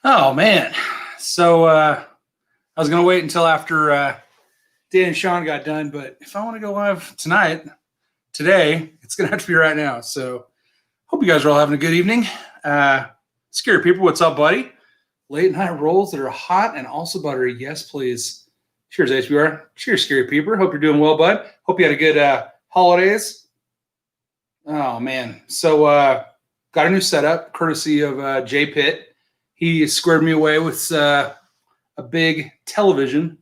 Oh man. So I was gonna wait until after Dan and Sean got done, but if I want to go live today, it's gonna have to be right now. So hope you guys are all having a good evening. Scary people, what's up, buddy? Late night rolls that are hot and also buttery. Yes, please. Cheers, HBR. Cheers, scary people. Hope you're doing well, bud. Hope you had a good holidays. Oh man. So got a new setup courtesy of Jay Pitt. He squared me away with a big television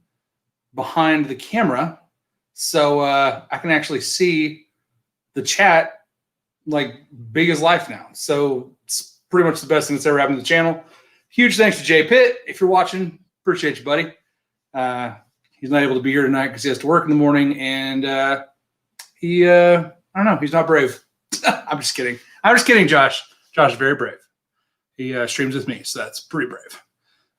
behind the camera, so I can actually see the chat like big as life now. So it's pretty much the best thing that's ever happened to the channel. Huge thanks to Jay Pitt. If you're watching, appreciate you, buddy. He's not able to be here tonight because he has to work in the morning, and I don't know, he's not brave. I'm just kidding. I'm just kidding, Josh. Josh is very brave. He streams with me, so that's pretty brave.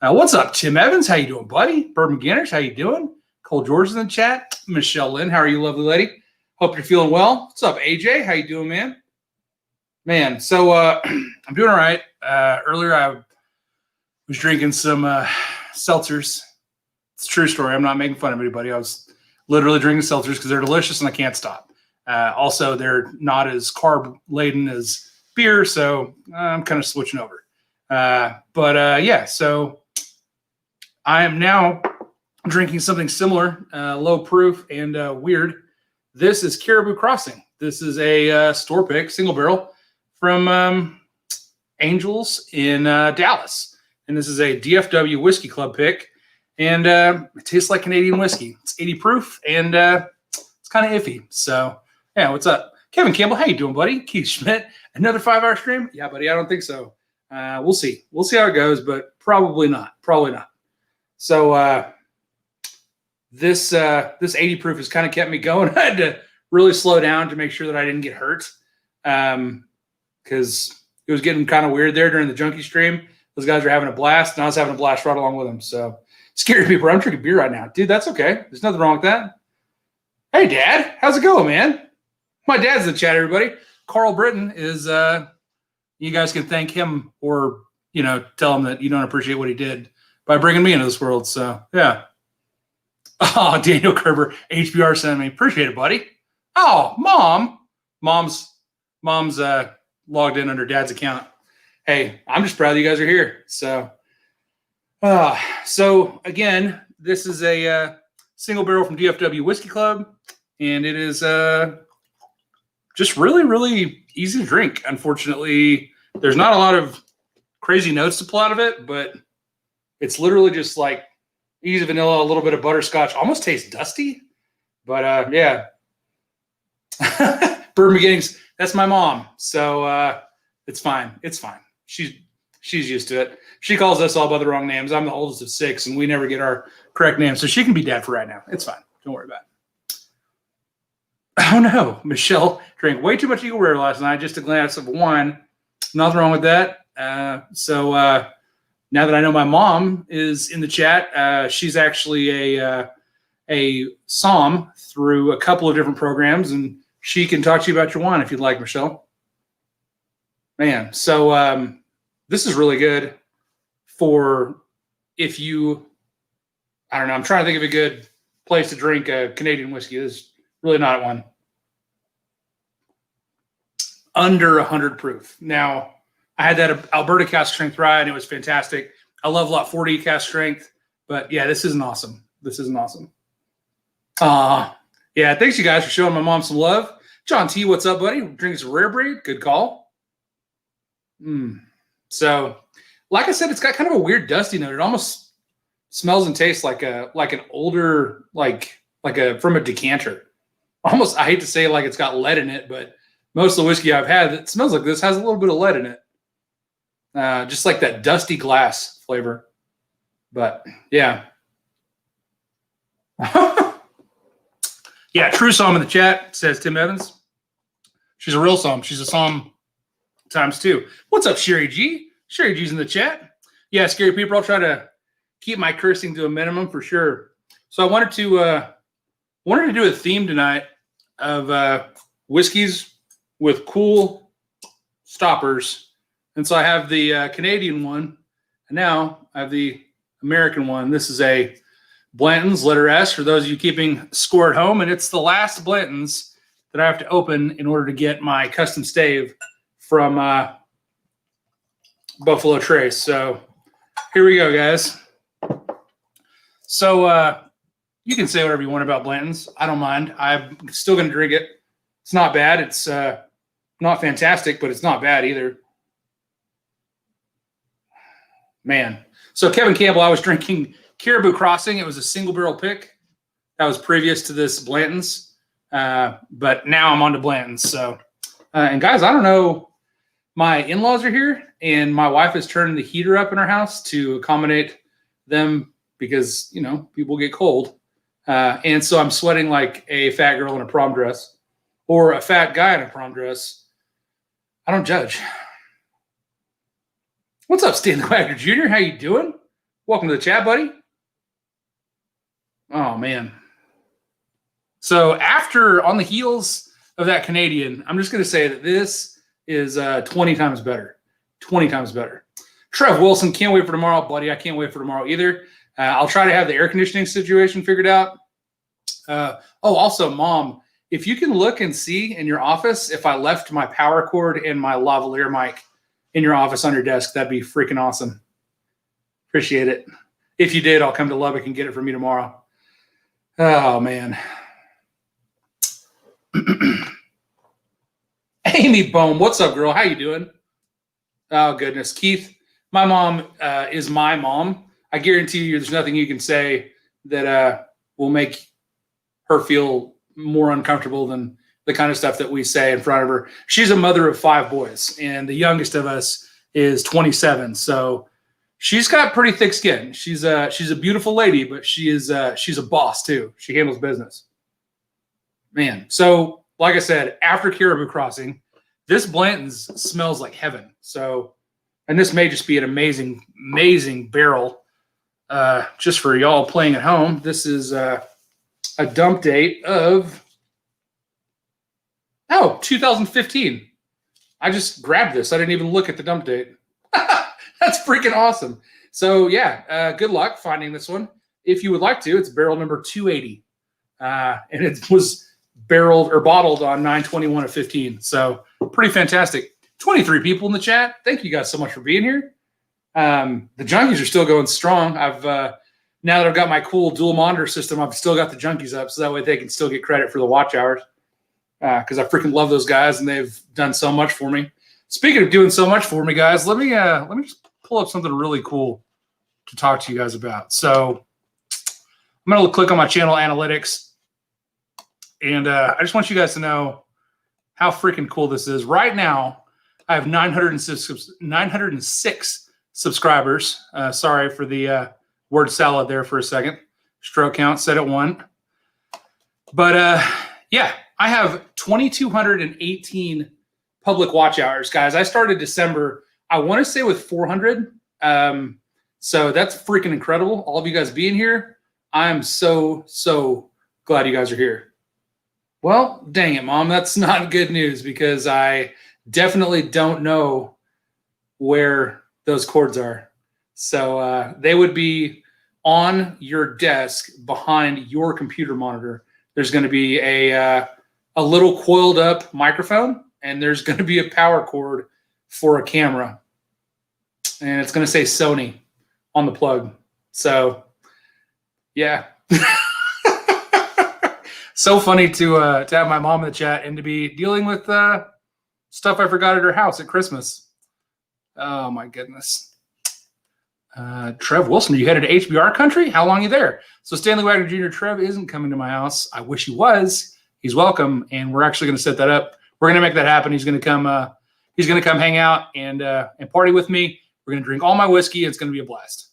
What's up, Tim Evans? How you doing, buddy? Bourbon Junkies, how you doing? Cole George in the chat. Michelle Lynn, how are you, lovely lady? Hope you're feeling well. What's up, AJ? How you doing, man? Man, so I'm doing all right. Earlier, I was drinking some seltzers. It's a true story. I'm not making fun of anybody. I was literally drinking seltzers because they're delicious and I can't stop. Also, they're not as carb-laden as beer, so I'm kind of switching over. Yeah, so I am now drinking something similar, low proof and weird. This is Caribou Crossing. This is a store pick, single barrel from Angels in Dallas. And this is a DFW Whiskey Club pick. And it tastes like Canadian whiskey. It's 80 proof and it's kind of iffy. So, yeah, what's up? Kevin Campbell, how you doing, buddy? Keith Schmidt, another 5-hour stream? Yeah, buddy, I don't think so. We'll see. We'll see how it goes, but probably not. Probably not. So this 80 proof has kind of kept me going. I had to really slow down to make sure that I didn't get hurt because it was getting kind of weird there during the junkie stream. Those guys were having a blast, and I was having a blast right along with them. So scary people. I'm drinking beer right now. Dude, that's okay. There's nothing wrong with that. Hey, Dad. How's it going, man? My dad's in the chat, everybody. Carl Britton is you guys can thank him or, tell him that you don't appreciate what he did by bringing me into this world. So, yeah. Oh, Daniel Kerber, HBR sent me. Appreciate it, buddy. Oh, Mom's logged in under Dad's account. Hey, I'm just proud that you guys are here. So again, this is a single barrel from DFW Whiskey Club, and it is just really, really easy to drink. Unfortunately, there's not a lot of crazy notes to pull out of it, but it's literally just like easy vanilla, a little bit of butterscotch. Almost tastes dusty, but yeah. Bourbon Beginnings, that's my mom, so it's fine. It's fine. She's used to it. She calls us all by the wrong names. I'm the oldest of 6, and we never get our correct names, so she can be Dad for right now. It's fine. Don't worry about it. Oh, no. Michelle drank way too much Eagle Rare last night, just a glass of wine. Nothing wrong with that. So now that I know my mom is in the chat, she's actually a SOM through a couple of different programs, and she can talk to you about your wine if you'd like, Michelle. Man, so this is really good for if you, I don't know, I'm trying to think of a good place to drink a Canadian whiskey. This is really not one. Under 100 proof. Now, I had that Alberta cask strength rye, and it was fantastic. I love Lot 40 cask strength, but yeah, this isn't awesome. This isn't awesome. Yeah, thanks you guys for showing my mom some love. John T, what's up, buddy? Drinking some rare breed. Good call. So, like I said, it's got kind of a weird dusty note. It almost smells and tastes like an older, like from a decanter. Almost, I hate to say like it's got lead in it, but most of the whiskey I've had that smells like this has a little bit of lead in it. Just like that dusty glass flavor. But yeah. Yeah, true Psalm in the chat, says Tim Evans. She's a real Psalm. She's a Psalm times 2. What's up, Sherry G? Sherry G's in the chat. Yeah, scary people. I'll try to keep my cursing to a minimum for sure. So I wanted to do a theme tonight of whiskeys with cool stoppers. And so I have the Canadian one, And now I have the American one. This is a Blanton's, letter S, for those of you keeping score at home. And it's the last Blanton's that I have to open in order to get my custom stave from Buffalo Trace. So here we go, guys. So you can say whatever you want about Blanton's. I don't mind. I'm still going to drink it. It's not bad. It's not fantastic, but it's not bad either. Man. So Kevin Campbell, I was drinking Caribou Crossing. It was a single barrel pick. That was previous to this Blanton's. But now I'm on to Blanton's. So, and guys, I don't know. My in-laws are here, and my wife is turning the heater up in our house to accommodate them because, you know, people get cold. And so I'm sweating like a fat girl in a prom dress or a fat guy in a prom dress. I don't judge. What's up, Stanley Wagner Jr.? How you doing? Welcome to the chat, buddy. Oh, man. So after, on the heels of that Canadian, I'm just going to say that this is 20 times better. 20 times better. Trev Wilson, can't wait for tomorrow, buddy. I can't wait for tomorrow either. I'll try to have the air conditioning situation figured out. Also, Mom, if you can look and see in your office if I left my power cord and my lavalier mic in your office on your desk, that'd be freaking awesome. Appreciate it. If you did, I'll come to Lubbock and get it for me tomorrow. Oh, man. Amy Bohm, what's up, girl? How you doing? Oh, goodness. Keith, my mom is my mom. I guarantee you there's nothing you can say that will make her feel more uncomfortable than the kind of stuff that we say in front of her. She's a mother of 5 boys, and the youngest of us is 27. So she's got pretty thick skin. She's a beautiful lady, but she's a boss too. She handles business. Man, so like I said, after Caribou Crossing, this Blanton's smells like heaven. So, and this may just be an amazing, amazing barrel. Just for y'all playing at home, this is a dump date of 2015. I just grabbed this. I didn't even look at the dump date. That's freaking awesome. So yeah, good luck finding this one. If you would like to, it's barrel number 280. And it was barreled or bottled on 9/21 of 15. So pretty fantastic. 23 people in the chat. Thank you guys so much for being here. The Junkies are still going strong. I've now that I've got my cool dual monitor system, I've still got the Junkies up, so that way they can still get credit for the watch hours. Because I freaking love those guys, and they've done so much for me. Speaking of doing so much for me, guys, let me just pull up something really cool to talk to you guys about. So I'm going to click on my channel analytics, and I just want you guys to know how freaking cool this is. Right now, I have 906 subscribers. Sorry for the word salad there for a second. Stroke count set at 1. But yeah, I have 2,218 public watch hours, guys. I started December, I want to say with 400. So that's freaking incredible. All of you guys being here. I'm so, so glad you guys are here. Well, dang it, Mom. That's not good news because I definitely don't know where those cords are. So they would be on your desk behind your computer monitor. There's going to be a little coiled up microphone, and there's going to be a power cord for a camera. And it's going to say Sony on the plug. So, yeah. So funny to have my mom in the chat and to be dealing with stuff I forgot at her house at Christmas. Oh, my goodness. Trev Wilson, are you headed to HBR country? How long are you there? So Stanley Wagner Jr. Trev isn't coming to my house. I wish he was. He's welcome, and we're actually going to set that up. We're going to make that happen. He's going to come. He's going to come hang out and party with me. We're going to drink all my whiskey. It's going to be a blast.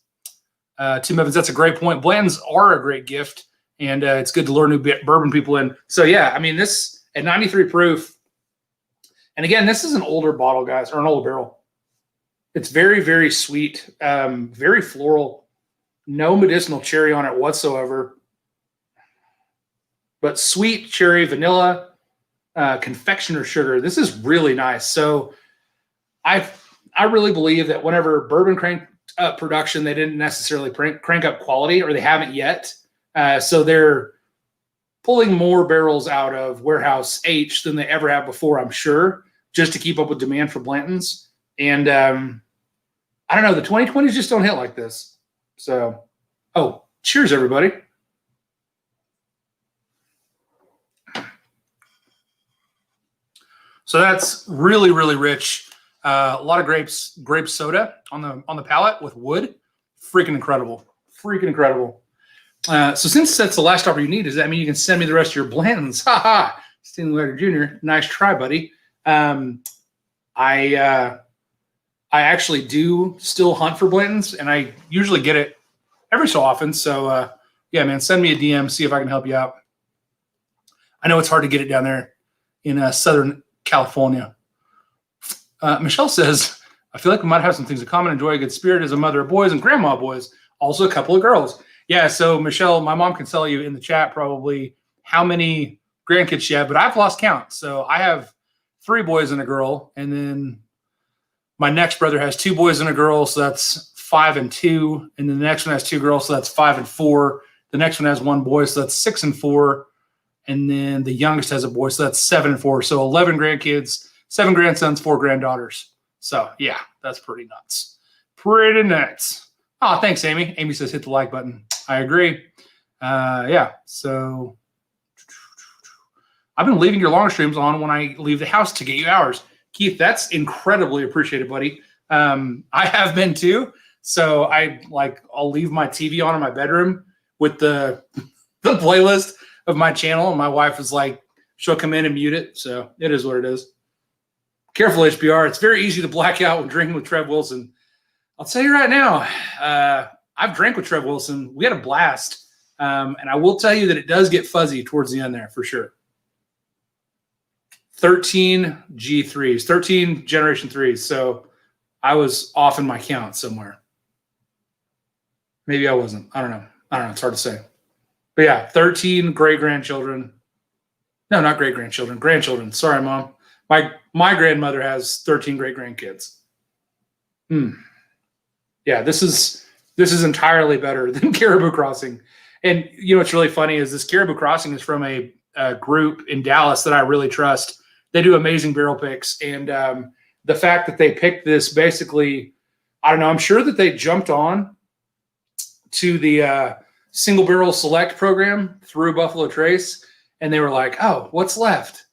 Tim Evans, that's a great point. Blanton's are a great gift, and it's good to lure new bourbon people in. So yeah, I mean this at 93 proof, and again, this is an older bottle, guys, or an older barrel. It's very, very sweet, very floral, no medicinal cherry on it whatsoever, but sweet cherry, vanilla, confectioner sugar. This is really nice. So I really believe that whenever bourbon up production. They didn't necessarily crank up quality, or they haven't yet. So they're pulling more barrels out of warehouse H than they ever have before, I'm sure, just to keep up with demand for Blanton's. And I don't know, the 2020s just don't hit like this. So, oh, cheers, everybody. So that's really, really rich. A lot of grape soda on the palate with wood. Freaking incredible. Freaking incredible. So since that's the last offer you need, does that mean you can send me the rest of your Blantons? Ha ha. Stanley Leiter Jr. Nice try, buddy. I actually do still hunt for Blantons, and I usually get it every so often. So yeah, man, send me a DM, see if I can help you out. I know it's hard to get it down there in Southern California. Michelle says, I feel like we might have some things in common. Enjoy a good spirit as a mother of boys and grandma of boys. Also a couple of girls. Yeah, so Michelle, my mom can tell you in the chat probably how many grandkids she had, but I've lost count. So I have 3 boys and a girl, and then my next brother has 2 boys and a girl, so that's 5 and 2, and then the next one has 2 girls, so that's 5 and 4. The next one has 1 boy, so that's 6 and 4, and then the youngest has a boy, so that's 7 and 4. So 11 grandkids, 7 grandsons, 4 granddaughters. So yeah, that's pretty nuts. Pretty nuts. Oh, thanks, Amy. Amy says hit the like button. I agree. Yeah, so I've been leaving your long streams on when I leave the house to get you hours. Keith, that's incredibly appreciated, buddy. I have been too. So I'll leave my TV on in my bedroom with the playlist of my channel, and my wife is like, she'll come in and mute it. So it is what it is. Careful, HBR. It's very easy to black out when drinking with Trev Wilson. I'll tell you right now, I've drank with Trev Wilson. We had a blast. And I will tell you that it does get fuzzy towards the end there for sure. 13 G3s, 13 Generation 3s. So I was off in my count somewhere. Maybe I wasn't. I don't know. It's hard to say. But yeah, 13 great-grandchildren. No, not great-grandchildren. Grandchildren. Sorry, Mom. My grandmother has 13 great-grandkids. Yeah, this is entirely better than Caribou Crossing. And you know what's really funny is this Caribou Crossing is from a group in Dallas that I really trust. They do amazing barrel picks. And the fact that they picked this basically, I don't know, I'm sure that they jumped on to the single barrel select program through Buffalo Trace. And they were like, oh, what's left?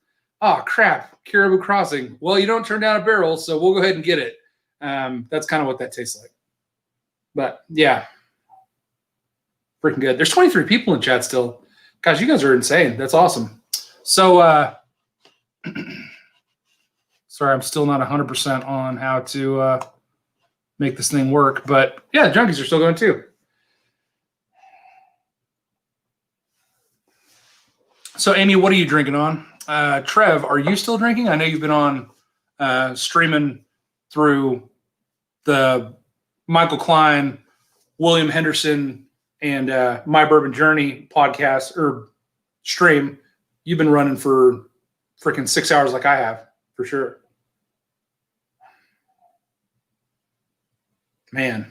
Oh, crap, Caribou Crossing. Well, you don't turn down a barrel, so we'll go ahead and get it. That's kind of what that tastes like. But yeah, freaking good. There's 23 people in chat still. Guys, you guys are insane. That's awesome. So, sorry, I'm still not 100% on how to make this thing work. But yeah, the junkies are still going too. So, Amy, what are you drinking on? Trev, are you still drinking? I know you've been on streaming through the Michael Klein, William Henderson, and My Bourbon Journey podcast or stream. You've been running for freaking 6 hours like I have, for sure. Man.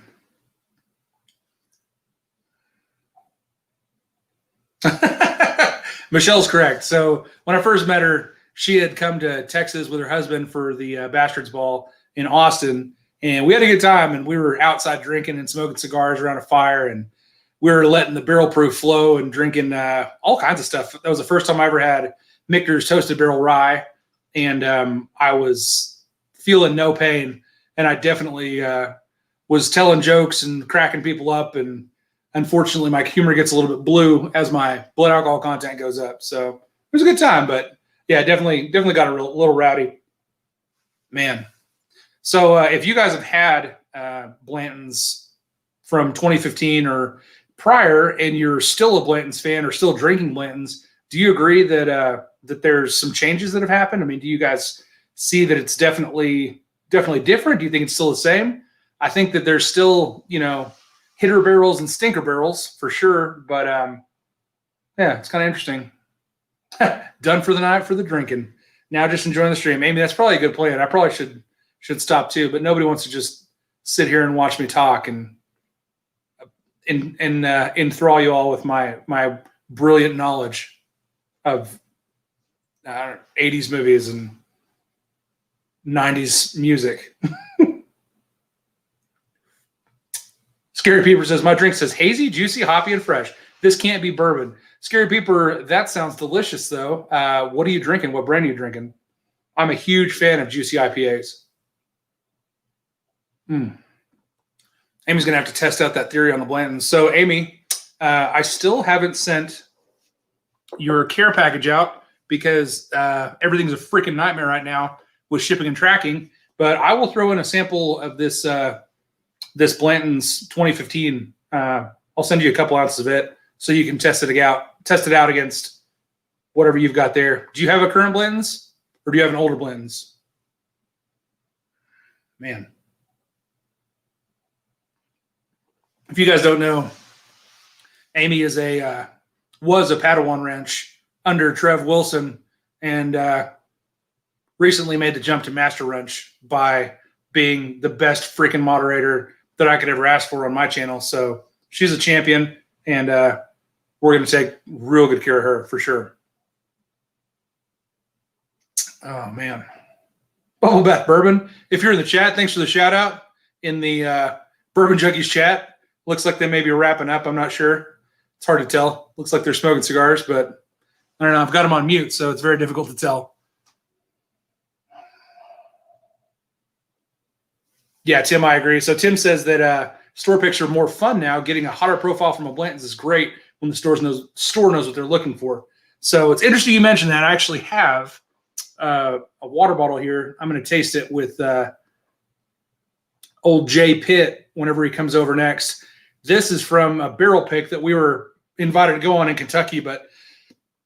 Michelle's correct. So when I first met her, she had come to Texas with her husband for the Bastards Ball in Austin. And we had a good time, and we were outside drinking and smoking cigars around a fire, and we were letting the barrel proof flow and drinking all kinds of stuff. That was the first time I ever had Michter's Toasted Barrel Rye, and I was feeling no pain, and I definitely was telling jokes and cracking people up, and unfortunately my humor gets a little bit blue as my blood alcohol content goes up. So it was a good time, but yeah, definitely got a little rowdy. Man. So if you guys have had Blanton's from 2015 or prior, and you're still a Blanton's fan or still drinking Blanton's, do you agree that that there's some changes that have happened? I mean, do you guys see that it's definitely different? Do you think it's still the same? I think that there's still, hitter barrels and stinker barrels for sure, but yeah, it's kind of interesting. Done for the night for the drinking. Now just enjoying the stream. Amy, that's probably a good plan. I probably should stop too, but nobody wants to just sit here and watch me talk and enthrall you all with my brilliant knowledge of 80s movies and 90s music. Scary Peeper says, my drink says hazy, juicy, hoppy, and fresh. This can't be bourbon. Scary Peeper, that sounds delicious, though. What are you drinking? What brand are you drinking? I'm a huge fan of juicy IPAs. Amy's going to have to test out that theory on the Blantons. So, Amy, I still haven't sent your care package out because everything's a freaking nightmare right now with shipping and tracking. But I will throw in a sample of this this Blanton's 2015. I'll send you a couple ounces of it so you can test it out against whatever you've got there. Do you have a current Blanton's or do you have an older Blanton's? Man. If you guys don't know, Amy is was a Padawan wrench under Trev Wilson and recently made the jump to master wrench by being the best freaking moderator that I could ever ask for on my channel. So she's a champion, and we're going to take real good care of her for sure. Oh, man. Bubble Bath Bourbon. If you're in the chat, thanks for the shout out in the Bourbon Junkies chat. Looks like they may be wrapping up. I'm not sure. It's hard to tell. Looks like they're smoking cigars, but I don't know. I've got them on mute, so it's very difficult to tell. Yeah, Tim, I agree. So Tim says that store picks are more fun now. Getting a hotter profile from a Blanton's is great when the store knows what they're looking for. So it's interesting you mentioned that. I actually have a water bottle here. I'm going to taste it with old Jay Pitt whenever he comes over next. This is from a barrel pick that we were invited to go on in Kentucky, but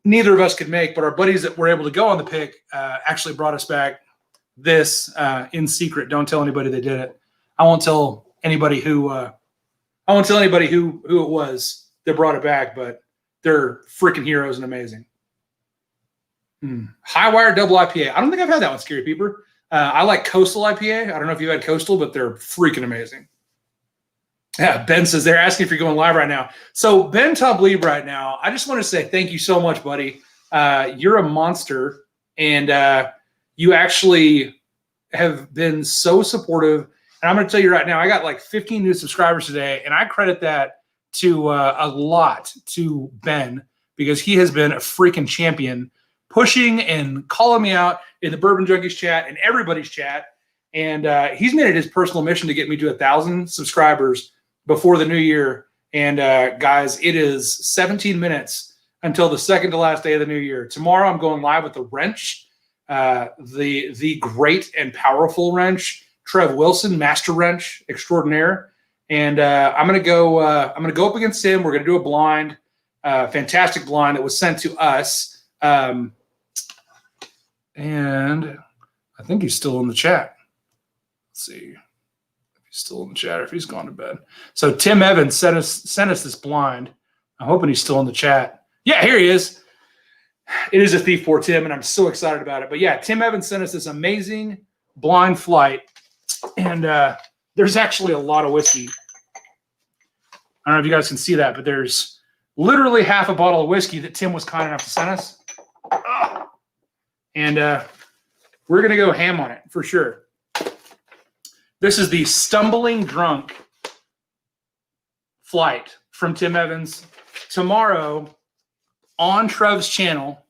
neither of us could make. But our buddies that were able to go on the pick actually brought us back this in secret. Don't tell anybody they did it. I won't tell anybody who it was that brought it back, but they're freaking heroes and amazing. High Wire Double IPA. I don't think I've had that one, Scary Peeper. I like Coastal IPA. I don't know if you've had Coastal, but they're freaking amazing. Yeah, Ben says they're asking if you're going live right now. So Ben Tablib right now, I just want to say thank you so much, buddy. You're a monster, and you actually have been so supportive. And I'm going to tell you right now, I got like 15 new subscribers today, and I credit that to a lot to Ben because he has been a freaking champion, pushing and calling me out in the Bourbon Junkies chat and everybody's chat. And he's made it his personal mission to get me to 1,000 subscribers before the new year. And guys, it is 17 minutes until the second to last day of the new year. Tomorrow I'm going live with the wrench. The great and powerful wrench, Trev Wilson, master wrench extraordinaire, and I'm gonna go up against him. We're gonna do a blind, fantastic blind that was sent to us, and I think he's still in the chat. Let's see if he's still in the chat or if he's gone to bed. So Tim Evans sent us this blind. I'm hoping he's still in the chat. Yeah, here he is. It is a Thief 4 Tim, and I'm so excited about it. But yeah, Tim Evans sent us this amazing blind flight, and there's actually a lot of whiskey. I don't know if you guys can see that, but there's literally half a bottle of whiskey that Tim was kind enough to send us. And we're going to go ham on it for sure. This is the Stumbling Drunk flight from Tim Evans. Tomorrow, on Trev's channel.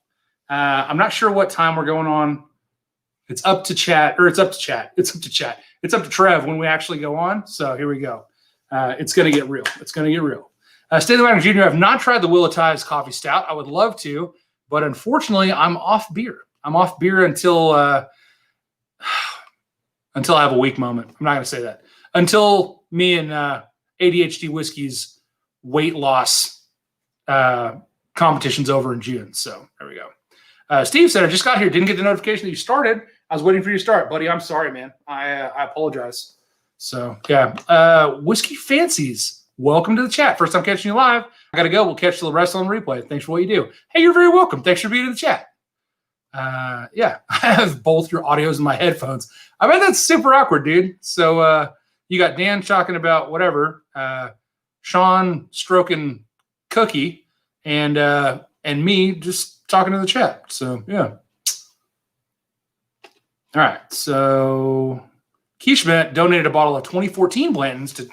I'm not sure what time we're going on. It's up to chat. It's up to Trev when we actually go on. So here we go. It's going to get real. State of the Wagner Jr., I've not tried the Willatives Coffee Stout. I would love to, but unfortunately, I'm off beer. I'm off beer until I have a weak moment. I'm not going to say that. Until me and ADHD Whiskey's weight loss competition's over in June. So there we go. Steve said, I just got here. Didn't get the notification that you started. I was waiting for you to start. Buddy, I'm sorry, man. I apologize. So, yeah. Whiskey Fancies, welcome to the chat. First time catching you live. I got to go. We'll catch the rest on the replay. Thanks for what you do. Hey, you're very welcome. Thanks for being in the chat. Yeah, I have both your audios in my headphones. I bet that's super awkward, dude. So, You got Dan talking about whatever, Sean stroking Cookie, and me just talking to the chat. So yeah. All right. So Keishmet donated a bottle of 2014 Blanton's to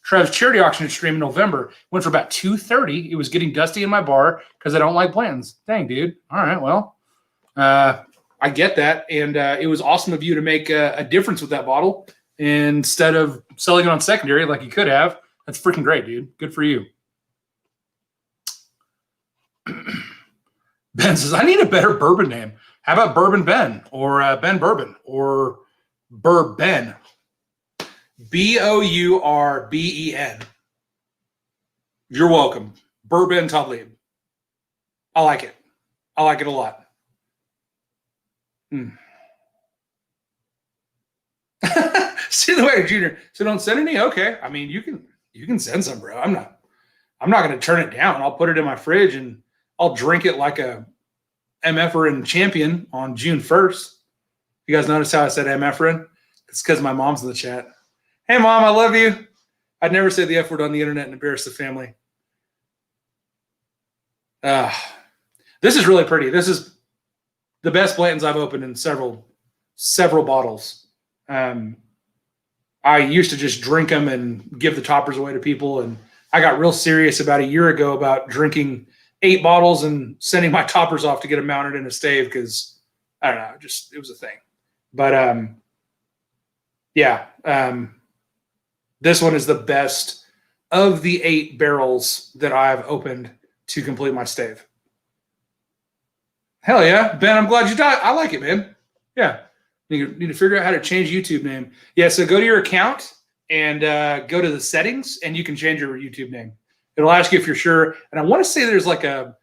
Trev's charity auction stream in November. Went for about $230. It was getting dusty in my bar because I don't like Blanton's. Dang, dude. All right. Well, I get that. And it was awesome of you to make a difference with that bottle instead of selling it on secondary like you could have. That's freaking great, dude. Good for you. Ben says, I need a better bourbon name. How about Bourbon Ben or Ben Bourbon or Bourbon? Bourben. You're welcome. Bourbon Talib. I like it. I like it a lot. See the way, Junior. So don't send any? Okay. I mean, you can send some, bro. I'm not going to turn it down. I'll put it in my fridge and I'll drink it like a MFer and champion on June 1st. You guys notice how I said MFer? It's because my mom's in the chat. Hey, Mom, I love you. I'd never say the F word on the internet and embarrass the family. This is really pretty. This is the best Blanton's I've opened in several bottles. I used to just drink them and give the toppers away to people, and I got real serious about a year ago about drinking 8 bottles and sending my toppers off to get them mounted in a stave because, I don't know, it was a thing. But, this one is the best of the 8 barrels that I've opened to complete my stave. Hell yeah. Ben, I'm glad you died. I like it, man. Yeah. Need to figure out how to change YouTube name. Yeah, so go to your account and go to the settings, and you can change your YouTube name. It'll ask you if you're sure. And I want to say there's like a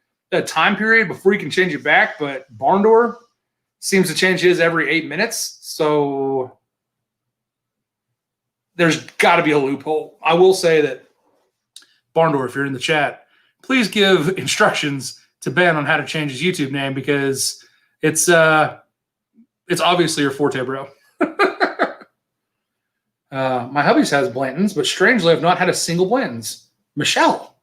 time period before you can change it back, but Barn Door seems to change his every 8 minutes. So there's got to be a loophole. I will say that, Barn Door, if you're in the chat, please give instructions to Ben on how to change his YouTube name because it's obviously your forte, bro. My hubby's has Blanton's, but strangely, I've not had a single Blanton's. Michelle,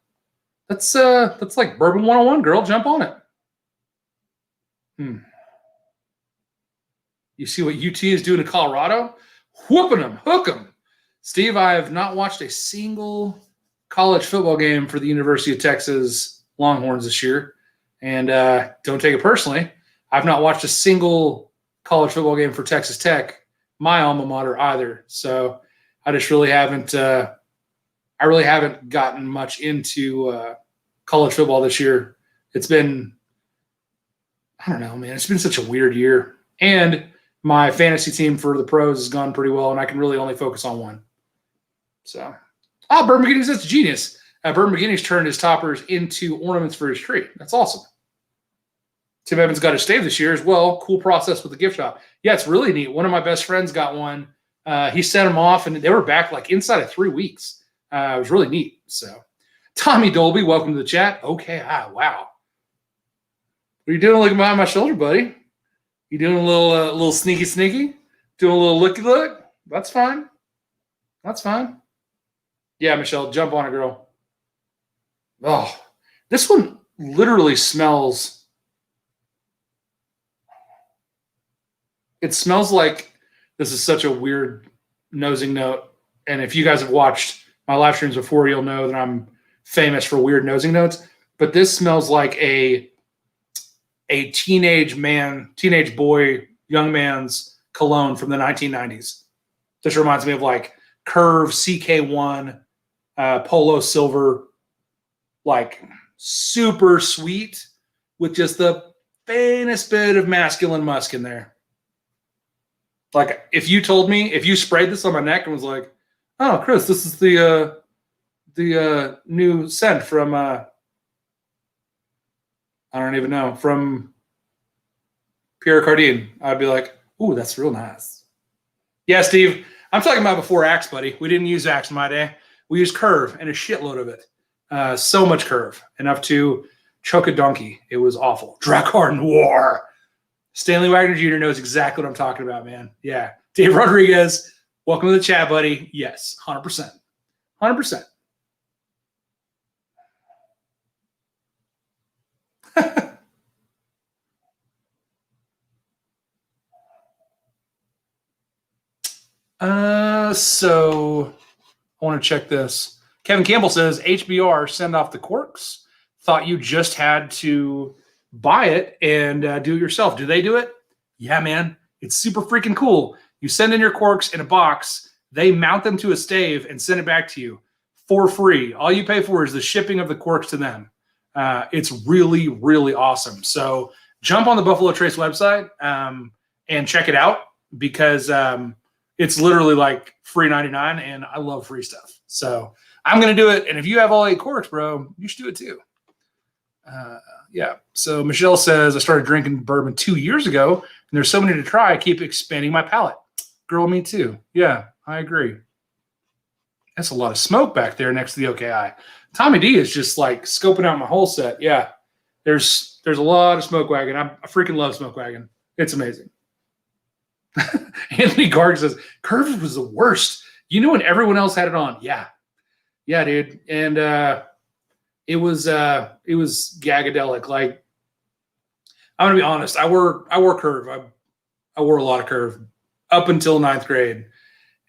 that's like Bourbon 101, girl. Jump on it. You see what UT is doing in Colorado? Whooping them, hook them. Steve, I have not watched a single college football game for the University of Texas Longhorns this year. And don't take it personally. I've not watched a single college football game for Texas Tech, my alma mater, either. So I just really haven't gotten much into college football this year. It's been, I don't know, man. It's been such a weird year. And my fantasy team for the pros has gone pretty well, and I can really only focus on one. So, Bourbon McGinnis, that's genius. Bourbon McGinnis turned his toppers into ornaments for his tree. That's awesome. Tim Evans got a stave this year as well. Cool process with the gift shop. Yeah, it's really neat. One of my best friends got one. He sent them off, and they were back like inside of 3 weeks. It was really neat. So, Tommy Dolby, welcome to the chat. Okay, wow. What are you doing looking behind my shoulder, buddy? You doing a little sneaky? Doing a little looky-look? That's fine. Yeah, Michelle, jump on it, girl. Oh, this one literally smells. It smells like this is such a weird nosing note. And if you guys have watched my live streams before, you'll know that I'm famous for weird nosing notes. But this smells like a teenage boy, young man's cologne from the 1990s. This reminds me of like Curve CK1, Polo Silver, like super sweet with just the faintest bit of masculine musk in there. Like if you sprayed this on my neck and was like, "Oh, Chris, this is the new scent from I don't even know, from Pierre Cardin," I'd be like, "Ooh, that's real nice." Yeah, Steve, I'm talking about before Axe, buddy. We didn't use Axe in my day. We used Curve and a shitload of it. So much Curve, enough to choke a donkey. It was awful. Drakkar Noir. Stanley Wagner Jr. knows exactly what I'm talking about, man. Yeah. Dave Rodriguez, Welcome to the chat, buddy. Yes, 100%. 100%. So I want to check this. Kevin Campbell says, HBR, send off the corks. Thought you just had to buy it and do it yourself. Do they do it? Yeah, man. It's super freaking cool. You send in your corks in a box. They mount them to a stave and send it back to you for free. All you pay for is the shipping of the corks to them. It's really, really awesome. So jump on the Buffalo Trace website and check it out because it's literally like free 99 and I love free stuff. So I'm going to do it. And if you have all 8 corks, bro, you should do it too. Yeah. So Michelle says, I started drinking bourbon 2 years ago and there's so many to try. I keep expanding my palate. Girl, me too. Yeah, I agree. That's a lot of smoke back there next to the OKI. Tommy D is just like scoping out my whole set. Yeah. There's a lot of smoke wagon. I freaking love smoke wagon. It's amazing. Anthony Garg says, Curve was the worst. You know when everyone else had it on? Yeah. Yeah, dude. And it was gagadelic. Like, I'm gonna be honest. I wore Curve. I wore a lot of Curve up until 9th grade.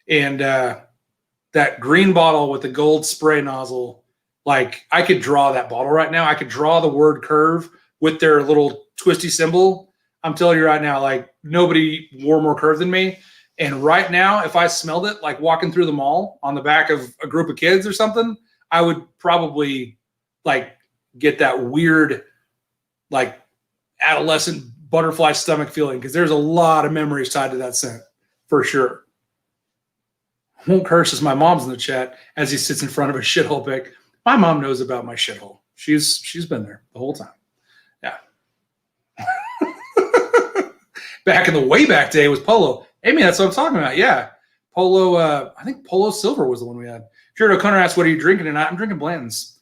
And that green bottle with the gold spray nozzle, like I could draw that bottle right now. I could draw the word Curve with their little twisty symbol. I'm telling you right now, like nobody wore more Curve than me. And right now, if I smelled it, like walking through the mall on the back of a group of kids or something, I would probably like get that weird, like adolescent butterfly stomach feeling because there's a lot of memories tied to that scent for sure. Won't curse as my mom's in the chat as he sits in front of a shithole pic. My mom knows about my shithole. She's been there the whole time. Yeah. Back in the way back day was Polo. Amy, that's what I'm talking about. Yeah. Polo, I think Polo Silver was the one we had. Jared O'Connor asked, what are you drinking tonight? I'm drinking Blanton's.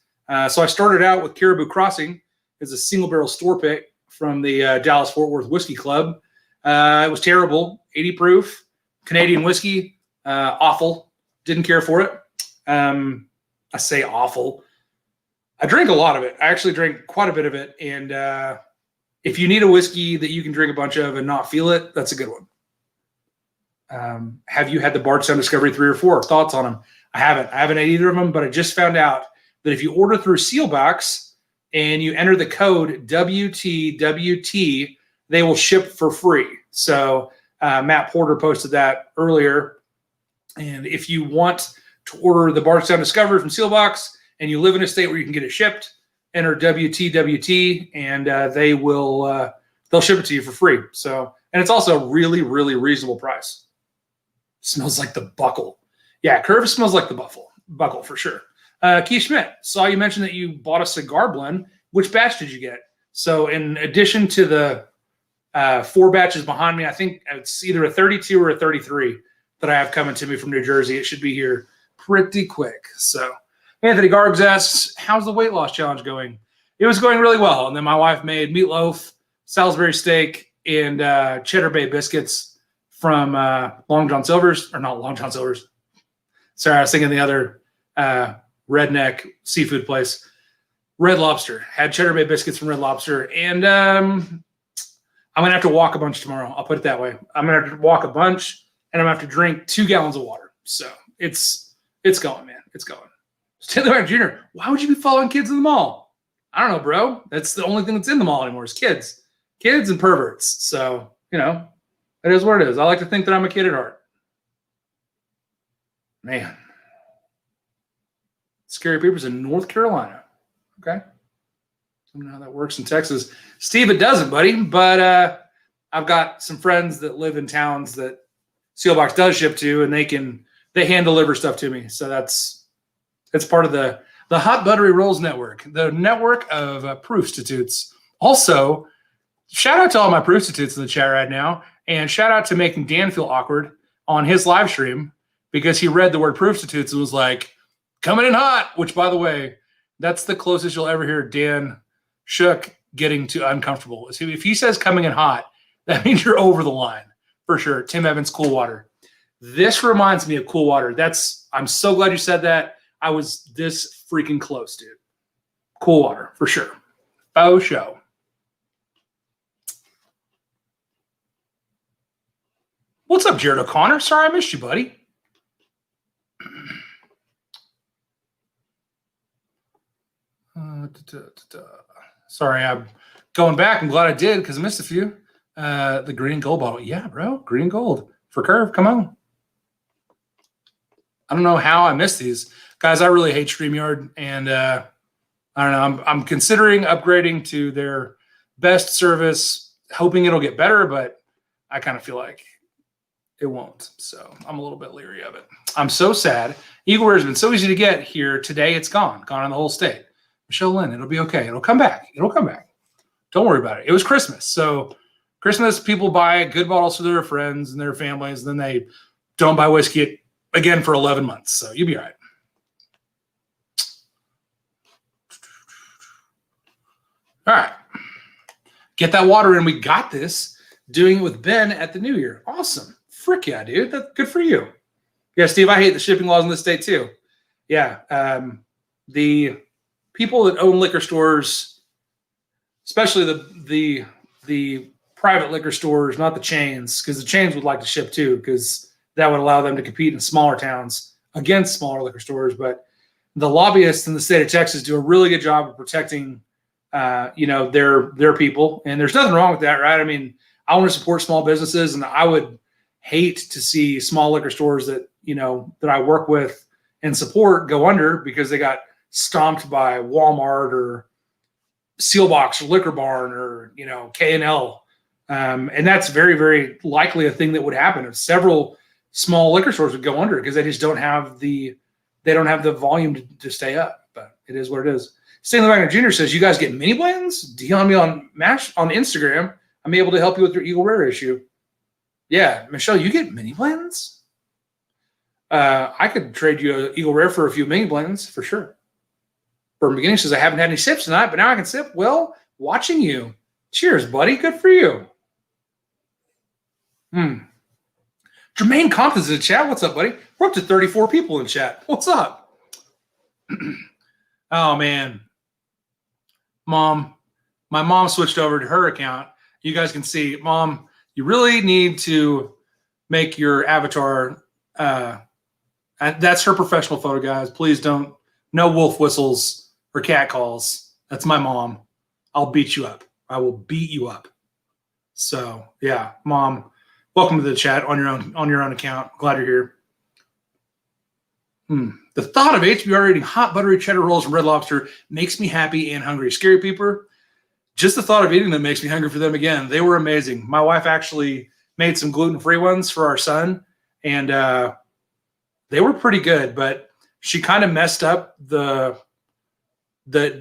So I started out with Caribou Crossing. It's a single barrel store pick from the Dallas Fort Worth Whiskey Club. It was terrible. 80 proof, Canadian whiskey. Awful. Didn't care for it. I say awful. I drink a lot of it. I actually drink quite a bit of it. And if you need a whiskey that you can drink a bunch of and not feel it, that's a good one. Have you had the Bardstown Discovery 3 or 4? Thoughts on them? I haven't had either of them, but I just found out that if you order through Sealbox and you enter the code WTWT, they will ship for free. So Matt Porter posted that earlier. And if you want to order the Bardstown Discovery from Sealbox and you live in a state where you can get it shipped, enter WTWT and they'll ship it to you for free. So, and it's also a really, really reasonable price. Smells like the buckle. Yeah, Curve smells like the buckle for sure. Keith Schmidt, saw you mention that you bought a cigar blend. Which batch did you get? So in addition to the 4 batches behind me, I think it's either a 32 or a 33 that I have coming to me from New Jersey. It should be here pretty quick. So Anthony Gargs asks, how's the weight loss challenge going? It was going really well. And then my wife made meatloaf, Salisbury steak, and Cheddar Bay biscuits from Long John Silver's, or not Long John Silver's. Sorry, I was thinking the other redneck seafood place. Red Lobster. Had Cheddar Bay biscuits from Red Lobster. And I'm going to have to walk a bunch tomorrow. I'll put it that way. I'm going to have to walk a bunch, and I'm going to have to drink 2 gallons of water. So it's going, man. It's going. Stanley Martin Jr., why would you be following kids in the mall? I don't know, bro. That's the only thing that's in the mall anymore is kids. Kids and perverts. So, it is what it is. I like to think that I'm a kid at heart. Man. Scary Papers in North Carolina. Okay. I don't know how that works in Texas. Steve, it doesn't, buddy. But I've got some friends that live in towns that Sealbox does ship to, and they hand deliver stuff to me. So it's part of the Hot Buttery Rolls Network, the network of proofstitutes. Also, shout out to all my proofstitutes in the chat right now, and shout out to making Dan feel awkward on his live stream because he read the word proofstitutes and was like, coming in hot, which, by the way, that's the closest you'll ever hear Dan Shook getting to uncomfortable. If he says coming in hot, that means you're over the line for sure. Tim Evans, Cool Water. This reminds me of cool water. I'm so glad you said that. I was this freaking close, dude. Cool water, for sure. Faux show. What's up, Jared O'Connor? Sorry I missed you, buddy. Sorry, I'm going back. I'm glad I did because I missed a few. The green and gold bottle. Yeah, bro. Green and gold. For Curve. Come on. I don't know how I missed these. Guys, I really hate StreamYard. And I don't know. I'm considering upgrading to their best service, hoping it'll get better, but I kind of feel like it won't. So I'm a little bit leery of it. I'm so sad. Eagleware has been so easy to get here. Today it's gone in the whole state. Michelle Lynn, it'll be okay. It'll come back. It'll come back. Don't worry about it. It was Christmas. So Christmas, people buy good bottles for their friends and their families, and then they don't buy whiskey again for 11 months. So you'll be all right. All right. Get that water in. We got this. Doing it with Ben at the New Year. Awesome. Frick yeah, dude. That's good for you. Yeah, Steve, I hate the shipping laws in this state too. Yeah. The people that own liquor stores, especially the private liquor stores, not the chains, because the chains would like to ship too, because that would allow them to compete in smaller towns against smaller liquor stores. But the lobbyists in the state of Texas do a really good job of protecting, their people, and there's nothing wrong with that, right? I mean, I want to support small businesses, and I would hate to see small liquor stores that I work with and support go under because they got stomped by Walmart or Sealbox or Liquor Barn or K&L. And that's very, very likely a thing that would happen if several small liquor stores would go under because they just don't have the volume to stay up. But it is what it is. Stanley Wagner Jr. says, you guys get mini blends? DM me on Instagram. I'm able to help you with your Eagle Rare issue. Yeah, Michelle, you get mini blends? I could trade you an Eagle Rare for a few mini blends for sure. Bourbon Beginning says, I haven't had any sips tonight, but now I can sip. Well, watching you. Cheers, buddy. Good for you. Jermaine Compton's in the chat. What's up, buddy? We're up to 34 people in chat. What's up? Oh, man. My mom switched over to her account. You guys can see, Mom, you really need to make your avatar. That's her professional photo, guys. Please don't. No wolf whistles or cat calls. That's my mom. I'll beat you up. I will beat you up. So yeah, Mom, welcome to the chat on your own account. Glad you're here. The thought of HBR eating hot buttery cheddar rolls from Red Lobster makes me happy and hungry. Scary Peeper, just the thought of eating them makes me hungry for them again. They were amazing. My wife actually made some gluten-free ones for our son, and they were pretty good, but she kind of messed up the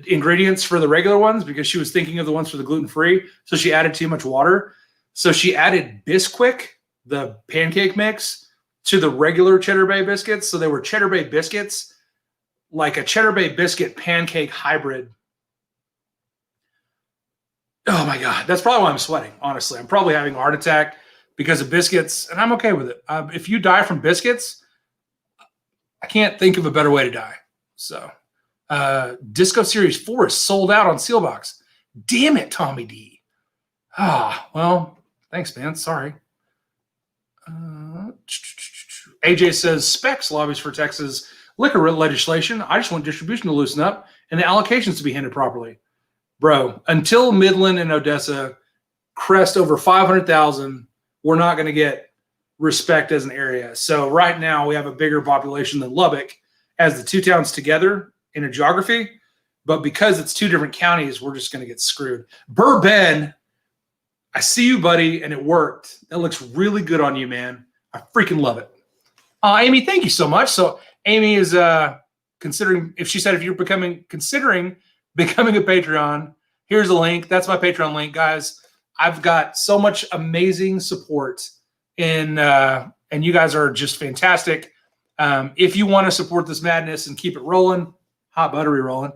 ingredients for the regular ones because she was thinking of the ones for the gluten-free, so she added too much water. So she added Bisquick, the pancake mix, to the regular Cheddar Bay biscuits. So they were Cheddar Bay biscuits, like a Cheddar Bay biscuit pancake hybrid. Oh my God. That's probably why I'm sweating, honestly. I'm probably having a heart attack because of biscuits, and I'm okay with it. If you die from biscuits, I can't think of a better way to die. So Disco Series 4 is sold out on Sealbox. Damn it, Tommy D. Well, thanks, man. Sorry. AJ says, Specs lobbies for Texas liquor legislation. I just want distribution to loosen up and the allocations to be handled properly. Bro, until Midland and Odessa crest over 500,000, we're not going to get respect as an area. So right now we have a bigger population than Lubbock as the two towns together in a geography. But because it's two different counties, we're just going to get screwed. Bourbon, I see you, buddy, and it worked. That looks really good on you, man. I freaking love it. Amy, thank you so much. So Amy is considering, if you're considering becoming a Patreon, here's a link. That's my Patreon link, guys. I've got so much amazing support and you guys are just fantastic. If you want to support this madness and keep it rolling, hot buttery rolling,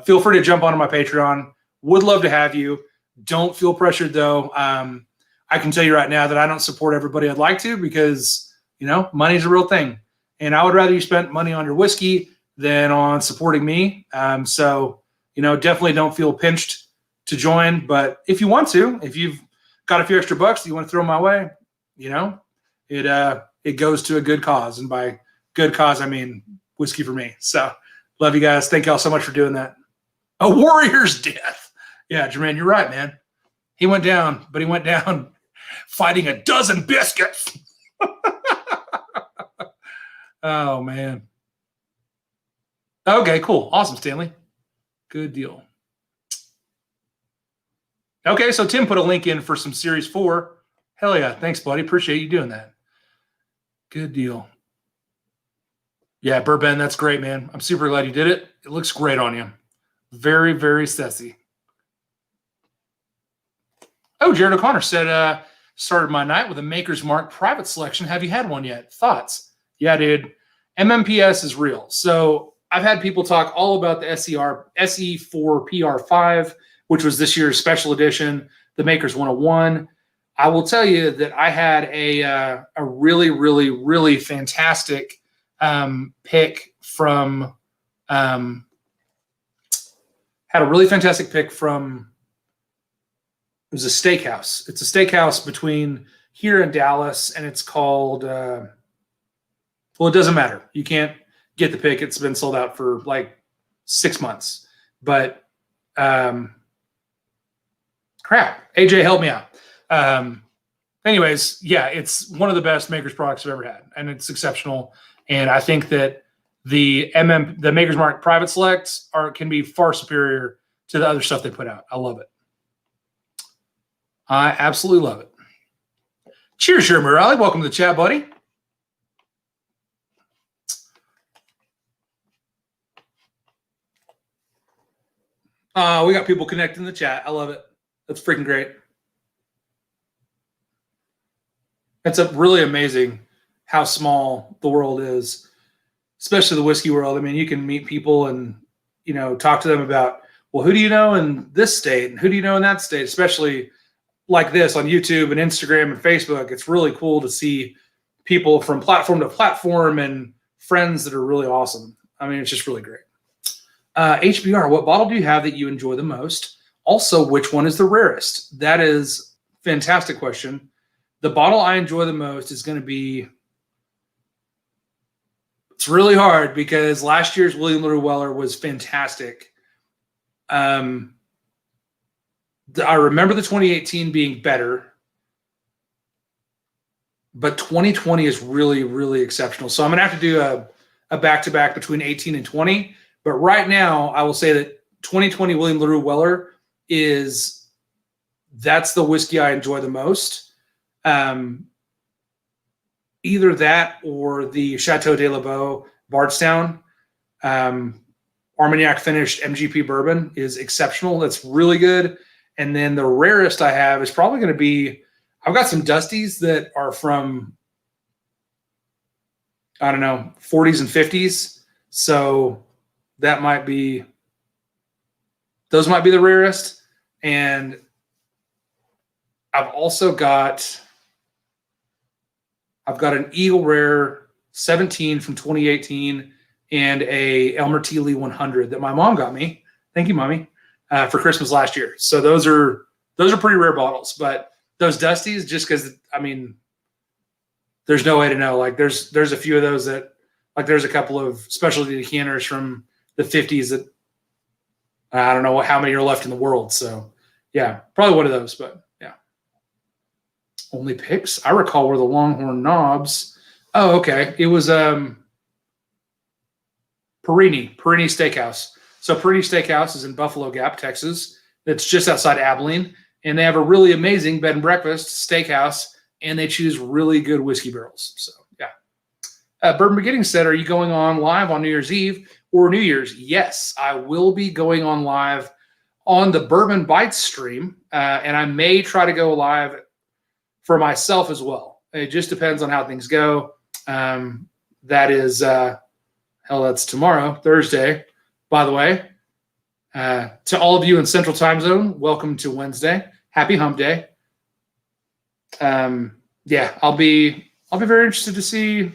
feel free to jump onto my Patreon. Would love to have you. Don't feel pressured though. I can tell you right now that I don't support everybody I'd like to because, money's a real thing. And I would rather you spend money on your whiskey than on supporting me. So, definitely don't feel pinched to join. But if you want to, if you've got a few extra bucks that you want to throw my way, it goes to a good cause. And by good cause, I mean whiskey for me. So love you guys. Thank y'all so much for doing that. A warrior's death. Yeah, Jermaine, you're right, man. He went down, but he went down fighting a dozen biscuits. Oh, man. Okay, cool. Awesome, Stanley. Good deal. Okay, so Tim put a link in for some Series 4. Hell yeah. Thanks, buddy. Appreciate you doing that. Good deal. Yeah, Bourbon, that's great, man. I'm super glad you did it. It looks great on you. Very, very sassy. Oh, Jared O'Connor said, started my night with a Maker's Mark private selection. Have you had one yet? Thoughts? Yeah, dude. MMPS is real. So I've had people talk all about the SE4 PR5, which was this year's special edition, the Maker's 101. I will tell you that I had a really, really, really fantastic pick from it was a steakhouse. It's a steakhouse between here and Dallas, and it's called it doesn't matter. You can't get the pick. It's been sold out for like 6 months. But crap, AJ, help me out. Anyways, yeah, it's one of the best Maker's products I've ever had, and it's exceptional. And I think that the Maker's Mark Private Selects can be far superior to the other stuff they put out. I love it. I absolutely love it. Cheers, Jeremy Riley. Welcome to the chat, buddy. We got people connecting in the chat. I love it. That's freaking great. It's really amazing how small the world is, especially the whiskey world. I mean, you can meet people and, talk to them about, well, who do you know in this state and who do you know in that state, especially like this on YouTube and Instagram and Facebook. It's really cool to see people from platform to platform and friends that are really awesome. I mean, it's just really great. HBR, what bottle do you have that you enjoy the most? Also, which one is the rarest? That is a fantastic question. The bottle I enjoy the most is going to be, it's really hard because last year's William LaRue Weller was fantastic. I remember the 2018 being better, but 2020 is really, really exceptional. So I'm going to have to do a back-to-back between 18 and 20. But right now, I will say that 2020 William LaRue Weller that's the whiskey I enjoy the most. Either that or the Chateau de la Beau Bardstown Armagnac finished MGP bourbon is exceptional. That's really good. And then the rarest I have is probably going to be, I've got some Dusties that are from, I don't know, 40s and 50s. So those might be the rarest. And I've also got an Eagle Rare 17 from 2018 and a Elmer Teely 100 that my mom got me. Thank you, Mommy. For Christmas last year. So those are pretty rare bottles, but those Dusties, just because, I mean, there's no way to know. Like there's a few of those that, like there's a couple of specialty decanters from the 50s that I don't know how many are left in the world. So yeah, probably one of those, but yeah. Only picks I recall were the Longhorn Knobs. Oh, okay. It was Perini Steakhouse. So Perini Steakhouse is in Buffalo Gap, Texas. It's just outside Abilene. And they have a really amazing bed and breakfast steakhouse, and they choose really good whiskey barrels. So, yeah. Bourbon Beginning said, are you going on live on New Year's Eve or New Year's? Yes, I will be going on live on the Bourbon Bites stream, and I may try to go live for myself as well. It just depends on how things go. That is, that's tomorrow, Thursday. By the way, to all of you in Central Time Zone, welcome to Wednesday. Happy Hump Day. Yeah, I'll be I'll be very interested to see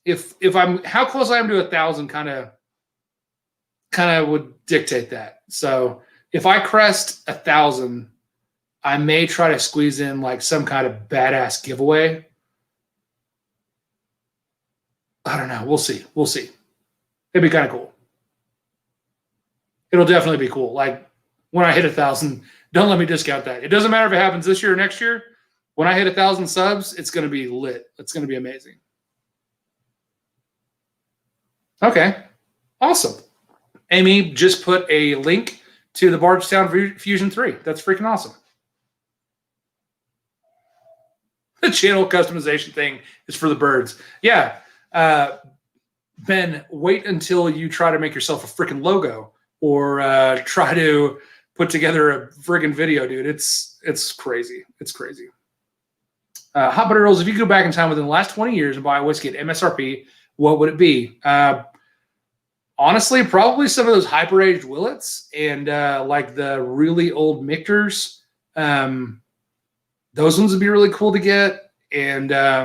if I'm how close I am to 1,000. Kind of would dictate that. So if I crest 1,000, I may try to squeeze in like some kind of badass giveaway. I don't know. We'll see. We'll see. It'd be kind of cool. It'll definitely be cool. Like when I hit 1,000, don't let me discount that. It doesn't matter if it happens this year or next year. When I hit 1,000 subs, it's going to be lit. It's going to be amazing. Okay. Awesome. Amy just put a link to the Bardstown Fusion 3. That's freaking awesome. The channel customization thing is for the birds. Yeah. Ben, wait until you try to make yourself a freaking logo or try to put together a friggin' video, dude. It's crazy. It's crazy. Hot Butter Rolls, if you could go back in time within the last 20 years and buy a whiskey at MSRP, what would it be? Honestly, probably some of those hyper-aged Willets and like the really old Michters. Those ones would be really cool to get. And I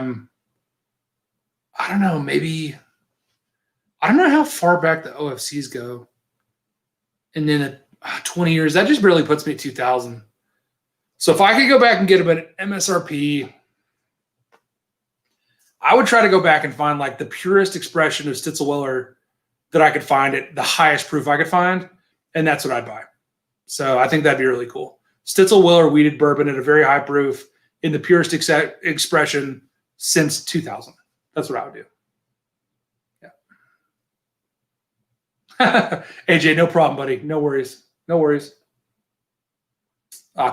don't know, maybe I don't know how far back the OFCs go. And then at 20 years, that just barely puts me at 2,000. So if I could go back and get them at MSRP, I would try to go back and find like the purest expression of Stitzelweller that I could find at the highest proof I could find, and that's what I'd buy. So I think that'd be really cool. Stitzelweller weeded bourbon at a very high proof in the purest expression since 2000. That's what I would do. Yeah. AJ, no problem, buddy. No worries. No worries.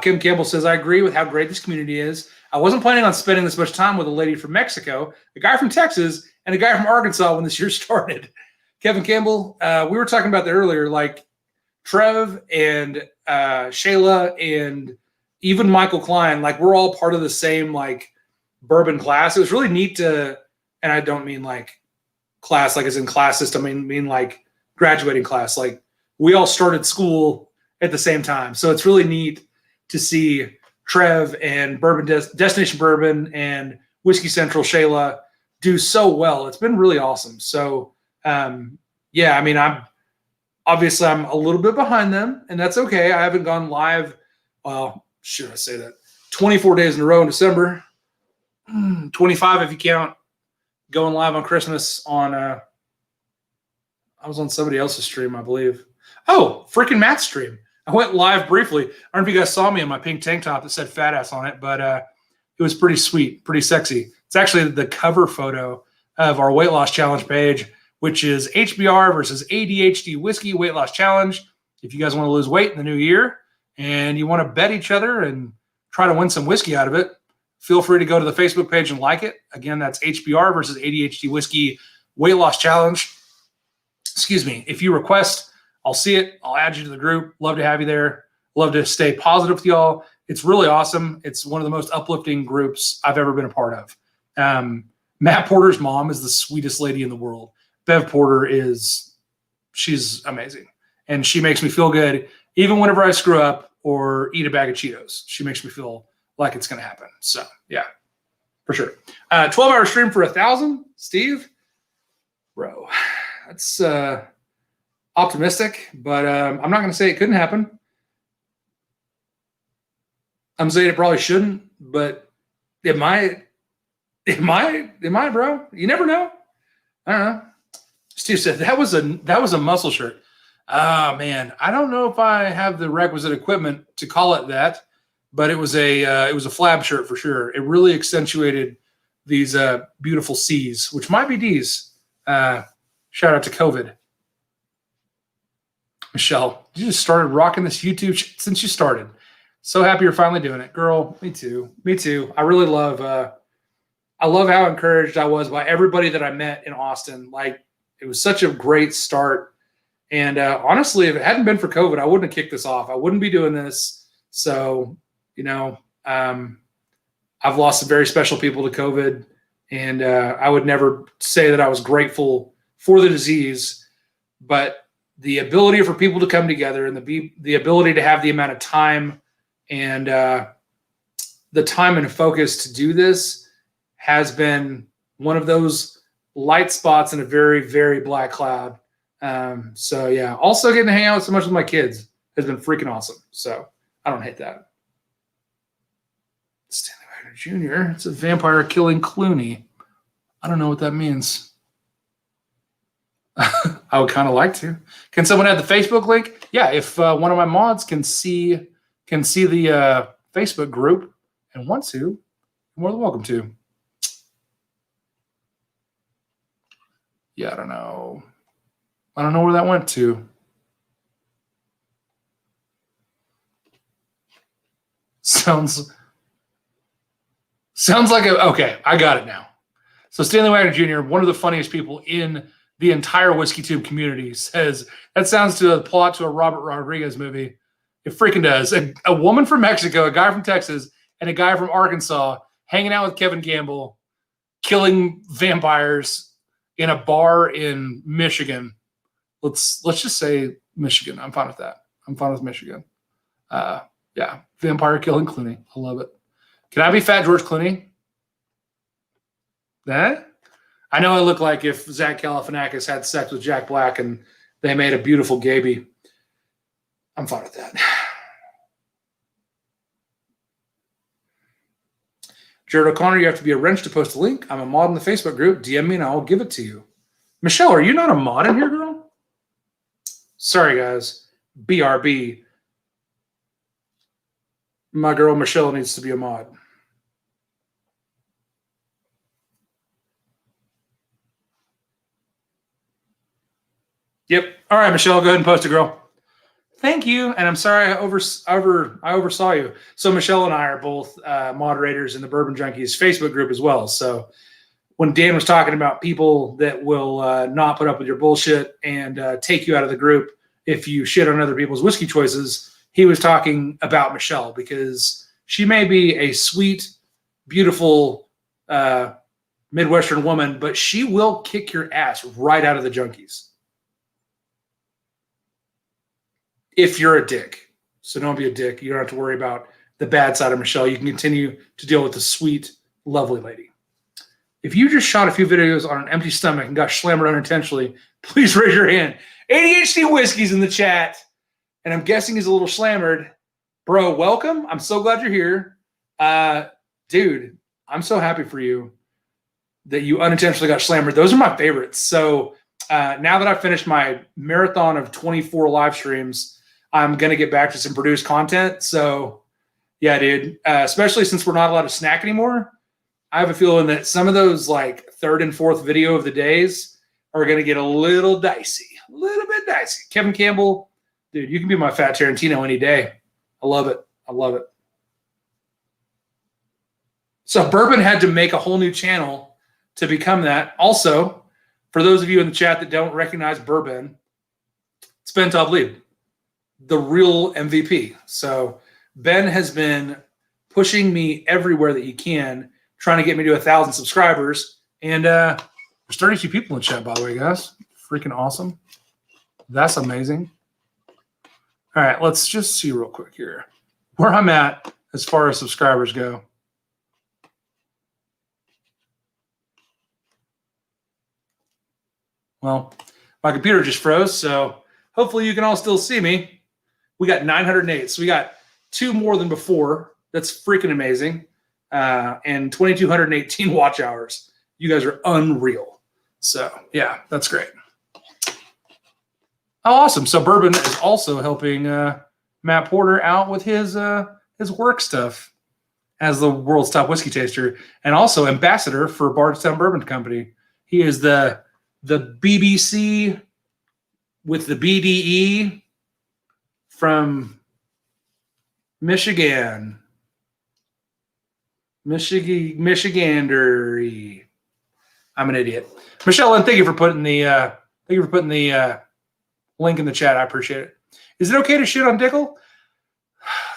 Kim Campbell says, I agree with how great this community is. I wasn't planning on spending this much time with a lady from Mexico, a guy from Texas, and a guy from Arkansas when this year started. Kevin Campbell, we were talking about that earlier, like Trev and Shayla and even Michael Klein, like we're all part of the same like bourbon class. It was really neat to, and I don't mean like class like as in class system, I mean like graduating class. Like we all started school at the same time. So it's really neat to see Trev and Bourbon Destination Bourbon and Whiskey Central Shayla do so well. It's been really awesome. So yeah, I mean, I'm a little bit behind them, and that's okay. I haven't gone live. Well, should I say that? 24 days in a row in December. 25 if you count going live on Christmas on I was on somebody else's stream, I believe. Oh, freaking Matt's stream. I went live briefly. I don't know if you guys saw me in my pink tank top that said fat ass on it, but it was pretty sweet, pretty sexy. It's actually the cover photo of our weight loss challenge page, which is HBR versus ADHD Whiskey Weight Loss Challenge. If you guys want to lose weight in the new year and you want to bet each other and try to win some whiskey out of it, feel free to go to the Facebook page and like it. Again, that's HBR versus ADHD Whiskey Weight Loss Challenge. Excuse me. If you request, I'll see it. I'll add you to the group. Love to have you there. Love to stay positive with y'all. It's really awesome. It's one of the most uplifting groups I've ever been a part of. Matt Porter's mom is the sweetest lady in the world. Bev Porter she's amazing. And she makes me feel good even whenever I screw up or eat a bag of Cheetos. She makes me feel like it's going to happen. So, yeah, for sure. 12-hour stream for 1,000, Steve? Bro, that's optimistic, but I'm not going to say it couldn't happen. I'm saying it probably shouldn't, but it might. It might, bro. You never know. I don't know. Steve said that was a muscle shirt. Oh man, I don't know if I have the requisite equipment to call it that, but it was a flab shirt for sure. It really accentuated these beautiful C's, which might be D's. Shout out to COVID. Michelle, you just started rocking this YouTube since you started. So happy you're finally doing it, girl. Me too. Me too. I really love. I love how encouraged I was by everybody that I met in Austin. Like it was such a great start. And honestly, if it hadn't been for COVID, I wouldn't have kicked this off. I wouldn't be doing this. So, you know, I've lost some very special people to COVID, and I would never say that I was grateful for the disease, but the ability for people to come together and the ability to have the amount of time and the time and focus to do this has been one of those light spots in a very, very black cloud. So yeah, also getting to hang out so much with my kids has been freaking awesome. So I don't hate that. Stanley Wagner Jr. It's a vampire killing Clooney. I don't know what that means. I would kind of like to. Can someone add the Facebook link? Yeah, if one of my mods can see the Facebook group and want to, you're more than welcome to. Yeah, I don't know. I don't know where that went to. Sounds like okay, I got it now. So Stanley Wagner Jr., one of the funniest people in the entire Whiskey Tube community, says that sounds to a plot to a Robert Rodriguez movie. It freaking does. A woman from Mexico, a guy from Texas, and a guy from Arkansas hanging out with Kevin Campbell, killing vampires in a bar in Michigan. Let's just say Michigan. I'm fine with that. I'm fine with Michigan. Yeah, vampire killing Clooney. I love it. Can I be Fat George Clooney? That? I know I look like if Zach Galifianakis had sex with Jack Black and they made a beautiful gaby. I'm fine with that. Jared O'Connor, you have to be a wrench to post a link. I'm a mod in the Facebook group. DM me and I'll give it to you. Michelle, are you not a mod in here, girl? Sorry, guys. BRB. My girl Michelle needs to be a mod. Yep. All right, Michelle, go ahead and post it, girl. Thank you. And I'm sorry I oversaw you. So Michelle and I are both moderators in the Bourbon Junkies Facebook group as well. So when Dan was talking about people that will not put up with your bullshit and take you out of the group if you shit on other people's whiskey choices, he was talking about Michelle because she may be a sweet, beautiful Midwestern woman, but she will kick your ass right out of the Junkies. If you're a dick. So don't be a dick. You don't have to worry about the bad side of Michelle. You can continue to deal with the sweet, lovely lady. If you just shot a few videos on an empty stomach and got slammered unintentionally, please raise your hand. ADHD Whiskey's in the chat. And I'm guessing he's a little slammered. Bro, welcome. I'm so glad you're here. Dude, I'm so happy for you that you unintentionally got slammered. Those are my favorites. So now that I've finished my marathon of 24 live streams, I'm going to get back to some produced content. So, yeah, dude, especially since we're not allowed to snack anymore, I have a feeling that some of those like third and fourth video of the days are going to get a little dicey, a little bit dicey. Kevin Campbell, dude, you can be my fat Tarantino any day. I love it. I love it. So Bourbon had to make a whole new channel to become that. Also, for those of you in the chat that don't recognize Bourbon, it's Ben Top-Lead, the real MVP. So Ben has been pushing me everywhere that he can, trying to get me to 1,000 subscribers. And there's 32 people in the chat, by the way, guys. Freaking awesome. That's amazing. All right, let's just see real quick here where I'm at as far as subscribers go. Well, my computer just froze, so hopefully you can all still see me. We got 908, so we got 2 more than before. That's freaking amazing. And 2,218 watch hours. You guys are unreal. So, yeah, that's great. Oh, awesome. So Bourbon is also helping Matt Porter out with his work stuff as the world's top whiskey taster and also ambassador for Bardstown Bourbon Company. He is the BBC with the BDE from Michigan. Michigander. I'm an idiot. Michelle, and thank you for putting the link in the chat. I appreciate it. Is it okay to shit on Dickel?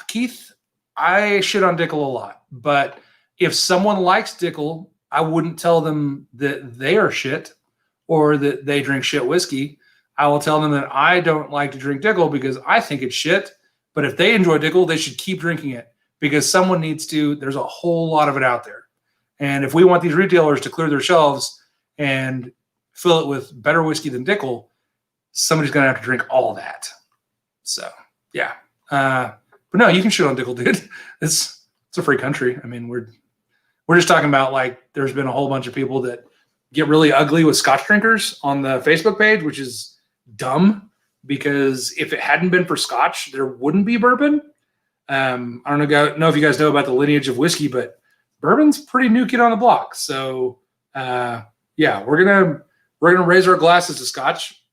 Keith, I shit on Dickel a lot, but if someone likes Dickel, I wouldn't tell them that they are shit or that they drink shit whiskey. I will tell them that I don't like to drink Dickel because I think it's shit, but if they enjoy Dickel, they should keep drinking it because someone needs to. There's a whole lot of it out there. And if we want these retailers to clear their shelves and fill it with better whiskey than Dickel, somebody's going to have to drink all that. So, yeah. But no, you can shit on Dickel, dude. It's a free country. I mean, we're just talking about, like, there's been a whole bunch of people that get really ugly with Scotch drinkers on the Facebook page, which is dumb, because if it hadn't been for Scotch, there wouldn't be bourbon. I don't know if you guys know about the lineage of whiskey, but bourbon's pretty new kid on the block. So, yeah, we're gonna raise our glasses to Scotch.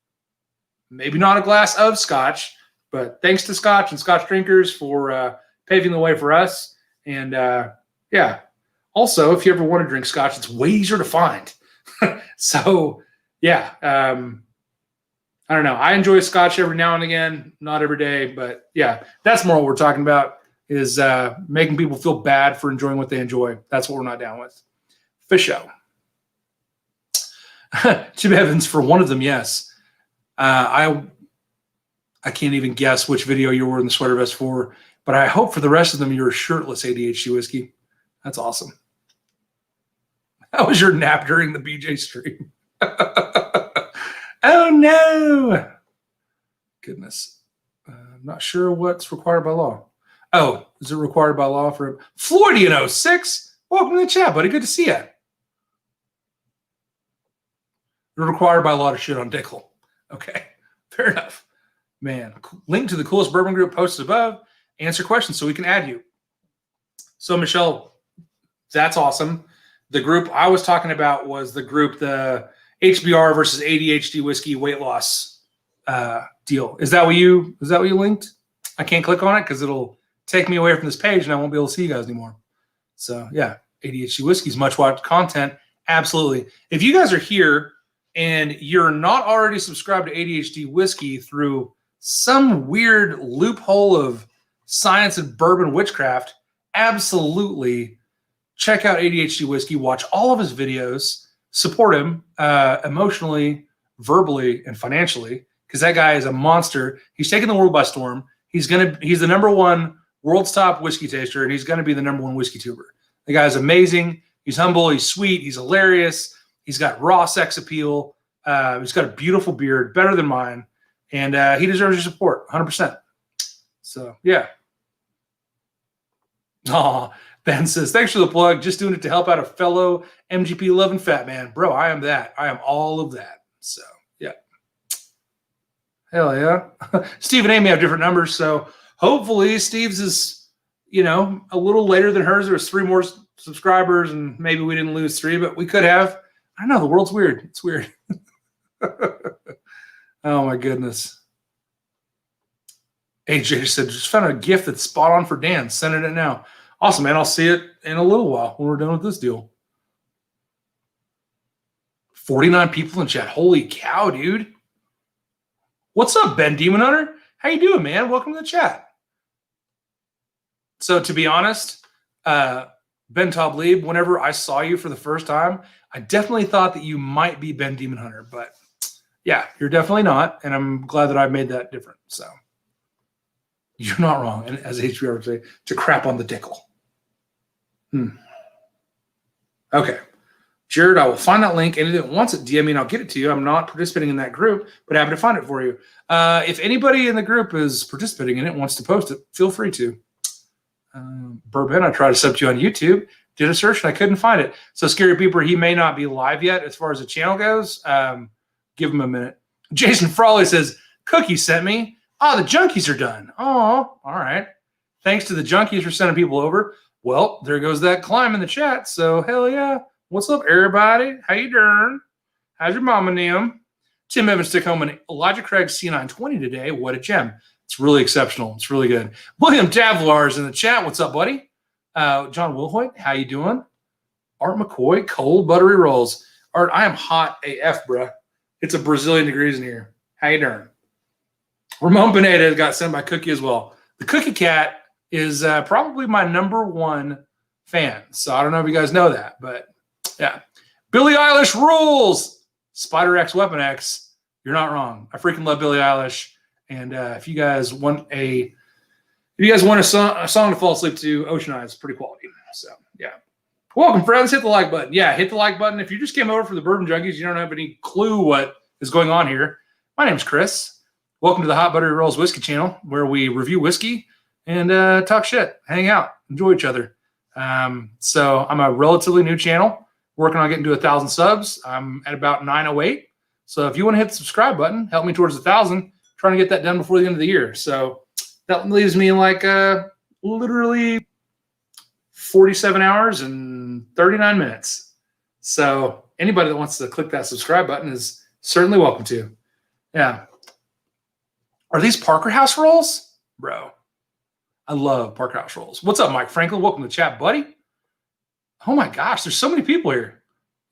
Maybe not a glass of Scotch, but thanks to Scotch and Scotch drinkers for paving the way for us. And yeah, also, if you ever want to drink Scotch, it's way easier to find. So, yeah, I don't know. I enjoy Scotch every now and again, not every day, but yeah, that's more what we're talking about, is making people feel bad for enjoying what they enjoy. That's what we're not down with. For show. Jim Evans, for one of them, yes. I can't even guess which video you were in the sweater vest for, but I hope for the rest of them you're shirtless ADHD whiskey. That's awesome. How was your nap during the BJ stream? Oh, no. Goodness. I'm not sure what's required by law. Oh, is it required by law for Floridian 06? Welcome to the chat, buddy. Good to see you. You're required by law to shit on Dickel. Okay, fair enough. Man, link to the coolest bourbon group posted above. Answer questions so we can add you. So, Michelle, that's awesome. The group I was talking about was the group, the HBR versus ADHD whiskey weight loss deal. Is that what you linked? I can't click on it because it'll take me away from this page and I won't be able to see you guys anymore. So yeah, ADHD whiskey's much watched content. Absolutely. If you guys are here and you're not already subscribed to ADHD whiskey through some weird loophole of science and bourbon witchcraft, absolutely check out ADHD whiskey, watch all of his videos, support him emotionally, verbally, and financially, because that guy is a monster. He's taking the world by storm. He's the #1 world's top whiskey taster, and he's going to be the #1 whiskey tuber. The guy's amazing. He's humble. He's sweet. He's hilarious. He's got raw sex appeal. He's got a beautiful beard, better than mine, and he deserves your support, 100%. So yeah. Aw. Ben says, thanks for the plug. Just doing it to help out a fellow MGP loving fat man. Bro, I am that. I am all of that. So, yeah. Hell yeah. Steve and Amy have different numbers. So, hopefully, Steve's is, a little later than hers. There was 3 more subscribers, and maybe we didn't lose 3, but we could have. I don't know. The world's weird. It's weird. Oh, my goodness. AJ said, just found a gift that's spot on for Dan. Sending it now. Awesome, man. I'll see it in a little while when we're done with this deal. 49 people in chat. Holy cow, dude. What's up, Ben Demon Hunter? How you doing, man? Welcome to the chat. So, to be honest, Ben Tablieb, whenever I saw you for the first time, I definitely thought that you might be Ben Demon Hunter. But, yeah, you're definitely not. And I'm glad that I've made that different. So, you're not wrong. And as HBR would say, to crap on the Dickel. Okay. Jared, I will find that link. Anyone that wants it, DM me and I'll get it to you. I'm not participating in that group, but happy to find it for you. If anybody in the group is participating in it, wants to post it, feel free to. Bourbon, I tried to sub to you on YouTube, did a search, and I couldn't find it. So, Scary Peeper, he may not be live yet as far as the channel goes. Give him a minute. Jason Frawley says, Cookie sent me. Oh, the junkies are done. Oh, all right. Thanks to the junkies for sending people over. Well, there goes that climb in the chat. So, hell yeah. What's up, everybody? How you doing? How's your mama, Nim? Tim Evans took home an Elijah Craig C920 today. What a gem. It's really exceptional. It's really good. William Davlar is in the chat. What's up, buddy? John Wilhoit, how you doing? Art McCoy, cold buttery rolls. Art, I am hot AF, bruh. It's a Brazilian degrees in here. How you doing? Ramon Pineda got sent by Cookie as well. The Cookie Cat is probably my #1 fan. So I don't know if you guys know that, but yeah. Billie Eilish rules. Spider X, Weapon X. You're not wrong. I freaking love Billie Eilish. And if you guys want a song to fall asleep to, Ocean Eyes, pretty quality. So yeah. Welcome, friends. Hit the like button. Yeah, hit the like button. If you just came over for the Bourbon Junkies, you don't have any clue what is going on here. My name's Chris. Welcome to the Hot Buttery Rolls Whiskey channel, where we review whiskey and talk shit, hang out, enjoy each other. So I'm a relatively new channel, working on getting to 1,000 subs. I'm at about 908. So if you want to hit the subscribe button, help me towards 1,000. Trying to get that done before the end of the year. So that leaves me in like literally 47 hours and 39 minutes. So anybody that wants to click that subscribe button is certainly welcome to. Yeah. Are these Parker House rolls? Bro, I love Parker House rolls. What's up, Mike Franklin? Welcome to the chat, buddy. Oh my gosh, there's so many people here.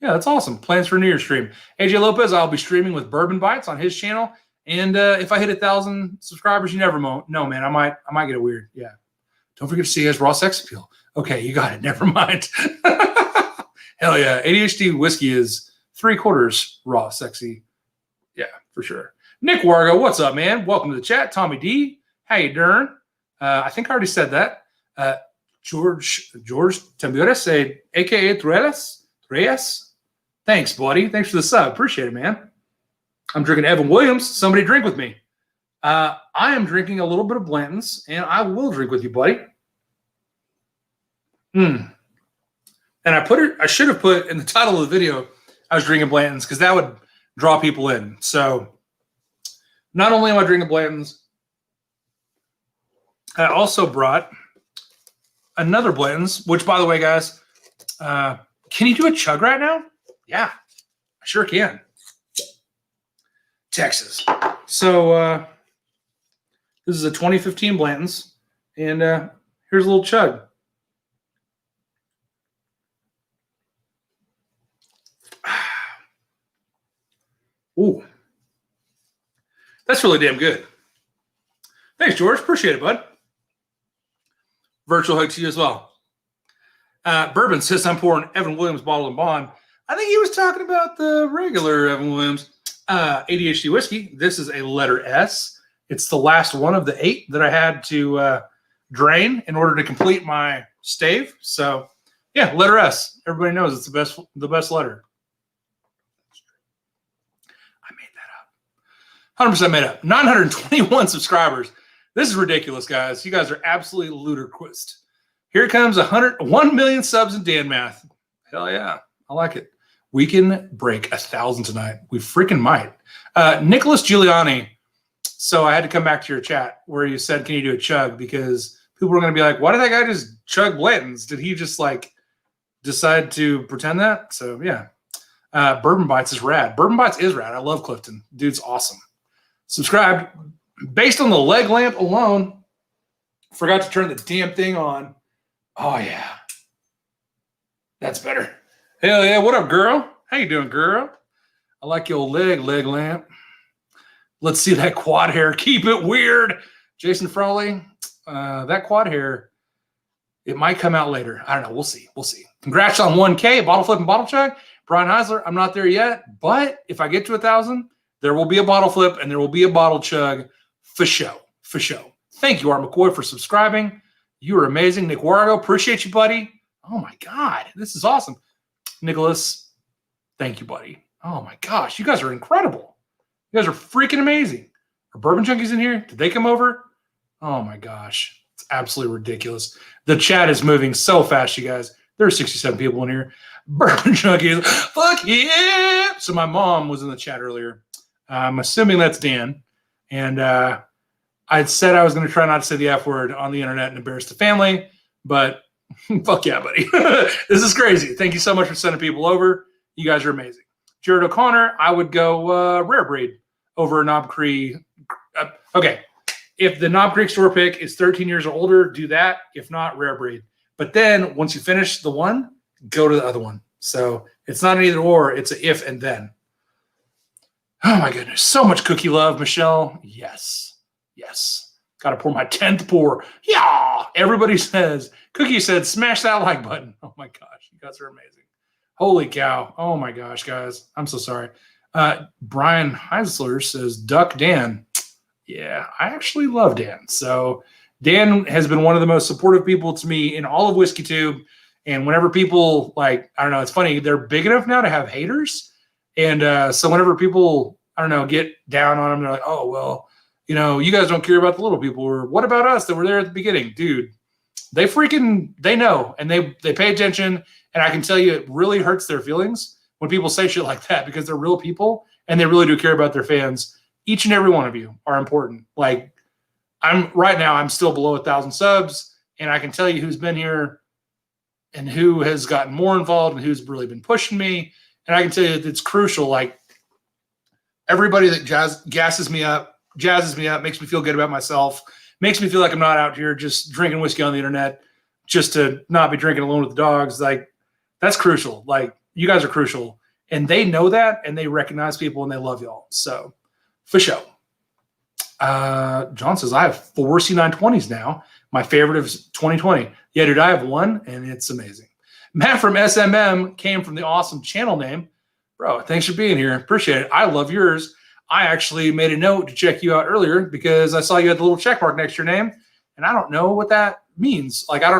Yeah, that's awesome. Plans for New Year's stream. AJ Lopez, I'll be streaming with Bourbon Bites on his channel. And if I hit 1,000 subscribers, you never know, man. I might get it weird. Yeah. Don't forget to see his raw sex appeal. Okay, you got it. Never mind. Hell yeah. ADHD whiskey is 3/4 raw sexy. Yeah, for sure. Nick Wargo, what's up, man? Welcome to the chat. Tommy D, how you doing? I think I already said that. George Tambures, a.k.a. Reyes. Thanks, buddy. Thanks for the sub. Appreciate it, man. I'm drinking Evan Williams. Somebody drink with me. I am drinking a little bit of Blanton's, and I will drink with you, buddy. And I should have put in the title of the video, I was drinking Blanton's, because that would draw people in. So not only am I drinking Blanton's, I also brought another Blanton's, which, by the way, guys, can you do a chug right now? Yeah, I sure can. Texas. So this is a 2015 Blanton's, and here's a little chug. Ooh, that's really damn good. Thanks, George. Appreciate it, bud. Virtual hug to you as well. Bourbon says I'm pouring Evan Williams bottle and bond. I think he was talking about the regular Evan Williams. ADHD whiskey. This is a letter S. It's the last one of the 8 that I had to drain in order to complete my stave. So, yeah, letter S. Everybody knows it's the best letter. I made that up. 100% made up. 921 subscribers. This is ridiculous, guys. You guys are absolutely ludicrous. Here comes 1 million subs in Dan math. Hell yeah, I like it. We can break 1,000 tonight. We freaking might. Nicholas Giuliani. So I had to come back to your chat where you said, can you do a chug? Because people were going to be like, why did that guy just chug Blanton's? Did he just like decide to pretend that? So yeah. Bourbon Bites is rad. Bourbon Bites is rad. I love Clifton. Dude's awesome. Subscribe. Based on the leg lamp alone, forgot to turn the damn thing on. Oh yeah. That's better. Hell yeah, what up, girl? How you doing, girl? I like your leg lamp. Let's see that quad hair. Keep it weird. Jason Frawley, that quad hair, it might come out later. I don't know. We'll see. We'll see. Congrats on 1K, bottle flip and bottle chug. Brian Heisler, I'm not there yet, but if I get to 1,000, there will be a bottle flip and there will be a bottle chug for show. For show. Thank you, Art McCoy, for subscribing. You are amazing. Nick Wargo, appreciate you, buddy. Oh my God, this is awesome. Nicholas, thank you, buddy. Oh my gosh, you guys are incredible. You guys are freaking amazing. Are Bourbon Junkies in here? Did they come over? Oh my gosh, it's absolutely ridiculous. The chat is moving so fast, you guys. There are 67 people in here. Bourbon Junkies, fuck yeah. So my mom was in the chat earlier. I'm assuming that's Dan. And I said I was going to try not to say the F word on the internet and embarrass the family, but fuck yeah, buddy. This is crazy. Thank you so much for sending people over. You guys are amazing. Jared O'Connor, I would go Rare Breed over Knob Creek. Okay. If the Knob Creek store pick is 13 years or older, do that. If not, Rare Breed. But then once you finish the one, go to the other one. So it's not an either or, it's an if and then. Oh my goodness. So much cookie love, Michelle. Yes. Yes. Got to pour my 10th pour. Yeah. Everybody says, Cookie said, smash that like button. Oh my gosh. You guys are amazing. Holy cow. Oh my gosh, guys. I'm so sorry. Brian Heisler says, Duck Dan. Yeah, I actually love Dan. So Dan has been one of the most supportive people to me in all of WhiskeyTube. And whenever people like, I don't know, it's funny, they're big enough now to have haters. And so whenever people, I don't know, get down on them, they're like, oh, well, you know, you guys don't care about the little people, or what about us that were there at the beginning? Dude, they know, and they pay attention. And I can tell you, it really hurts their feelings when people say shit like that, because they're real people and they really do care about their fans. Each and every one of you are important. Like, I'm still below 1,000 subs, and I can tell you who's been here and who has gotten more involved and who's really been pushing me. And I can tell you that it's crucial. Like, everybody that jazzes me up, makes me feel good about myself, makes me feel like I'm not out here just drinking whiskey on the internet just to not be drinking alone with the dogs. Like, that's crucial. Like, you guys are crucial. And they know that, and they recognize people, and they love y'all. So, for sure. John says, I have 4 C920s now. My favorite is 2020. Yeah, dude, I have one, and it's amazing. Matt from SMM came from the awesome channel name. Bro, thanks for being here. Appreciate it. I love yours. I actually made a note to check you out earlier because I saw you had the little check mark next to your name, and I don't know what that means. Like, I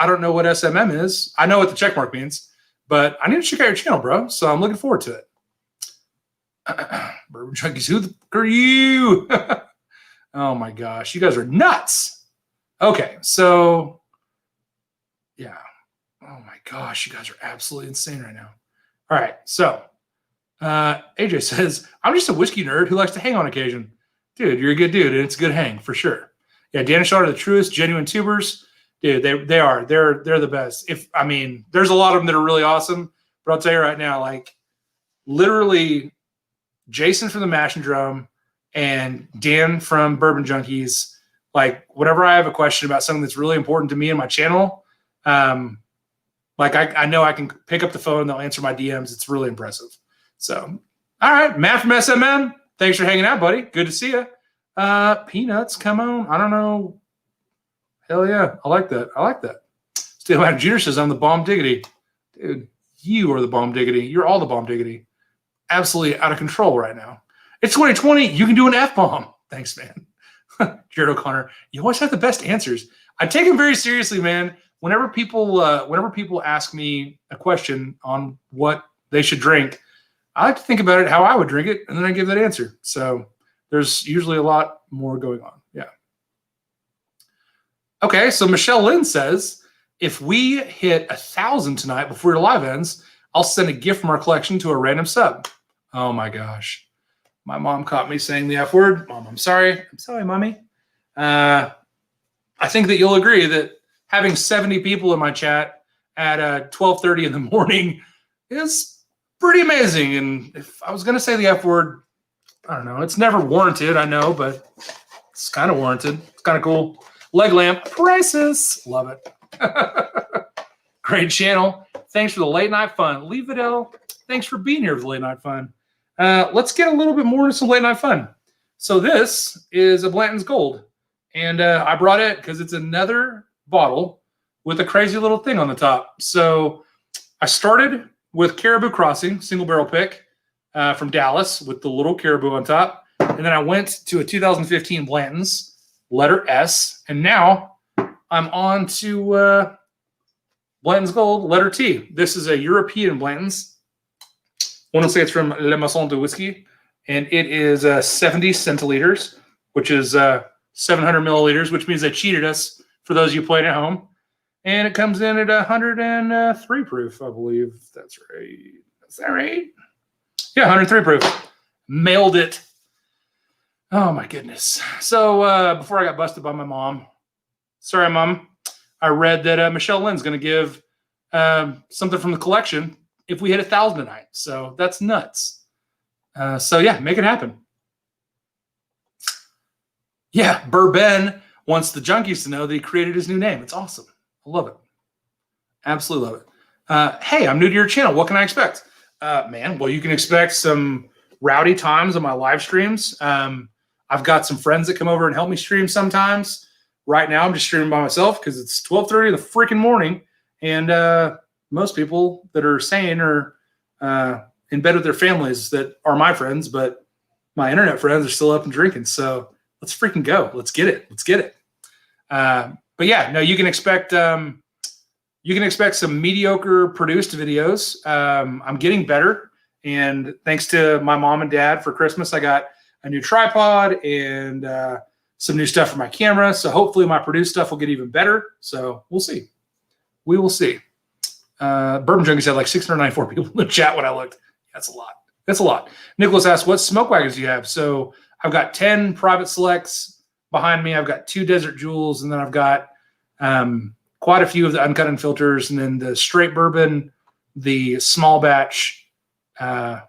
don't know what SMM is. I know what the check mark means, but I need to check out your channel, bro. So I'm looking forward to it. Bourbon Junkies, who the fuck are you? Oh my gosh, you guys are nuts. Okay, so yeah. Oh my gosh, you guys are absolutely insane right now. All right, so AJ says, I'm just a whiskey nerd who likes to hang on occasion. Dude, you're a good dude, and it's a good hang for sure. Yeah, Dan and Shaw are the truest, genuine tubers. Dude, they are. They're the best. There's a lot of them that are really awesome, but I'll tell you right now, like, literally, Jason from the Mash and Drum and Dan from Bourbon Junkies, like, whenever I have a question about something that's really important to me and my channel, like, I know I can pick up the phone, they'll answer my DMs. It's really impressive. So, all right, Matt from SMM, thanks for hanging out, buddy. Good to see you. Peanuts, come on. I don't know. Hell yeah, I like that. Still out Junior says, I'm the bomb diggity. Dude, you are the bomb diggity. You're all the bomb diggity. Absolutely out of control right now. It's 2020. You can do an F-bomb. Thanks, man. Jared O'Connor, you always have the best answers. I take them very seriously, man. Whenever people ask me a question on what they should drink, I like to think about it, how I would drink it, and then I give that answer. So there's usually a lot more going on. Yeah. Okay, so Michelle Lynn says, if we hit 1,000 tonight before your live ends, I'll send a gift from our collection to a random sub. Oh my gosh. My mom caught me saying the F word. Mom, I'm sorry. I'm sorry, mommy. I think that you'll agree that having 70 people in my chat at 12:30 in the morning is pretty amazing. And if I was going to say the F word, I don't know. It's never warranted, I know, but it's kind of warranted. It's kind of cool. Leg lamp, prices. Love it. Great channel. Thanks for the late night fun. Lee Vidal, thanks for being here for the late night fun. Let's get a little bit more into some late night fun. So this is a Blanton's Gold. And I brought it because it's another bottle with a crazy little thing on the top. So I started with Caribou Crossing, single barrel pick from Dallas with the little caribou on top. And then I went to a 2015 Blanton's, letter S. And now I'm on to Blanton's Gold, letter T. This is a European Blanton's. I want to say it's from Le Maison de Whiskey. And it is 70 centiliters, which is 700 milliliters, which means they cheated us for those of you playing at home. And it comes in at 103 proof, I believe. That's right. Is that right? Yeah, 103 proof. Mailed it. Oh, my goodness. So before I got busted by my mom, sorry, Mom, I read that Michelle Lynn's going to give something from the collection if we hit 1,000 tonight. So that's nuts. So, yeah, make it happen. Yeah, Bourbon wants the junkies to know that he created his new name. It's awesome. I love it. Absolutely love it. Hey, I'm new to your channel. What can I expect? Man, well, you can expect some rowdy times on my live streams. I've got some friends that come over and help me stream sometimes. Right now, I'm just streaming by myself because it's 12:30 in the freaking morning. And most people that are sane are in bed with their families that are my friends, but my internet friends are still up and drinking. So let's freaking go. Let's get it. Let's get it. But yeah, no, you can expect you can expect some mediocre produced videos. I'm getting better. And thanks to my mom and dad for Christmas, I got a new tripod and some new stuff for my camera. So hopefully my produced stuff will get even better. So we'll see. We will see. Bourbon Junkies had like 694 people in the chat when I looked. That's a lot. That's a lot. Nicholas asked, what smoke wagons do you have? So I've got 10 private selects behind me. I've got 2 Desert Jewels, and then I've got quite a few of the uncut and filters, and then the straight bourbon, the small batch. Yeah,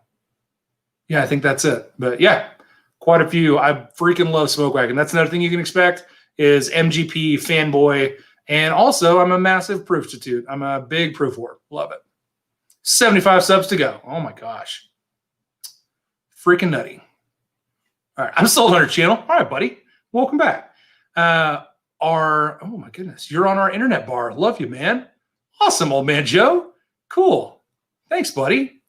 I think that's it. But yeah, quite a few. I freaking love smoke wagon. That's another thing you can expect is MGP fanboy. And also, I'm a massive proof institute. I'm a big proof whore. Love it. 75 subs to go. Oh my gosh. Freaking nutty. All right. I'm still on our channel. All right, buddy. Welcome back. Oh my goodness. You're on our internet bar. Love you, man. Awesome, old man Joe. Cool. Thanks, buddy.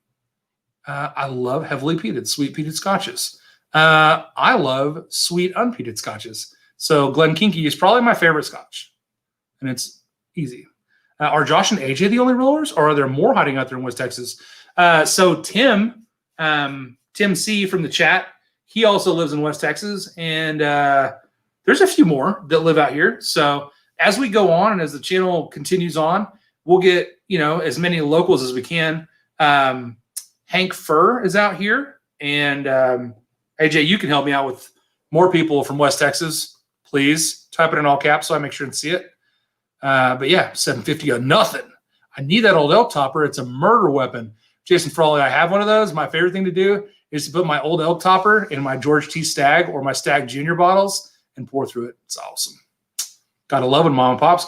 I love heavily peated, sweet peated scotches. I love sweet unpeated scotches. So Glen Kinky is probably my favorite scotch. And it's easy. Are Josh and AJ the only rollers, or are there more hiding out there in West Texas? So Tim C from the chat, he also lives in West Texas, and there's a few more that live out here. So as we go on and as the channel continues on, we'll get as many locals as we can. Hank Furr is out here, and AJ, you can help me out with more people from West Texas. Please type it in all caps so I make sure to see it. But yeah, 750 on nothing. I need that old elk topper. It's a murder weapon. Jason Frawley, I have one of those. My favorite thing to do is to put my old elk topper in my George T. Stagg or my Stagg Junior bottles and pour through it. It's awesome. Gotta love when mom and pops,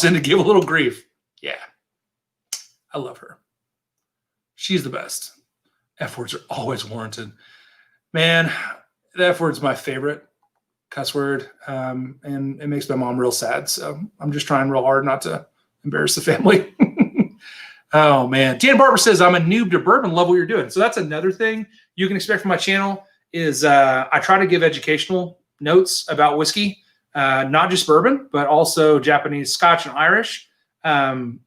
in to give a little grief. Yeah, I love her. She's the best. F words are always warranted. Man, the F word's my favorite cuss word, and it makes my mom real sad. So I'm just trying real hard not to embarrass the family. Oh man, Dan Barber says I'm a noob to bourbon. Love what you're doing. So that's another thing you can expect from my channel is I try to give educational notes about whiskey, not just bourbon, but also Japanese, Scotch, and Irish, and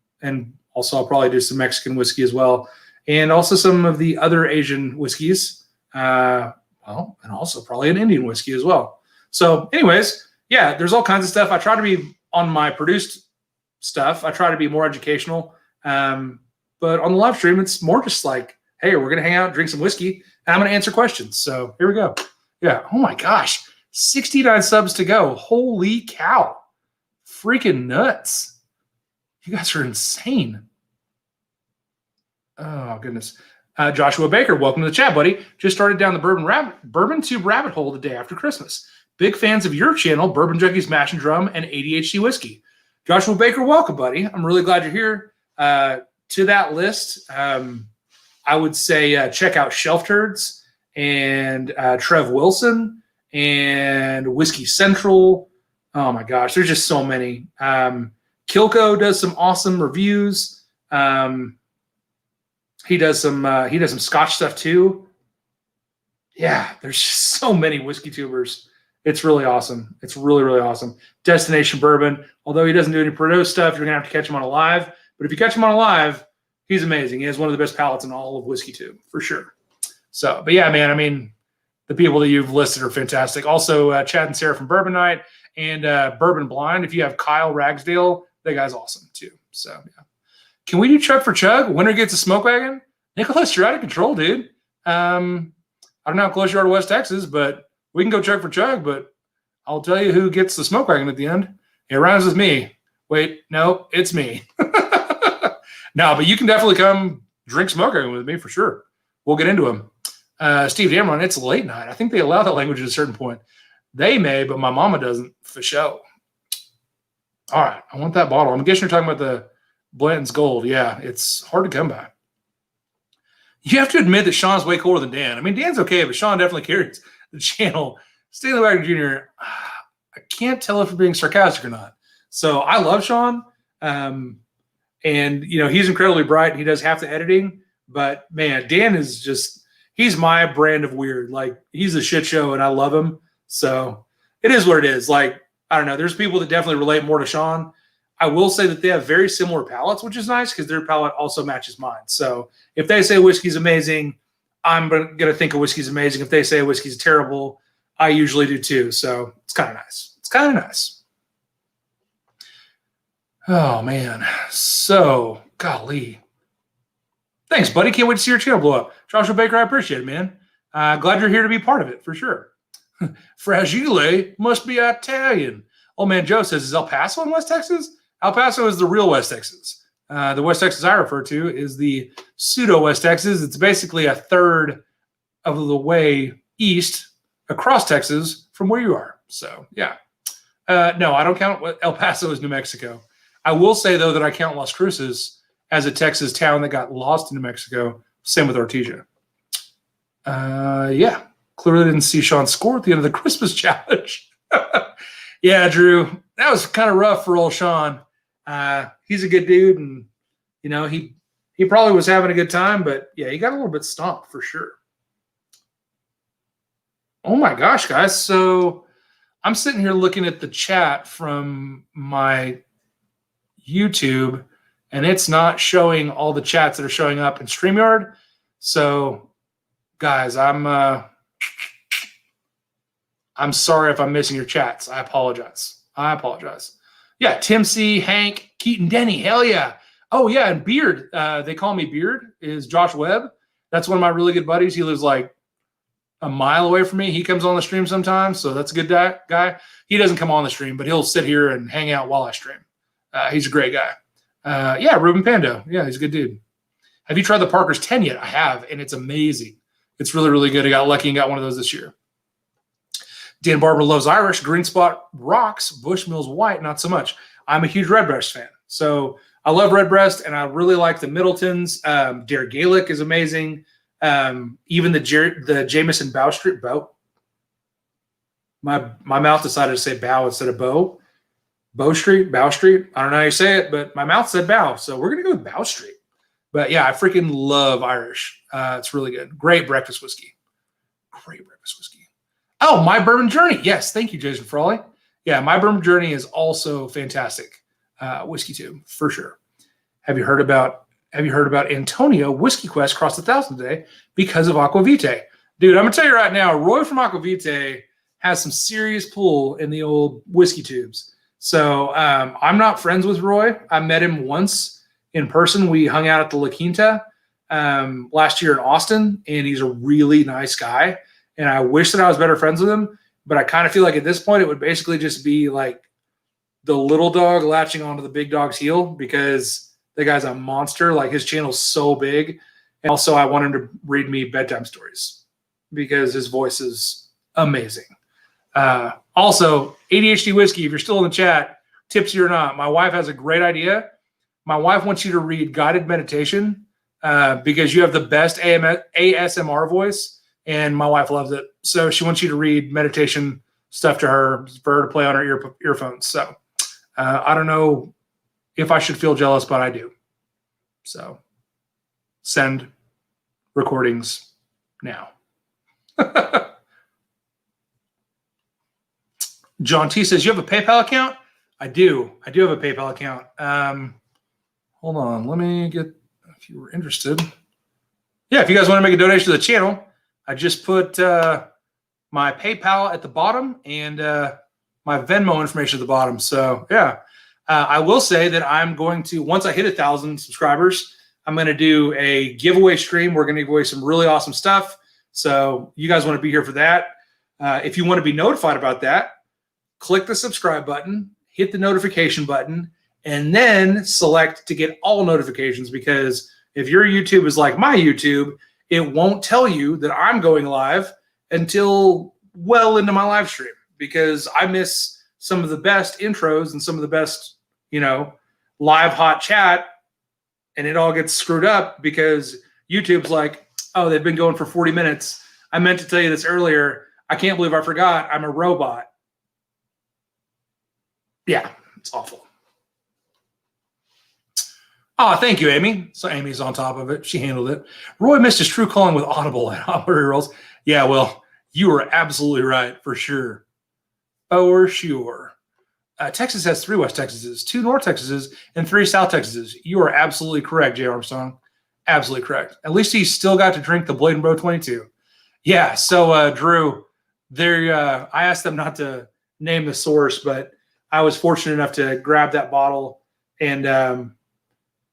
also I'll probably do some Mexican whiskey as well, and also some of the other Asian whiskeys, and also probably an Indian whiskey as well. So anyways, yeah, there's all kinds of stuff. I try to be on my produced stuff. I try to be more educational. But on the live stream, it's more just like, hey, we're going to hang out, drink some whiskey, and I'm going to answer questions. So here we go. Yeah. Oh my gosh. 69 subs to go. Holy cow. Freaking nuts. You guys are insane. Oh goodness. Joshua Baker, welcome to the chat, buddy. Just started down the bourbon tube rabbit hole the day after Christmas. Big fans of your channel, Bourbon Junkies, Mash and Drum, and ADHD Whiskey. Joshua Baker, welcome, buddy. I'm really glad you're here. To that list, I would say check out Shelf Turds and Trev Wilson and Whiskey Central. Oh my gosh, there's just so many. Kilco does some awesome reviews. He does some Scotch stuff too. Yeah, there's just so many whiskey tubers. It's really awesome. It's really, really awesome. Destination Bourbon. Although he doesn't do any produced stuff, you're gonna have to catch him on a live. But if you catch him on a live, he's amazing. He has one of the best palates in all of whiskey tube, for sure. So, but yeah, man, I mean, the people that you've listed are fantastic. Also, Chad and Sarah from Bourbon Night and Bourbon Blind. If you have Kyle Ragsdale, that guy's awesome too. So, yeah. Can we do chug for chug? Winner gets a smoke wagon? Nicholas, you're out of control, dude. I don't know how close you are to West Texas, but we can go chug for chug. But I'll tell you who gets the smoke wagon at the end. It rhymes with me. Wait, no, it's me. No, but you can definitely come drink smoke wagon with me for sure. We'll get into them. Steve Damron, it's late night. I think they allow that language at a certain point. They may, but my mama doesn't for show. All right, I want that bottle. I'm guessing you're talking about the Blanton's Gold. Yeah, it's hard to come by. You have to admit that Sean's way cooler than Dan. I mean, Dan's okay, but Sean definitely carries the channel. Stanley Wagner Jr., I can't tell if we're being sarcastic or not. So I love Sean. And, he's incredibly bright. He does half the editing. But, man, Dan is just – he's my brand of weird. Like, he's a shit show, and I love him. So it is what it is. Like, I don't know. There's people that definitely relate more to Sean. I will say that they have very similar palates, which is nice because their palate also matches mine. So if they say whiskey's amazing, I'm going to think a whiskey's amazing. If they say a whiskey's terrible, I usually do too. So it's kind of nice. It's kind of nice. Oh, man. So, golly. Thanks, buddy. Can't wait to see your channel blow up. Joshua Baker, I appreciate it, man. Glad you're here to be part of it, for sure. Fragile must be Italian. Old man Joe says, is El Paso in West Texas? El Paso is the real West Texas. The West Texas I refer to is the pseudo West Texas. It's basically a third of the way east across Texas from where you are. So, yeah. No, I don't count El Paso as New Mexico. I will say, though, that I count Las Cruces as a Texas town that got lost in New Mexico. Same with Ortesia. Yeah. Clearly didn't see Sean score at the end of the Christmas challenge. Yeah, Drew. That was kind of rough for old Sean. He's a good dude, and, you know, he probably was having a good time, but, yeah, he got a little bit stomped for sure. Oh, my gosh, guys. So I'm sitting here looking at the chat from my YouTube, and it's not showing all the chats that are showing up in StreamYard. So, guys, I'm sorry if I'm missing your chats. I apologize. Yeah, Tim C, Hank, Keaton, Denny, hell yeah. Oh, yeah, and Beard, they call me Beard, is Josh Webb. That's one of my really good buddies. He lives like a mile away from me. He comes on the stream sometimes, so that's a good guy. He doesn't come on the stream, but he'll sit here and hang out while I stream. He's a great guy. Yeah, Ruben Pando. Yeah, he's a good dude. Have you tried the Parker's 10 yet? I have, and it's amazing. It's really, really good. I got lucky and got one of those this year. Dan Barber loves Irish. Green Spot rocks. Bushmills white, not so much. I'm a huge Redbreast fan. So I love Redbreast, and I really like the Middletons. Dare Gaelic is amazing. Even the Jameson Bow Street. My mouth decided to say bow instead of bow. Bow Street. I don't know how you say it, but my mouth said bow. So we're going to go with Bow Street. But, yeah, I freaking love Irish. It's really good. Great breakfast whiskey. Oh, My Bourbon Journey. Yes, thank you, Jason Frawley. Yeah, My Bourbon Journey is also fantastic whiskey too, for sure. Have you heard about Antonio Whiskey Quest crossed 1,000 today because of Aquavite? Dude, I'm gonna tell you right now, Roy from Aquavite has some serious pull in the old whiskey tubes. So I'm not friends with Roy. I met him once in person. We hung out at the La Quinta last year in Austin, and he's a really nice guy. And I wish that I was better friends with him, but I kind of feel like at this point it would basically just be like the little dog latching onto the big dog's heel because the guy's a monster. Like, his channel's so big. And also, I want him to read me bedtime stories because his voice is amazing. Also, ADHD Whiskey, if you're still in the chat, tipsy or not, my wife has a great idea. My wife wants you to read guided meditation because you have the best ASMR voice. And my wife loves it. So she wants you to read meditation stuff to her for her to play on her earphones. So I don't know if I should feel jealous, but I do. So send recordings now. John T says, you have a PayPal account? I do. I do have a PayPal account. Hold on. Let me get, if you were interested. Yeah, if you guys want to make a donation to the channel, I just put my PayPal at the bottom and my Venmo information at the bottom. So, yeah, I will say that I'm going to, once I hit 1,000 subscribers, I'm going to do a giveaway stream. We're going to give away some really awesome stuff. So you guys want to be here for that. If you want to be notified about that, click the subscribe button, hit the notification button, and then select to get all notifications, because if your YouTube is like my YouTube, it won't tell you that I'm going live until well into my live stream, because I miss some of the best intros and some of the best, live hot chat, and it all gets screwed up because YouTube's like, oh, they've been going for 40 minutes. I meant to tell you this earlier. I can't believe I forgot. I'm a robot. Yeah, it's awful. Oh, thank you, Amy. So Amy's on top of it. She handled it. Roy missed his true calling with Audible at Operator Rolls. Yeah, well, you were absolutely right, for sure. For sure. Texas has 3 West Texases, 2 North Texases, and 3 South Texases. You are absolutely correct, Jay Armstrong. Absolutely correct. At least he still got to drink the Blade and Bro 22. Yeah, so Drew, I asked them not to name the source, but I was fortunate enough to grab that bottle, and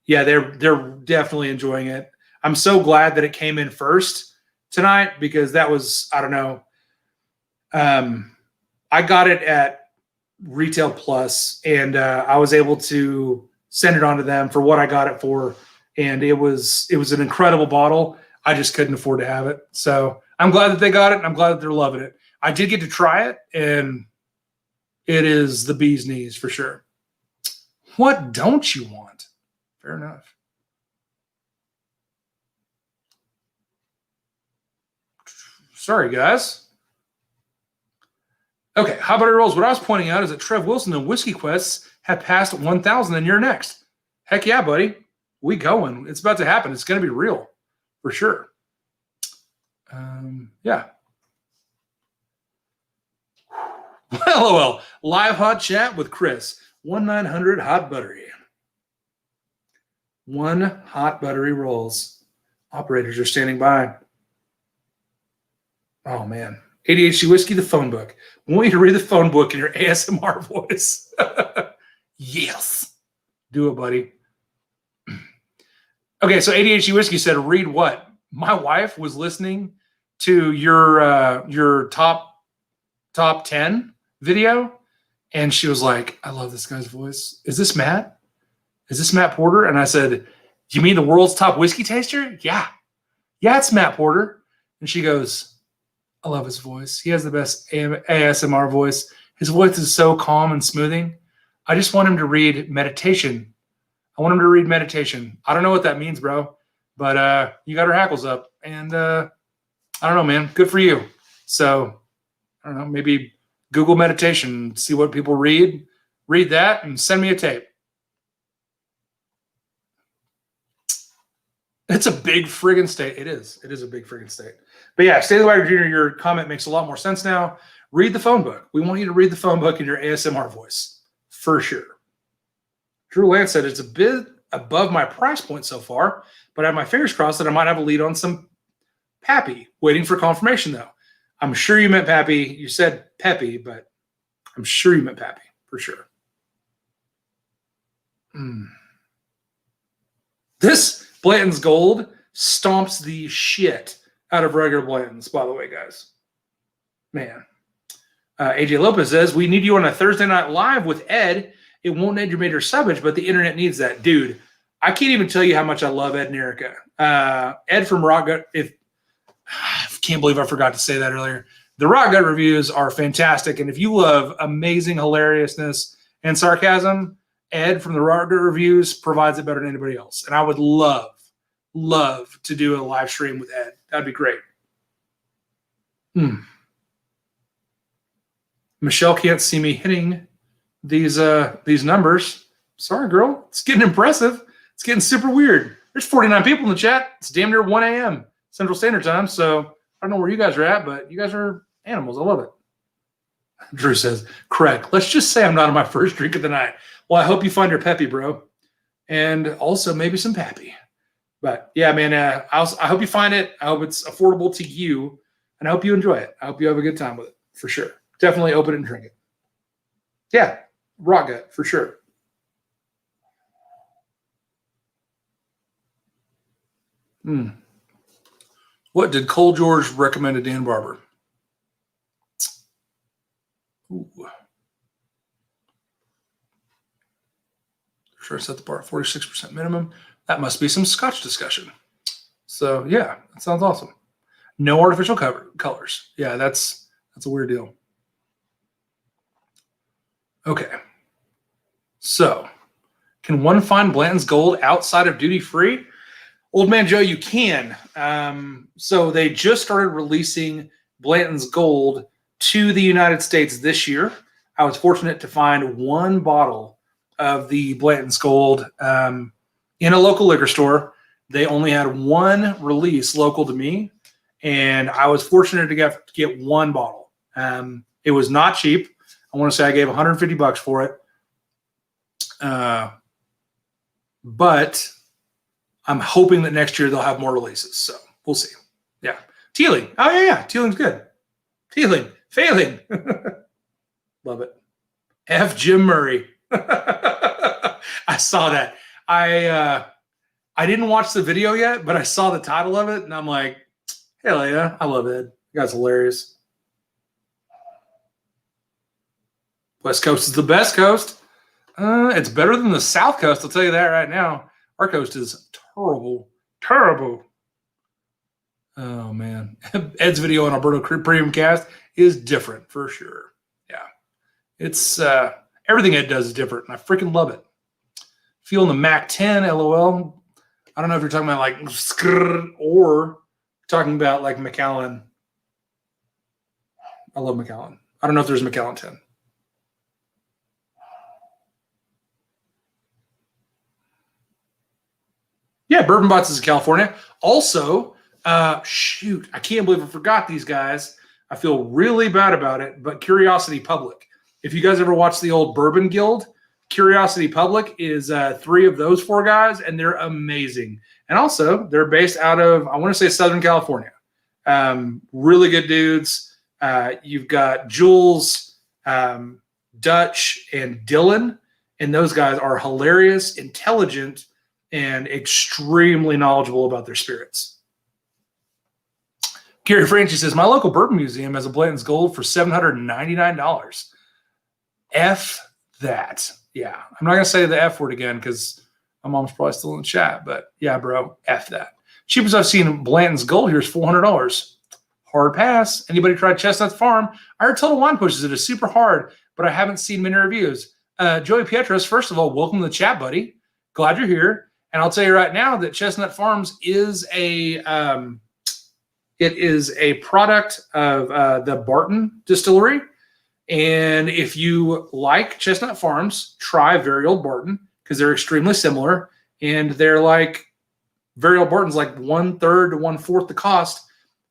yeah, they're definitely enjoying it. I'm so glad that it came in first tonight because that was, I don't know. I got it at Retail Plus, and I was able to send it on to them for what I got it for, and it was an incredible bottle. I just couldn't afford to have it, so I'm glad that they got it, and I'm glad that they're loving it. I did get to try it, and it is the bee's knees for sure. What don't you want? Fair enough. Sorry, guys. Okay, how about it rolls? What I was pointing out is that Trev Wilson and Whiskey Quests have passed 1,000, and you're next. Heck yeah, buddy. We going. It's about to happen. It's going to be real, for sure. Yeah. LOL. Live hot chat with Chris. 1-900 hot buttery. 1 hot buttery rolls. Operators are standing by. Oh, man. ADHD Whiskey, the phone book. I want you to read the phone book in your ASMR voice. Yes. Do it, buddy. Okay, so ADHD Whiskey said, read what? My wife was listening to your top 10 video, and she was like, I love this guy's voice. Is this Matt? Is this Matt Porter? And I said, you mean the world's top whiskey taster? Yeah. Yeah, it's Matt Porter. And she goes, I love his voice. He has the best ASMR voice. His voice is so calm and smoothing. I just want him to read meditation. I want him to read meditation. I don't know what that means, bro, but you got her hackles up. And I don't know, man. Good for you. So, I don't know, maybe Google meditation, see what people read. Read that and send me a tape. It's a big friggin' state. It is. It is a big friggin' state. But yeah, State of the Wire Jr., your comment makes a lot more sense now. Read the phone book. We want you to read the phone book in your ASMR voice, for sure. Drew Lance said, it's a bit above my price point so far, but I have my fingers crossed that I might have a lead on some Pappy. Waiting for confirmation, though. I'm sure you meant Pappy. You said Peppy, but I'm sure you meant Pappy, for sure. This Blanton's Gold stomps the shit out of regular Blanton's, by the way, guys. Man. AJ Lopez says, we need you on a Thursday night live with Ed. It won't end your major subbage, but the internet needs that. Dude, I can't even tell you how much I love Ed and Erica. Ed from Rock Gut, I can't believe I forgot to say that earlier. The Rock Gut reviews are fantastic, and if you love amazing hilariousness and sarcasm, Ed from the Rock Gut reviews provides it better than anybody else. And I would love to do a live stream with Ed. That'd be great. Michelle can't see me hitting these numbers. Sorry, girl. It's getting impressive. It's getting super weird. There's 49 people in the chat. It's damn near 1 a.m. Central Standard Time. So I don't know where you guys are at, but you guys are animals. I love it. Drew says, correct. Let's just say I'm not on my first drink of the night. Well, I hope you find your Peppy, bro. And also maybe some Pappy. But yeah, man, I hope you find it. I hope it's affordable to you. And I hope you enjoy it. I hope you have a good time with it, for sure. Definitely open it and drink it. Yeah, Rock Gut, for sure. What did Cole George recommend to Dan Barber? Ooh. Sure, set the bar at 46% minimum. That must be some Scotch discussion. So yeah, that sounds awesome. No artificial colors. Yeah, that's a weird deal. Okay. So, can one find Blanton's Gold outside of duty free? Old Man Joe, you can. So they just started releasing Blanton's Gold to the United States this year. I was fortunate to find one bottle of the Blanton's Gold in a local liquor store. They only had one release local to me, and I was fortunate to get one bottle. It was not cheap. I want to say I gave $150 for it. But I'm hoping that next year they'll have more releases. So we'll see. Yeah. Teeling. Oh, yeah. Teeling's good. Teeling. Failing. Love it. F. Jim Murray. I saw that. I didn't watch the video yet, but I saw the title of it, and I'm like, hell yeah. I love Ed. You guys hilarious. West Coast is the best coast. It's better than the South Coast, I'll tell you that right now. Our coast is terrible. Terrible. Oh, man. Ed's video on Alberto Premium Cast is different for sure. Yeah. It's everything Ed does is different, and I freaking love it. Feeling the Mac 10, LOL. I don't know if you're talking about like or talking about like Macallan. I love Macallan. I don't know if there's a Macallan 10. Yeah, Bourbon Bots is in California. Also, shoot, I can't believe I forgot these guys. I feel really bad about it, but Curiosity Public. If you guys ever watched the old Bourbon Guild, Curiosity Public is 3 of those 4 guys, and they're amazing. And also, they're based out of, I want to say, Southern California. Really good dudes. You've got Jules, Dutch, and Dylan, and those guys are hilarious, intelligent, and extremely knowledgeable about their spirits. Gary Franchi says, my local bourbon museum has a Blanton's Gold for $799. F that. Yeah. I'm not going to say the F word again because my mom's probably still in the chat, but yeah, bro, F that. Cheapest I've seen Blanton's Gold here is $400. Hard pass. Anybody tried Chestnut Farm? I heard Total Wine pushes it is super hard, but I haven't seen many reviews. Joey Pietros, first of all, welcome to the chat, buddy. Glad you're here. And I'll tell you right now that Chestnut Farms is a product of the Barton Distillery. And if you like Chestnut Farms, try Very Old Barton because they're extremely similar. And they're like, Very Old Barton's like 1/3 to 1/4 the cost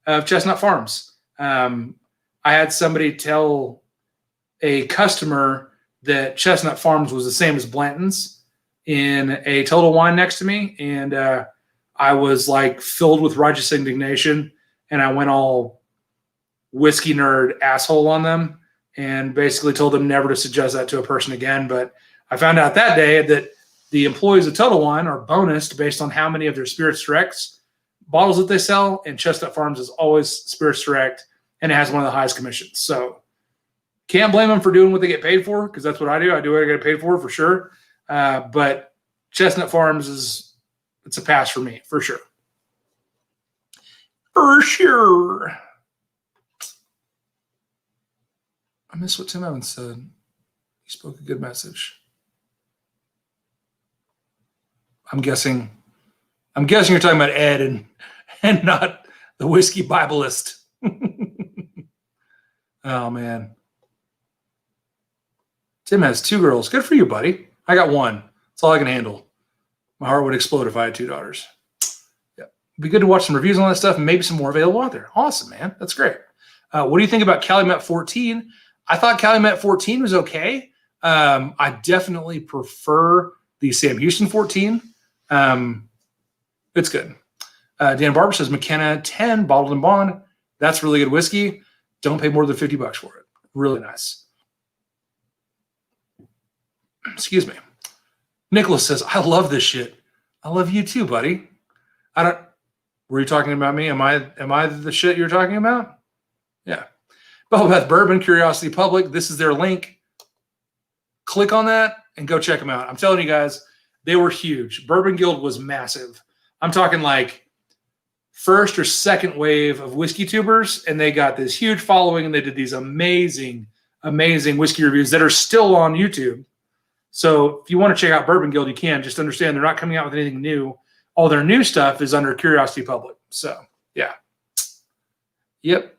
of Chestnut Farms. I had somebody tell a customer that Chestnut Farms was the same as Blanton's in a Total Wine next to me, and I was like filled with righteous indignation, and I went all whiskey nerd asshole on them and basically told them never to suggest that to a person again. But I found out that day that the employees of Total Wine are bonused based on how many of their Spirits Directs bottles that they sell, and Chestnut Farms is always Spirits Direct, and it has one of the highest commissions. So can't blame them for doing what they get paid for, because that's what I do. I do what I get paid for sure. But Chestnut Farms it's a pass for me, for sure. For sure. I miss what Tim Evans said. He spoke a good message. I'm guessing you're talking about Ed and not the whiskey Bibleist. Oh, man. Tim has 2 girls. Good for you, buddy. I got 1. That's all I can handle. My heart would explode if I had 2 daughters. Yeah. It'd be good to watch some reviews on that stuff and maybe some more available out there. Awesome, man. That's great. What do you think about Calumet 14? I thought Calumet 14 was okay. I definitely prefer the Sam Houston 14. It's good. Dan Barber says McKenna 10 bottled in bond. That's really good whiskey. Don't pay more than $50 for it. Really nice. Excuse me. Nicholas says, I love this shit. I love you too, buddy. Were you talking about me? Am I the shit you're talking about? Yeah. Bellbath Bourbon, Curiosity Public. This is their link. Click on that and go check them out. I'm telling you guys, they were huge. Bourbon Guild was massive. I'm talking like first or second wave of whiskey tubers, and they got this huge following, and they did these amazing, amazing whiskey reviews that are still on YouTube. So if you want to check out Bourbon Guild, you can. Just understand they're not coming out with anything new. All their new stuff is under Curiosity Public. So, yeah. Yep.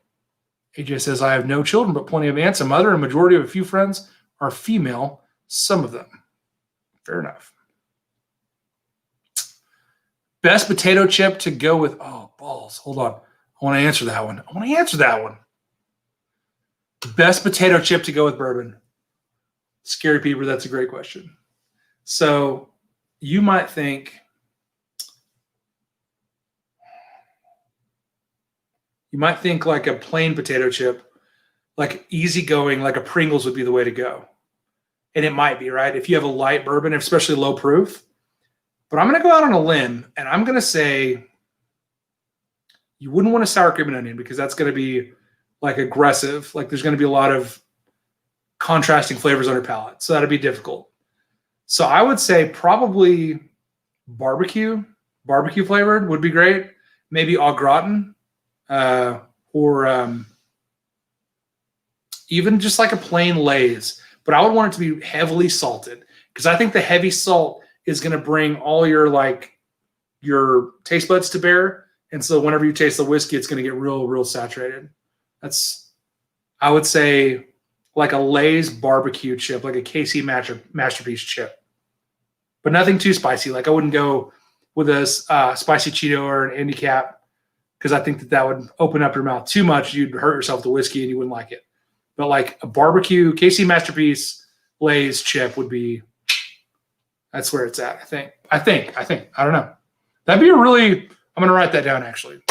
AJ says, I have no children, but plenty of aunts, a mother, and a majority of a few friends are female, some of them. Fair enough. Best potato chip to go with, oh, balls. Hold on. I want to answer that one. Best potato chip to go with bourbon. Scary Peeper, that's a great question. So you might think like a plain potato chip, like easygoing, like a Pringles would be the way to go. And it might be, right? If you have a light bourbon, especially low proof. But I'm going to go out on a limb, and I'm going to say you wouldn't want a sour cream and onion because that's going to be like aggressive. Like there's going to be a lot of contrasting flavors on your palate. So that'd be difficult. So I would say probably barbecue flavored would be great. Maybe au gratin or even just like a plain Lay's. But I would want it to be heavily salted because I think the heavy salt is going to bring all your taste buds to bear. And so whenever you taste the whiskey, it's going to get real saturated. I would say like a Lay's barbecue chip, like a KC Masterpiece chip, but nothing too spicy. Like I wouldn't go with a spicy Cheeto or an handicap because I think that would open up your mouth too much. You'd hurt yourself with the whiskey and you wouldn't like it. But like a barbecue KC Masterpiece Lay's chip would be, that's where it's at. I think. I don't know. That'd be I'm going to write that down actually.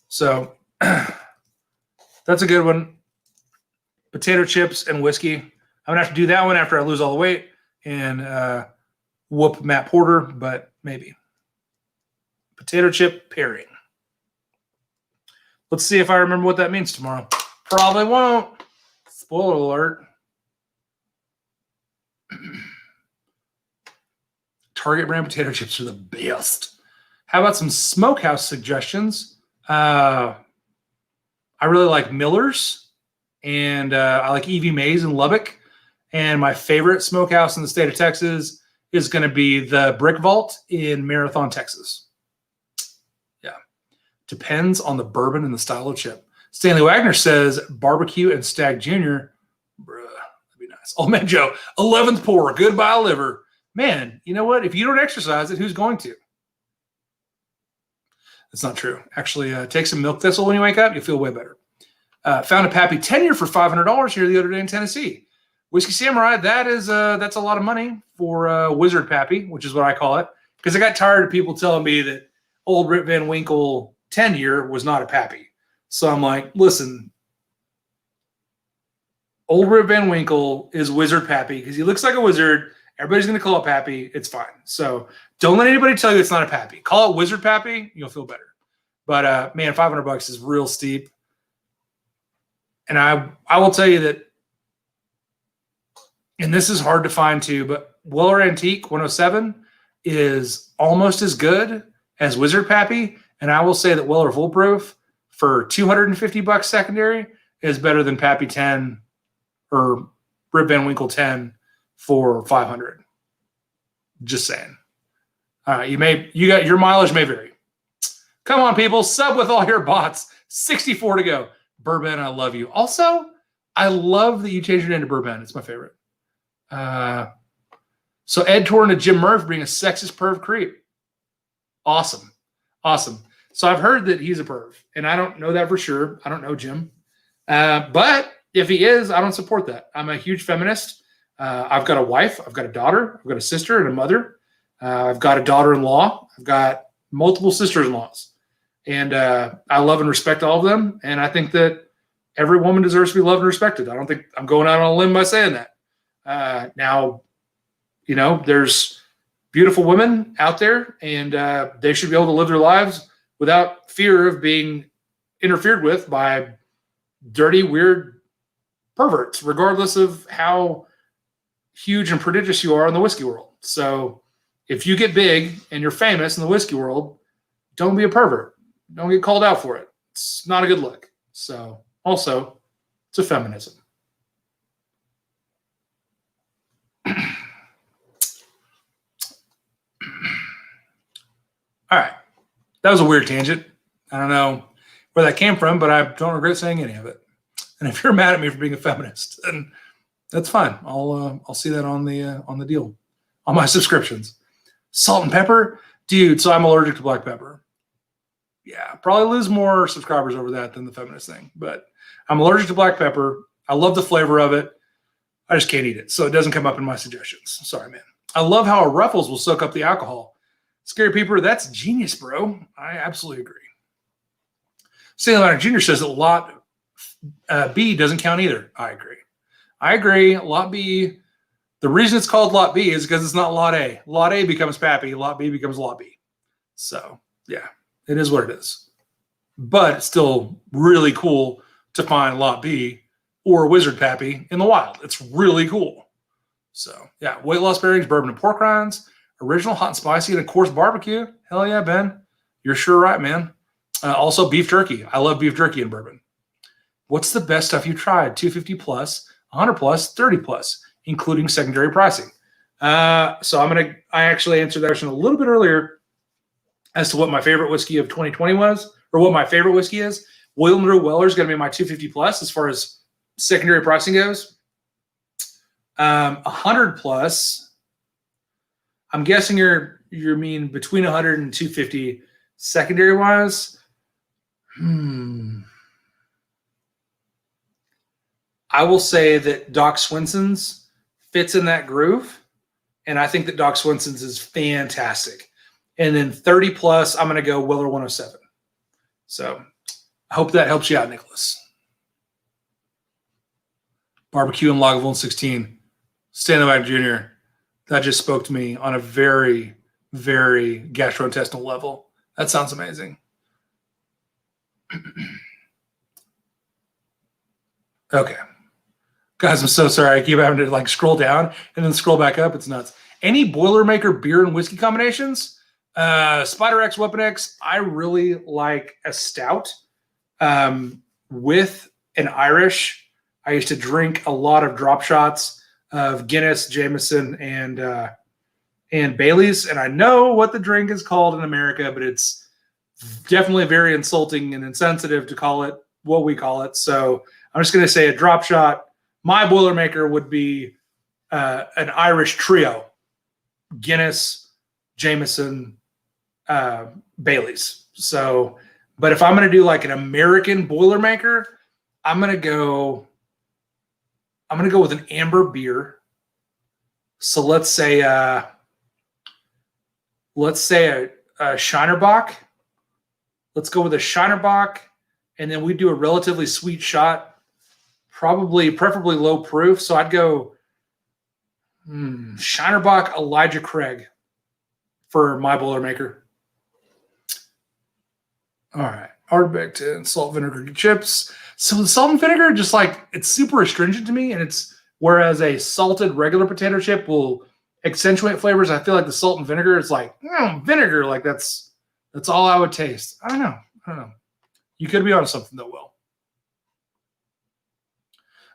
So that's a good one. Potato chips and whiskey. I'm going to have to do that one after I lose all the weight and whoop Matt Porter, but maybe. Potato chip pairing. Let's see if I remember what that means tomorrow. Probably won't. Spoiler alert. Target brand potato chips are the best. How about some smokehouse suggestions? I really like Miller's, and I like Evie Mae's in Lubbock. And my favorite smokehouse in the state of Texas is going to be the Brick Vault in Marathon, Texas. Yeah. Depends on the bourbon and the style of chip. Stanley Wagner says barbecue and Stag Jr. Bruh, that'd be nice. Oh, man, Joe, 11th pour. Goodbye, liver. Man, you know what? If you don't exercise it, who's going to? That's not true. Actually, take some milk thistle when you wake up. You'll feel way better. Found a Pappy 10-year for $500 here the other day in Tennessee. Whiskey Samurai, that's a lot of money for Wizard Pappy, which is what I call it, because I got tired of people telling me that old Rip Van Winkle 10-year was not a Pappy. So I'm like, listen, old Rip Van Winkle is Wizard Pappy because he looks like a wizard. Everybody's going to call it Pappy. It's fine. So don't let anybody tell you it's not a Pappy. Call it Wizard Pappy. You'll feel better. But, man, $500 is real steep. And I will tell you that, and this is hard to find too, but Weller Antique 107 is almost as good as Wizard Pappy. And I will say that Weller Foolproof for $250 secondary is better than Pappy 10 or Rip Van Winkle 10 for $500. Just saying. Your mileage may vary. Come on, people, sub with all your bots. 64 to go. Bourbon, I love you. Also, I love that you changed your name to Bourbon. It's my favorite. So Ed Torn to Jim Murph being a sexist perv creep. Awesome. So I've heard that he's a perv, and I don't know that for sure. I don't know Jim. But if he is, I don't support that. I'm a huge feminist. I've got a wife. I've got a daughter. I've got a sister and a mother. I've got a daughter-in-law. I've got multiple sisters-in-laws. And I love and respect all of them. And I think that every woman deserves to be loved and respected. I don't think I'm going out on a limb by saying that. Now, there's beautiful women out there, and they should be able to live their lives without fear of being interfered with by dirty, weird perverts, regardless of how huge and prodigious you are in the whiskey world. So if you get big and you're famous in the whiskey world, don't be a pervert. Don't get called out for it. It's not a good look. So also, it's a feminism. All right. That was a weird tangent. I don't know where that came from, but I don't regret saying any of it. And if you're mad at me for being a feminist, then that's fine. I'll see that on the deal, on my subscriptions. Salt and pepper, dude. So I'm allergic to black pepper. Yeah, probably lose more subscribers over that than the feminist thing. But I'm allergic to black pepper. I love the flavor of it. I just can't eat it. So it doesn't come up in my suggestions. Sorry, man. I love how a Ruffles will soak up the alcohol. Scary Peeper, that's genius, bro. I absolutely agree. Stanley Ladner Jr. says that Lot B doesn't count either. I agree. I agree. Lot B, the reason it's called Lot B is because it's not Lot A. Lot A becomes Pappy. Lot B becomes Lot B. So, yeah, it is what it is. But it's still really cool to find Lot B or Wizard Pappy in the wild. It's really cool. So, yeah, weight loss bearings, bourbon and pork rinds, original hot and spicy, and of course, barbecue. Hell yeah, Ben. You're sure right, man. Also, beef jerky. I love beef jerky and bourbon. What's the best stuff you tried? 250 plus, 100 plus, 30 plus, including secondary pricing. So I actually answered that question a little bit earlier as to what my favorite whiskey of 2020 was, or what my favorite whiskey is. William LaRue Weller is going to be my 250 plus as far as secondary pricing goes. 100 plus. I'm guessing you're mean between 100 and 250 secondary wise. I will say that Doc Swinson's fits in that groove, and I think that Doc Swinson's is fantastic. And then 30 plus, I'm going to go Weller 107. So I hope that helps you out, Nicholas. Barbecue and Lagavulin 16. Stanley Ladner Jr. That just spoke to me on a very, very gastrointestinal level. That sounds amazing. Okay. Guys, I'm so sorry. I keep having to scroll down and then scroll back up. It's nuts. Any Boilermaker beer and whiskey combinations? Spider X, Weapon X. I really like a stout with an Irish. I used to drink a lot of drop shots of Guinness, Jameson, and Bailey's. And I know what the drink is called in America, but it's definitely very insulting and insensitive to call it what we call it. So I'm just going to say a drop shot. My Boilermaker would be an Irish trio: Guinness, Jameson, Bailey's. So, but if I'm going to do an American Boilermaker, I'm going to go with an amber beer. So let's say a Shinerbach. Let's go with a Shinerbach, and then we do a relatively sweet shot, preferably low proof. So I'd go Shinerbach Elijah Craig for my Boilermaker. All right. Ardbeg 10, salt, vinegar, chips. So the salt and vinegar, just it's super astringent to me, and whereas a salted regular potato chip will accentuate flavors, I feel like the salt and vinegar is vinegar. That's all I would taste. I don't know. You could be onto something though, Will.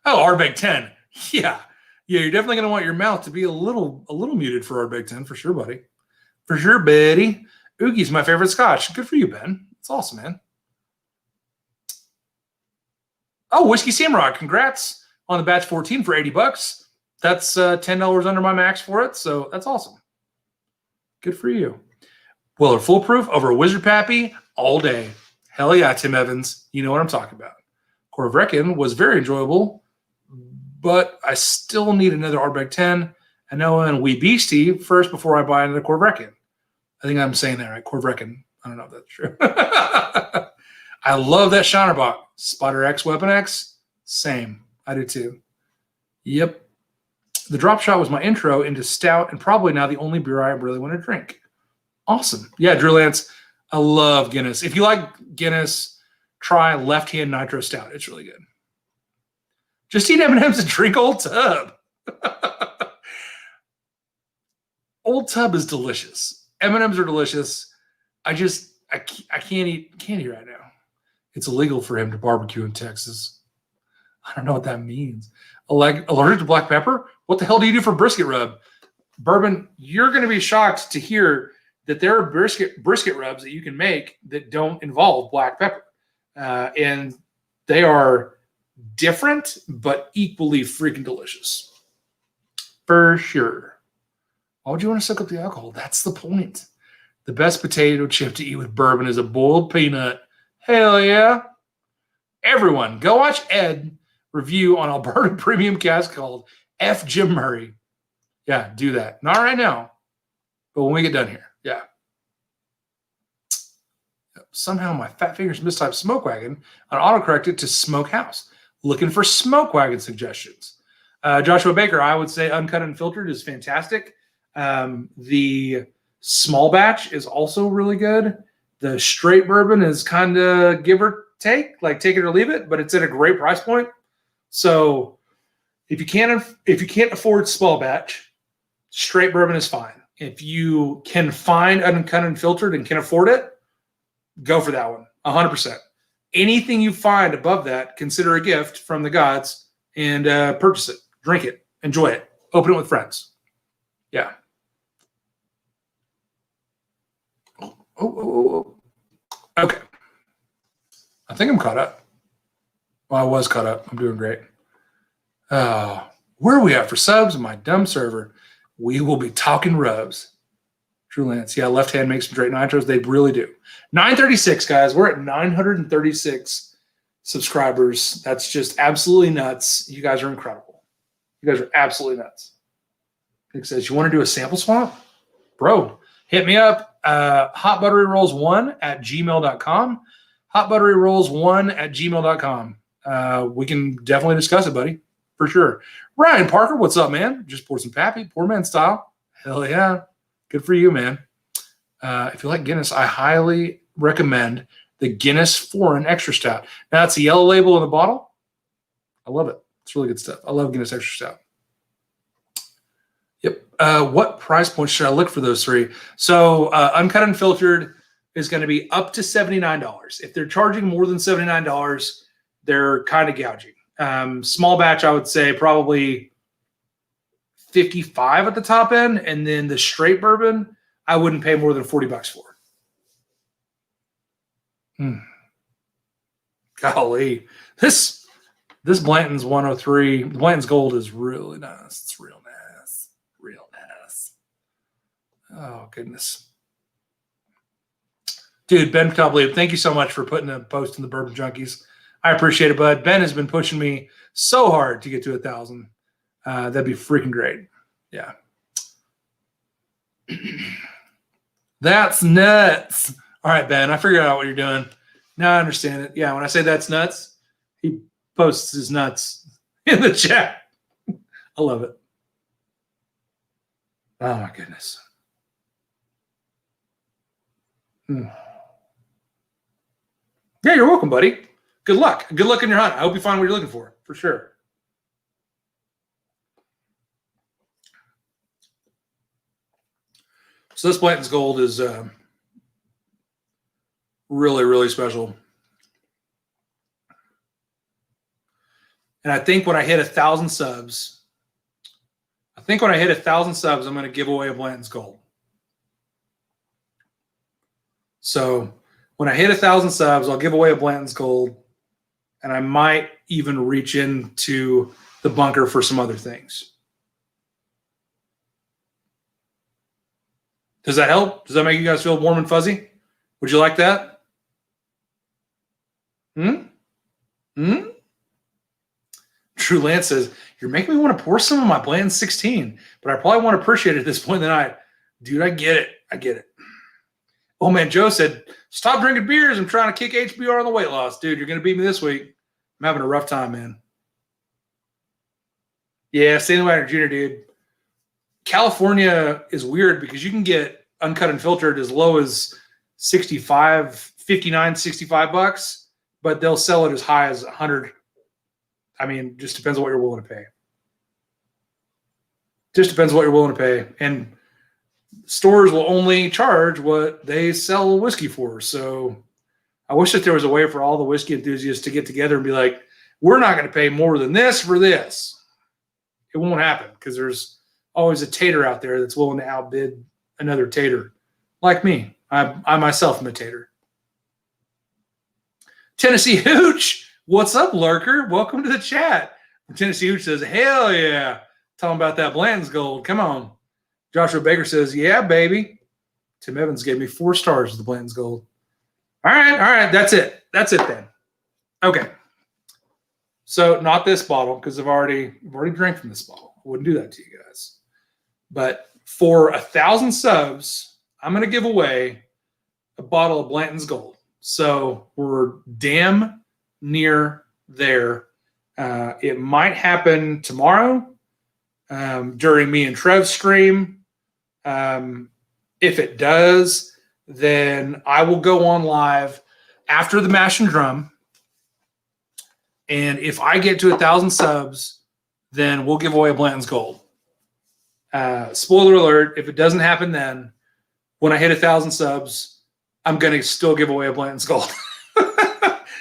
Oh, Ardbeg 10. Yeah, you're definitely gonna want your mouth to be a little muted for Ardbeg 10 for sure, buddy. For sure, buddy. Oogie's my favorite scotch. Good for you, Ben. It's awesome, man. Oh, Whiskey Samurai, congrats on the batch 14 for $80. That's $10 under my max for it, so that's awesome. Good for you. Weller Foolproof over a Wizard Pappy all day. Hell yeah, Tim Evans. You know what I'm talking about. Corvrecken was very enjoyable, but I still need another Ardbeg 10. I know and Wee Beastie first before I buy another Corvrecken. I think I'm saying that right, Corvrecken. I don't know if that's true. I love that Shinerbach. Spider X, Weapon X, same. I do too. Yep. The drop shot was my intro into stout and probably now the only beer I really want to drink. Awesome. Yeah, Drew Lance, I love Guinness. If you like Guinness, try Left Hand Nitro Stout. It's really good. Just eat M&M's and drink Old Tub. Old Tub is delicious. M&M's are delicious. I can't eat candy right now. It's illegal for him to barbecue in Texas. I don't know what that means. Allergic to black pepper? What the hell do you do for brisket rub? Bourbon, you're going to be shocked to hear that there are brisket rubs that you can make that don't involve black pepper. And they are different, but equally freaking delicious. For sure. Why would you want to soak up the alcohol? That's the point. The best potato chip to eat with bourbon is a boiled peanut. Hell yeah. Everyone, go watch Ed review on Alberta Premium Cask called F Jim Murray. Yeah, do that. Not right now, but when we get done here. Yeah. Somehow my fat fingers mistyped smoke wagon and autocorrected to smokehouse. Looking for smoke wagon suggestions. Joshua Baker, I would say uncut and filtered is fantastic. The small batch is also really good. The straight bourbon is kind of give or take, like take it or leave it, but it's at a great price point. So if you can't afford small batch, straight bourbon is fine. If you can find uncut and filtered and can afford it, go for that one, 100%. Anything you find above that, consider a gift from the gods and purchase it, drink it, enjoy it, open it with friends. Yeah. Oh. Okay. I think I'm caught up. Well, I was caught up. I'm doing great. Where are we at for subs on my dumb server? We will be talking rubs. True Lance. Yeah, left hand makes some great nitros. They really do. 936, guys. We're at 936 subscribers. That's just absolutely nuts. You guys are incredible. You guys are absolutely nuts. Nick says, you want to do a sample swap? Bro, hit me up. hotbutteryrolls1@gmail.com. hotbutteryrolls1@gmail.com. We can definitely discuss it, buddy. For sure. Ryan Parker, what's up, man? Just poured some Pappy, poor man style. Hell yeah. Good for you, man. If you like Guinness, I highly recommend the Guinness Foreign Extra Stout. Now, that's a yellow label in the bottle. I love it. It's really good stuff. I love Guinness Extra Stout. Yep. What price point should I look for those three? So uncut and filtered is going to be up to $79. If they're charging more than $79, they're kind of gouging. Small batch, I would say probably 55 at the top end, and then the straight bourbon, I wouldn't pay more than $40 for. Golly, this Blanton's 103, Blanton's Gold is really nice. It's real nice, real nice. Oh goodness, dude, Ben Tubley, thank you so much for putting a post in the Bourbon Junkies. I appreciate it, bud. Ben has been pushing me so hard to get to 1,000. That'd be freaking great. Yeah. That's nuts. All right, Ben, I figured out what you're doing. Now I understand it. Yeah, when I say that's nuts, he posts his nuts in the chat. I love it. Oh, my goodness. Yeah, you're welcome, buddy. Good luck. Good luck in your hunt. I hope you find what you're looking for sure. So this Blanton's Gold is really, really special. And I think when I hit 1,000 subs, I'm going to give away a Blanton's Gold. So when I hit 1,000 subs, I'll give away a Blanton's Gold. And I might even reach into the bunker for some other things. Does that help? Does that make you guys feel warm and fuzzy? Would you like that? True Lance says, you're making me want to pour some of my Blanton 16, but I probably won't appreciate it at this point in the night. Dude, I get it. I get it. Oh, man, Joe said, stop drinking beers. I'm trying to kick HBR on the weight loss. Dude, you're going to beat me this week. I'm having a rough time, man. Yeah, Stanley Wagner Jr., dude. California is weird because you can get uncut and filtered as low as $65 but they'll sell it as high as 100. I mean, just depends on what you're willing to pay. Just depends on what you're willing to pay. And stores will only charge what they sell whiskey for. So I wish that there was a way for all the whiskey enthusiasts to get together and be like, we're not going to pay more than this for this. It won't happen because there's always a tater out there that's willing to outbid another tater. Like me. I myself am a tater. Tennessee Hooch, what's up, lurker? Welcome to the chat. Tennessee Hooch says, hell yeah. Talking about that Blanton's Gold. Come on. Joshua Baker says, yeah, baby. Tim Evans gave me 4 stars of the Blanton's Gold. All right. That's it then. Okay. So not this bottle because I've already drank from this bottle. wouldn't do that to you guys. But for 1,000 subs, I'm going to give away a bottle of Blanton's Gold. So we're damn near there. It might happen tomorrow during me and Trev's stream. If it does, then I will go on live after the Mash and Drum. And if I get to 1,000 subs, then we'll give away a Blanton's Gold. Spoiler alert, if it doesn't happen then, when I hit 1,000 subs, I'm going to still give away a Blanton's Gold.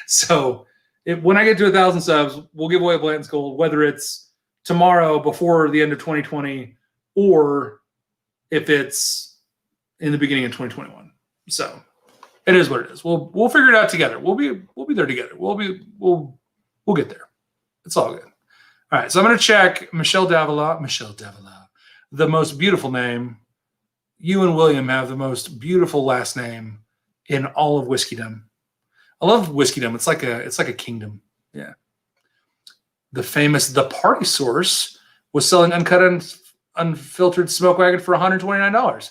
So when I get to 1,000 subs, we'll give away a Blanton's Gold, whether it's tomorrow before the end of 2020 or if it's in the beginning of 2021. So it is what it is. We'll figure it out together. We'll be there together. We'll get there. It's all good. All right, so I'm going to check Michelle Davila, the most beautiful name. You and William have the most beautiful last name in all of whiskeydom. I love whiskeydom. It's like a kingdom. Yeah. The Party Source was selling uncut and unfiltered smoke wagon for $129.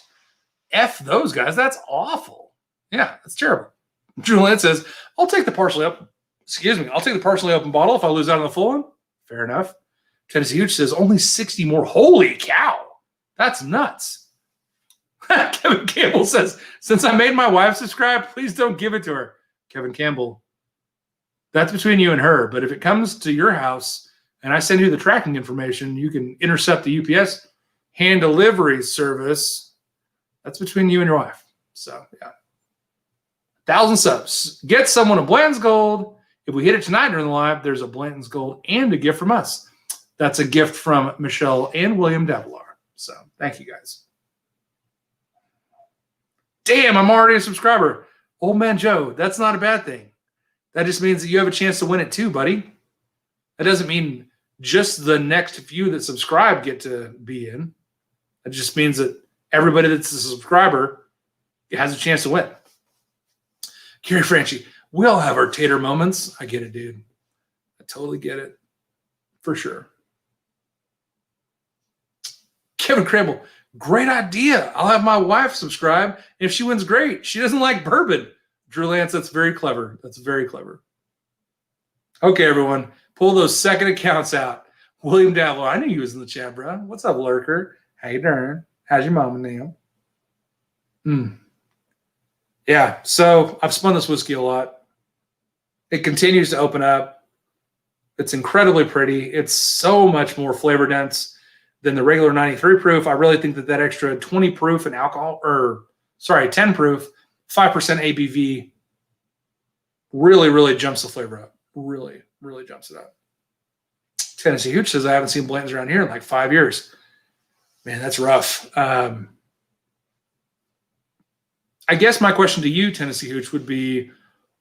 F those guys. That's awful. Yeah, that's terrible. Julian says, I'll take the partially open bottle if I lose out on the full one. Fair enough. Tennessee Huge says, only 60 more. Holy cow. That's nuts. Kevin Campbell says, since I made my wife subscribe, please don't give it to her. Kevin Campbell, that's between you and her. But if it comes to your house and I send you the tracking information, you can intercept the UPS hand delivery service. That's between you and your wife. So, yeah. 1,000 subs. Get someone a Blanton's Gold. If we hit it tonight during the live, there's a Blanton's Gold and a gift from us. That's a gift from Michelle and William Davila. So thank you guys. Damn, I'm already a subscriber. Old Man Joe, that's not a bad thing. That just means that you have a chance to win it too, buddy. That doesn't mean just the next few that subscribe get to be in. It just means that everybody that's a subscriber has a chance to win. Gary Franchi, we all have our tater moments. I get it, dude. I totally get it. For sure. Kevin Crable, great idea. I'll have my wife subscribe. If she wins, great. She doesn't like bourbon. Drew Lance, that's very clever. That's very clever. Okay, everyone. Pull those second accounts out. William Davila, I knew you was in the chat, bro. What's up, Lurker? How you doing? How's your mama, Neil? Yeah, so I've spun this whiskey a lot. It continues to open up. It's incredibly pretty. It's so much more flavor dense than the regular 93 proof. I really think that extra 20 proof and 10 proof, 5% ABV really, really jumps the flavor up. Really, really jumps it up. Tennessee Hooch says, I haven't seen Blanton's around here in like 5 years. Man, that's rough. I guess my question to you, Tennessee Hooch, would be,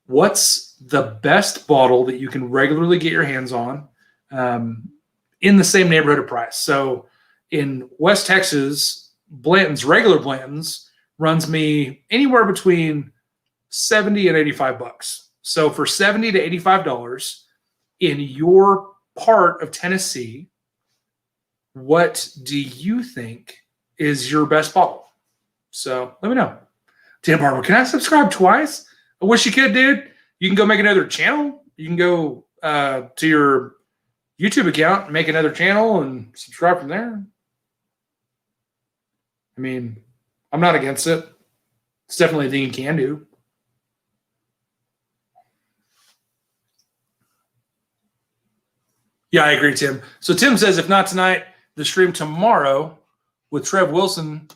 what's the best bottle that you can regularly get your hands on in the same neighborhood of price? So in West Texas, Blanton's, regular Blanton's, runs me anywhere between $70 and $85. So for $70 to $85 in your part of Tennessee, what do you think is your best bottle? So let me know. Dan Barber, can I subscribe twice? I wish you could, dude. You can go make another channel. You can go to your YouTube account, make another channel, and subscribe from there. I mean, I'm not against it. It's definitely a thing you can do. Yeah, I agree, Tim. So Tim says, if not tonight, the stream tomorrow with Trev Wilson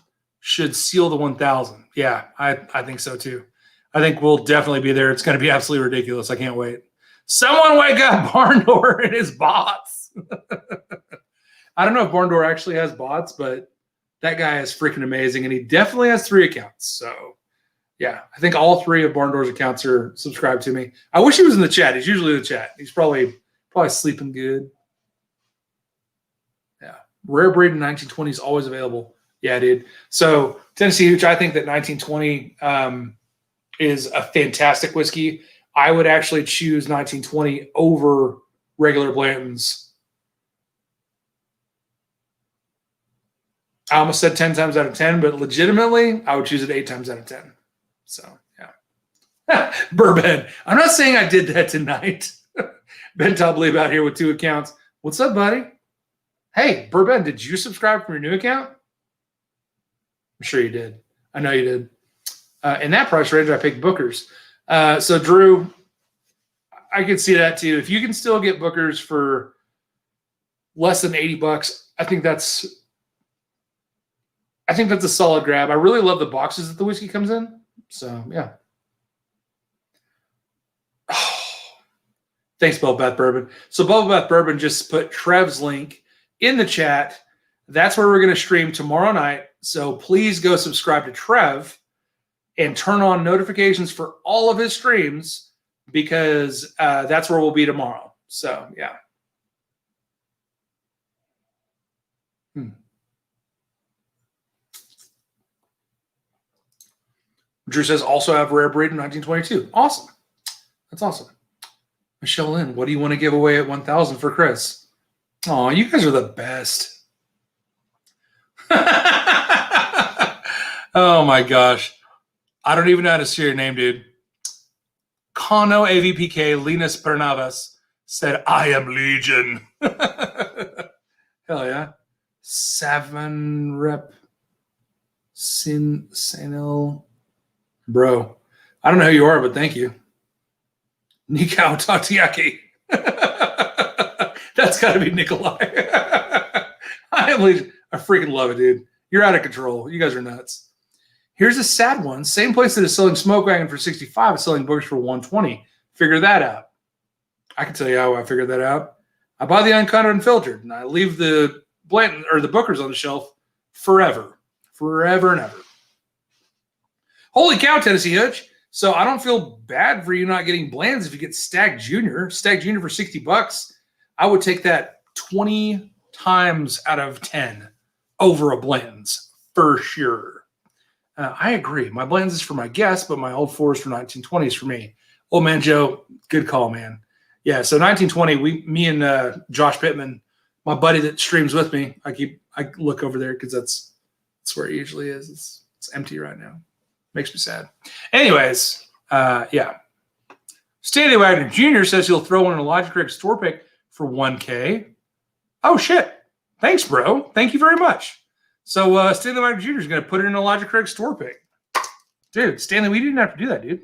should seal the 1,000. Yeah, I think so too. I think we'll definitely be there. It's going to be absolutely ridiculous. I can't wait. Someone wake up Barn Door and his bots. I don't know if Barn Door actually has bots, but that guy is freaking amazing, and he definitely has 3 accounts. So, yeah, I think all 3 of Barn Door's accounts are subscribed to me. I wish he was in the chat. He's usually in the chat. He's probably sleeping good. Yeah, Rare Breed in 1920 is always available. Yeah, dude. So Tennessee Hooch, I think that 1920 is a fantastic whiskey. I would actually choose 1920 over regular Blanton's. I almost said 10 times out of 10, but legitimately, I would choose it 8 times out of 10. So, yeah. Bourbon. I'm not saying I did that tonight. Ben Tobley out here with 2 accounts. What's up, buddy? Hey, Bourbon, did you subscribe from your new account? I'm sure you did. I know you did. In that price range, I picked Bookers. So, Drew, I could see that too. If you can still get Bookers for less than $80, I think that's a solid grab. I really love the boxes that the whiskey comes in. So, yeah. Oh, thanks, Bubble Bath Bourbon. So, Bubble Bath Bourbon just put Trev's link in the chat. That's where we're going to stream tomorrow night. So, please go subscribe to Trev and turn on notifications for all of his streams because that's where we'll be tomorrow. So, yeah. Drew says, also have Rare Breed in 1922. Awesome. That's awesome. Michelle Lynn, what do you want to give away at 1,000 for Chris? Oh, you guys are the best. Oh, my gosh. I don't even know how to say your name, dude. Kano AVPK Linus Pernavas said, I am Legion. Hell yeah. Seven Rep Sinil. Bro, I don't know who you are, but thank you. Nikao Tatiaki. That's got to be Nikolai. I freaking love it, dude. You're out of control. You guys are nuts. Here's a sad one. Same place that is selling Smoke Wagon for $65 is selling Bookers for $120. Figure that out. I can tell you how I figured that out. I buy the uncut unfiltered, and I leave the Blanton or the Bookers on the shelf forever and ever. Holy cow, Tennessee Hutch. So I don't feel bad for you not getting Blands if you get Stag Junior. Stag Junior for $60. I would take that 20 times out of 10 over a Blanton's for sure. I agree. My Blanton's is for my guests, but my Old Forest for 1920s for me. Old man Joe, good call, man. Yeah, so 1920, me and Josh Pittman, my buddy that streams with me, I look over there because that's where it usually is. It's empty right now. Makes me sad. Anyways, yeah. Stanley Wagner Jr. says he'll throw in a Logic Rig store pick for $1K. Oh, shit. Thanks, bro. Thank you very much. So Stanley Wagner Jr. is going to put it in a Logic Rig store pick. Dude, Stanley, we didn't have to do that, dude.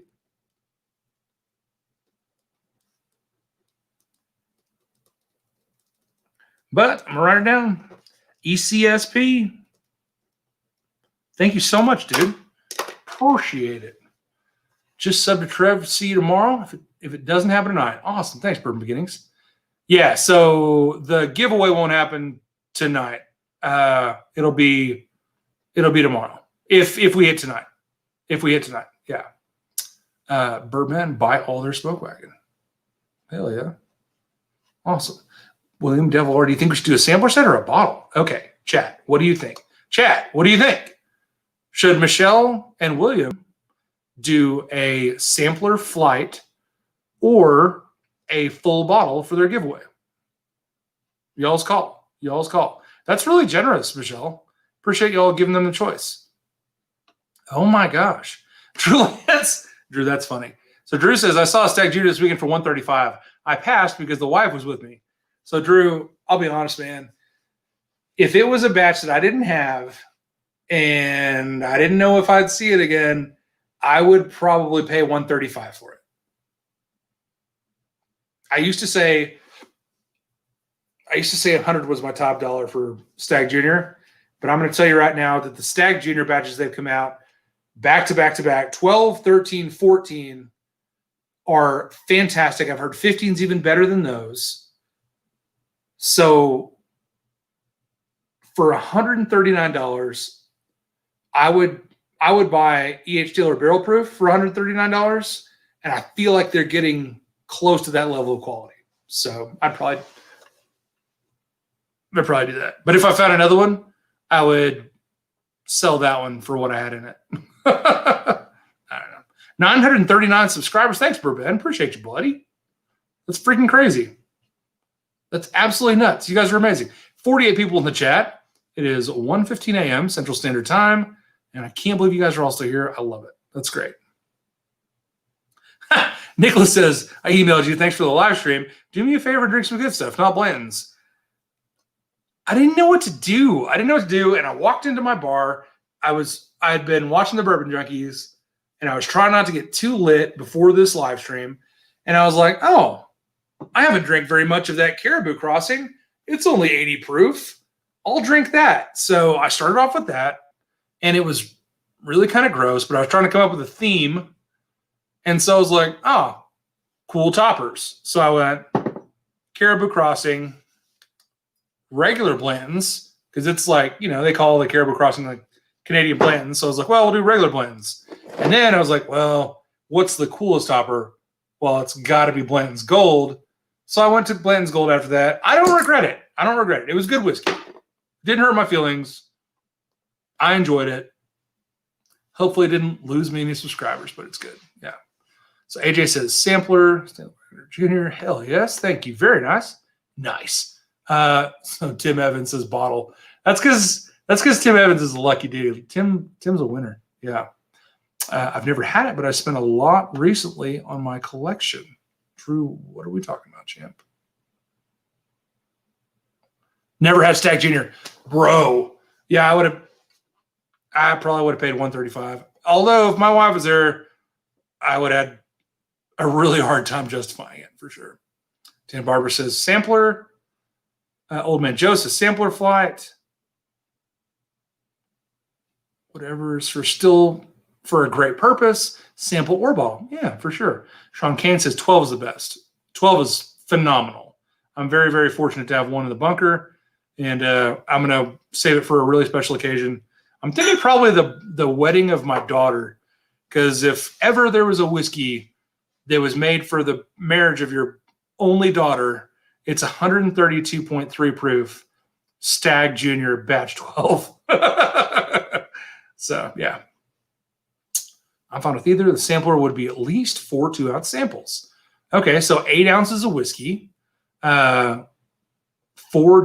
But I'm going to write it down. ECSP. Thank you so much, dude. Appreciate it. Just sub to Trev. See you tomorrow. If it doesn't happen tonight. Awesome. Thanks, Bourbon Beginnings. Yeah, so the giveaway won't happen tonight. It'll be tomorrow. If we hit tonight. Yeah. Birdman, buy all their Smoke Wagon. Hell yeah. Awesome. William Devil, do you think we should do a sampler set or a bottle? Okay, chat. What do you think? Chat, what do you think? Should Michelle and William do a sampler flight or a full bottle for their giveaway? Y'all's call. That's really generous, Michelle. Appreciate y'all giving them the choice. Oh my gosh. Drew, that's funny. So Drew says, I saw a Stag Junior this weekend for $135. I passed because the wife was with me. So Drew, I'll be honest, man. If it was a batch that I didn't have and I didn't know if I'd see it again, I would probably pay $135 for it. I used to say 100 was my top dollar for Stag Junior, but I'm going to tell you right now that the Stag Junior batches they've come out back to back, 12, 13, 14 are fantastic. I've heard 15's even better than those. So for $139, I would buy E.H. Taylor Barrel Proof for $139, and I feel like they're getting close to that level of quality. So I'd probably do that. But if I found another one, I would sell that one for what I had in it. I don't know. 939 subscribers. Thanks, Bourbon. Appreciate you, buddy. That's freaking crazy. That's absolutely nuts. You guys are amazing. 48 people in the chat. It is 1:15 a.m. Central Standard Time, and I can't believe you guys are all still here. I love it. That's great. Nicholas says, I emailed you. Thanks for the live stream. Do me a favor, drink some good stuff, not Blanton's. I didn't know what to do. And I walked into my bar. I had been watching the Bourbon Junkies, and I was trying not to get too lit before this live stream. And I was like, oh, I haven't drank very much of that Caribou Crossing. It's only 80 proof. I'll drink that. So I started off with that, and it was really kind of gross, but I was trying to come up with a theme. And so I was like, oh, cool toppers. So I went Caribou Crossing, regular Blanton's, because it's like, they call the Caribou Crossing like Canadian Blanton's. So I was like, well, we'll do regular Blanton's. And then I was like, well, what's the coolest topper? Well, it's got to be Blanton's Gold. So I went to Blanton's Gold after that. I don't regret it. It was good whiskey. Didn't hurt my feelings. I enjoyed it. Hopefully it didn't lose me any subscribers, but it's good. Yeah. So AJ says sampler, Junior. Hell yes. Thank you. Very nice. Nice. So Tim Evans says bottle. That's because Tim Evans is a lucky dude. Tim's a winner. Yeah. I've never had it, but I spent a lot recently on my collection. Drew, what are we talking about, champ? Never had Stag Junior. Bro. Yeah, I probably would have paid $135. Although if my wife was there, I would have had a really hard time justifying it for sure. Dan Barber says sampler. Old Man Joe says sampler flight. Whatever is for a great purpose. Sample or bottle. Yeah, for sure. Sean Kane says 12 is the best. 12 is phenomenal. I'm very, very fortunate to have one in the bunker, and I'm going to save it for a really special occasion. I'm thinking probably the wedding of my daughter, because if ever there was a whiskey that was made for the marriage of your only daughter, it's 132.3 proof Stag Junior Batch 12. So, yeah. I'm fine with either. The sampler would be at least 4 2-ounce samples. Okay, so 8 ounces of whiskey, 4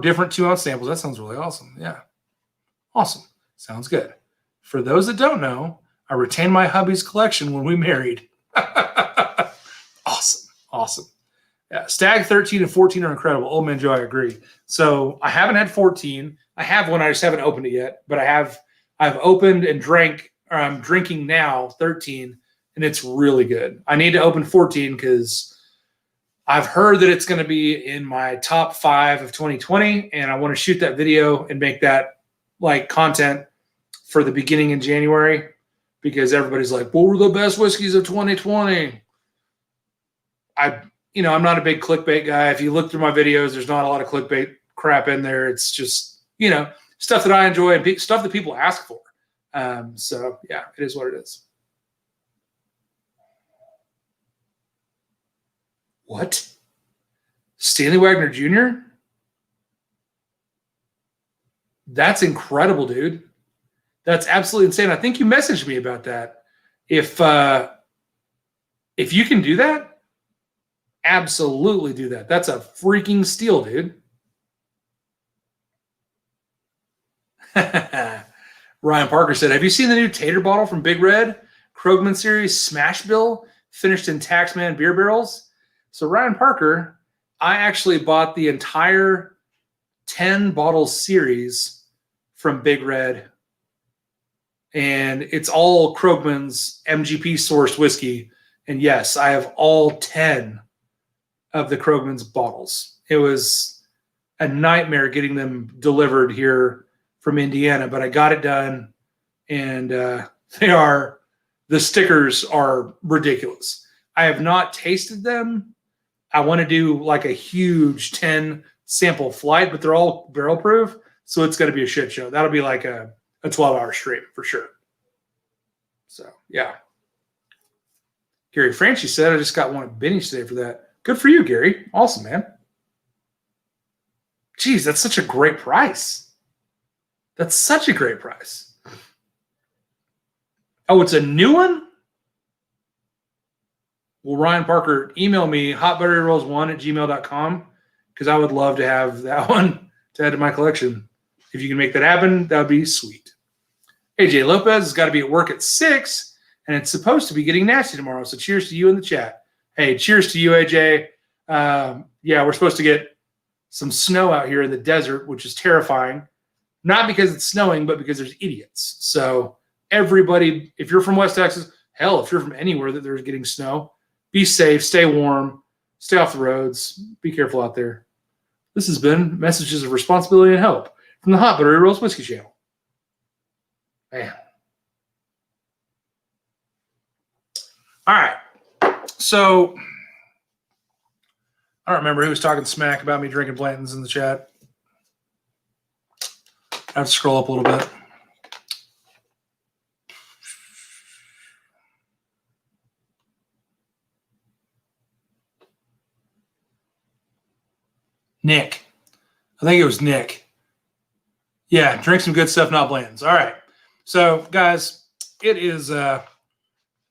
different 2-ounce samples. That sounds really awesome. Yeah. Awesome. Sounds good. For those that don't know, I retained my hubby's collection when we married. Awesome. Yeah, Stag 13 and 14 are incredible. Old Man Joe, I agree. So I haven't had 14. I have one. I just haven't opened it yet. But I've opened and drank, or I'm drinking now 13, and it's really good. I need to open 14 because I've heard that it's going to be in my top 5 of 2020, and I want to shoot that video and make that like content for the beginning in January, because everybody's like, what were the best whiskeys of 2020? I'm not a big clickbait guy. If you look through my videos, there's not a lot of clickbait crap in there. It's just, stuff that I enjoy and stuff that people ask for. So yeah, it is what it is. What? Stanley Wagner Jr.? That's incredible, dude. That's absolutely insane. I think you messaged me about that. If you can do that, absolutely do that. That's a freaking steal, dude. Ryan Parker said, have you seen the new tater bottle from Big Red? Krogman Series Smash Bill, finished in Taxman beer barrels. So Ryan Parker, I actually bought the entire 10 bottle series from Big Red, and it's all Krogman's MGP sourced whiskey. And yes, I have all 10 of the Krogman's bottles. It was a nightmare getting them delivered here from Indiana, but I got it done, and the stickers are ridiculous. I have not tasted them. I want to do like a huge 10 sample flight, but they're all barrel proof, so it's going to be a shit show. That'll be like a 12-hour stream for sure. So yeah. Gary Franchi said, I just got one at Benny's today for that. Good for you, Gary. Awesome, man. Jeez, that's such a great price. That's such a great price. Oh, it's a new one? Well, Ryan Parker, email me, hotbutteryrolls1@gmail.com, because I would love to have that one to add to my collection. If you can make that happen, that would be sweet. AJ Lopez has got to be at work at 6, and it's supposed to be getting nasty tomorrow. So cheers to you in the chat. Hey, cheers to you, AJ. Yeah, we're supposed to get some snow out here in the desert, which is terrifying. Not because it's snowing, but because there's idiots. So everybody, if you're from West Texas, hell, if you're from anywhere that there's getting snow, be safe, stay warm, stay off the roads, be careful out there. This has been Messages of Responsibility and Hope from the Hot Buttery Rolls Whiskey Channel. Man. All right. So I don't remember who was talking smack about me drinking Blanton's in the chat. I have to scroll up a little bit. Nick. I think it was Nick. Yeah, drink some good stuff, not Blanton's. All right. So, guys, it is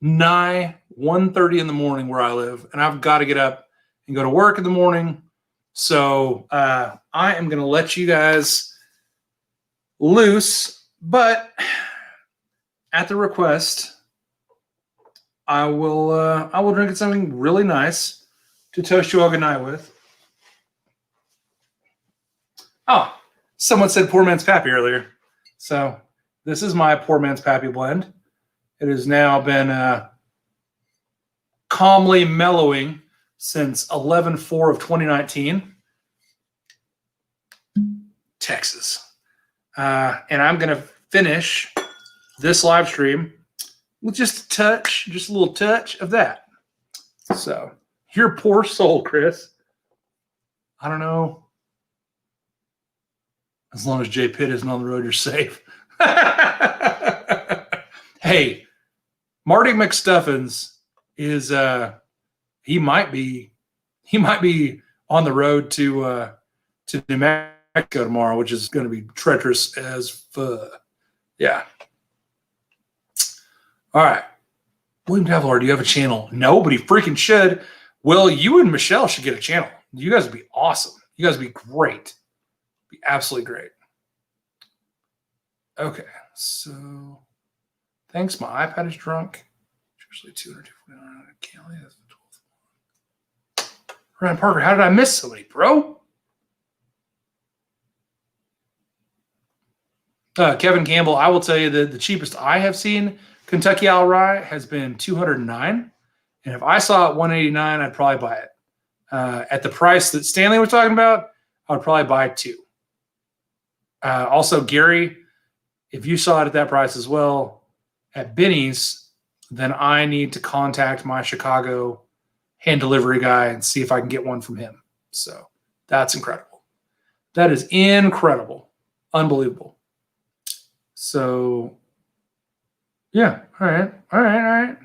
nigh 1:30 in the morning where I live, and I've got to get up and go to work in the morning. So I am going to let you guys loose, but at the request, I will drink something really nice to toast you all good night with. Oh, someone said poor man's Pappy earlier. So this is my poor man's Pappy blend. It has now been calmly mellowing since 11/4 of 2019. Texas. And I'm going to finish this live stream with just a little touch of that. So, your poor soul, Chris. I don't know. As long as Jay Pitt isn't on the road, you're safe. Hey, Marty McStuffins is he might be on the road to New Mexico tomorrow, which is going to be treacherous as fuck. Yeah. All right. William Davlar, do you have a channel? No, but he freaking should. Will, you and Michelle should get a channel. You guys would be awesome. You guys would be great. Be absolutely great. Okay. So, thanks. My iPad is drunk. Usually 249. I can't believe that's the 12th. Ryan Parker, how did I miss somebody, bro? Kevin Campbell, I will tell you that the cheapest I have seen Kentucky Owl Rye has been $209. And if I saw it $189, I'd probably buy it. At the price that Stanley was talking about, I would probably buy 2. Also, Gary, if you saw it at that price as well at Benny's, then I need to contact my Chicago hand delivery guy and see if I can get one from him. So that's incredible. That is incredible. Unbelievable. So, yeah. All right.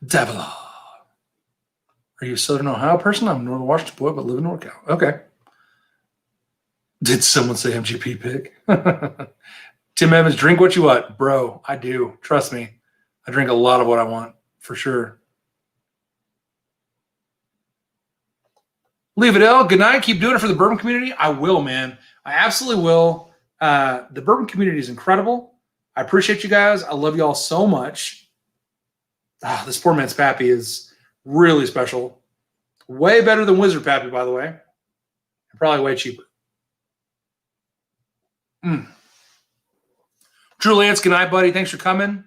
Davila. Are you a Southern Ohio person? I'm a Northern Washington boy, but live in NorCal. Okay. Did someone say MGP pick? Tim Evans, drink what you want. Bro, I do. Trust me. I drink a lot of what I want, for sure. Leave it L. Good night. Keep doing it for the bourbon community. I will, man. I absolutely will. The bourbon community is incredible. I appreciate you guys. I love you all so much. This poor man's Pappy is really special. Way better than Wizard Pappy, by the way. And probably way cheaper. Drew Lance, good night, buddy. Thanks for coming.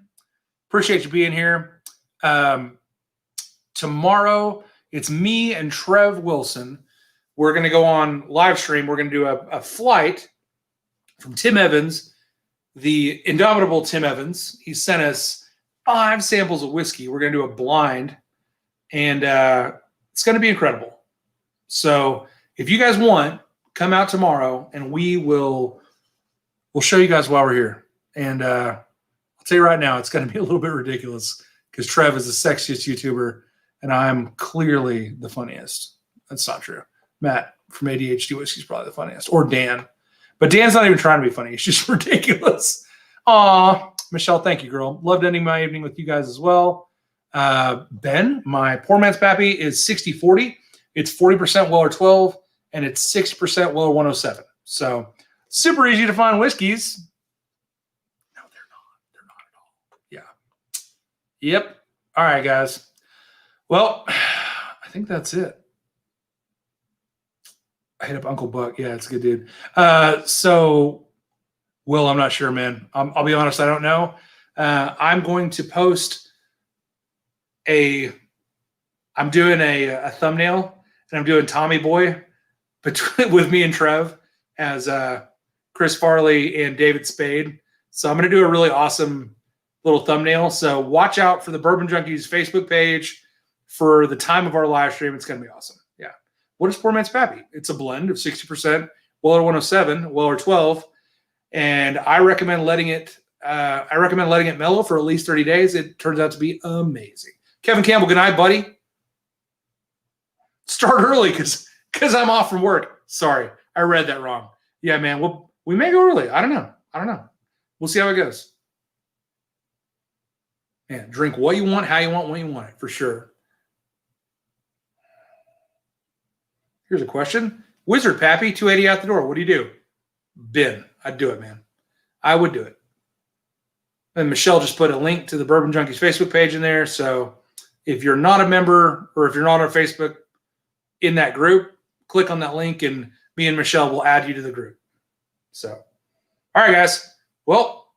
Appreciate you being here. Tomorrow, it's me and Trev Wilson. We're going to go on live stream. We're going to do a flight from Tim Evans, the indomitable Tim Evans. He sent us 5 samples of whiskey. We're going to do a blind, and it's going to be incredible. So if you guys want, come out tomorrow, and we'll show you guys why we're here. And I'll tell you right now, it's going to be a little bit ridiculous because Trev is the sexiest YouTuber, and I'm clearly the funniest. That's not true. Matt from ADHD Whiskey is probably the funniest, or Dan. But Dan's not even trying to be funny. It's just ridiculous. Aw, Michelle, thank you, girl. Loved ending my evening with you guys as well. Ben, my poor man's Pappy is 60-40. It's 40% Weller 12, and it's 6% Weller 107. So super easy to find whiskeys. No, they're not. They're not at all. Yeah. Yep. All right, guys. Well, I think that's it. I hit up Uncle Buck. Yeah, it's a good dude. So, Will, I'm not sure, man. I'll be honest. I don't know. I'm going to post I'm doing a thumbnail, and I'm doing Tommy Boy with me and Trev as Chris Farley and David Spade. So I'm going to do a really awesome little thumbnail. So watch out for the Bourbon Junkies Facebook page for the time of our live stream. It's going to be awesome. Yeah. What is Poor Man's Pappy? It's a blend of 60% Weller 107, Weller 12, and I recommend letting it mellow for at least 30 days. It turns out to be amazing. Kevin Campbell, good night, buddy. Start early because I'm off from work. Sorry, I read that wrong. Yeah, man. We may go early. I don't know. We'll see how it goes. Man, drink what you want, how you want, when you want it, for sure. Here's a question. Wizard Pappy, 280 out the door. What do you do? Bin. I'd do it, man. I would do it. And Michelle just put a link to the Bourbon Junkies Facebook page in there. So if you're not a member or if you're not on Facebook in that group, click on that link and me and Michelle will add you to the group. So, all right, guys. Well,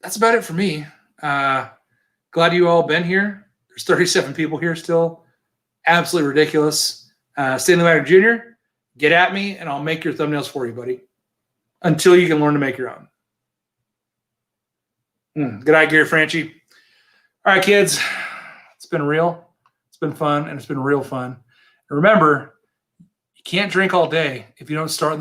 that's about it for me. Glad you all been here. There's 37 people here still. Absolutely ridiculous. Stanley Wagner Jr., get at me and I'll make your thumbnails for you, buddy, until you can learn to make your own. Good night, Gary Franchi. All right, kids. It's been real. It's been fun, and it's been real fun. And remember, you can't drink all day if you don't start in the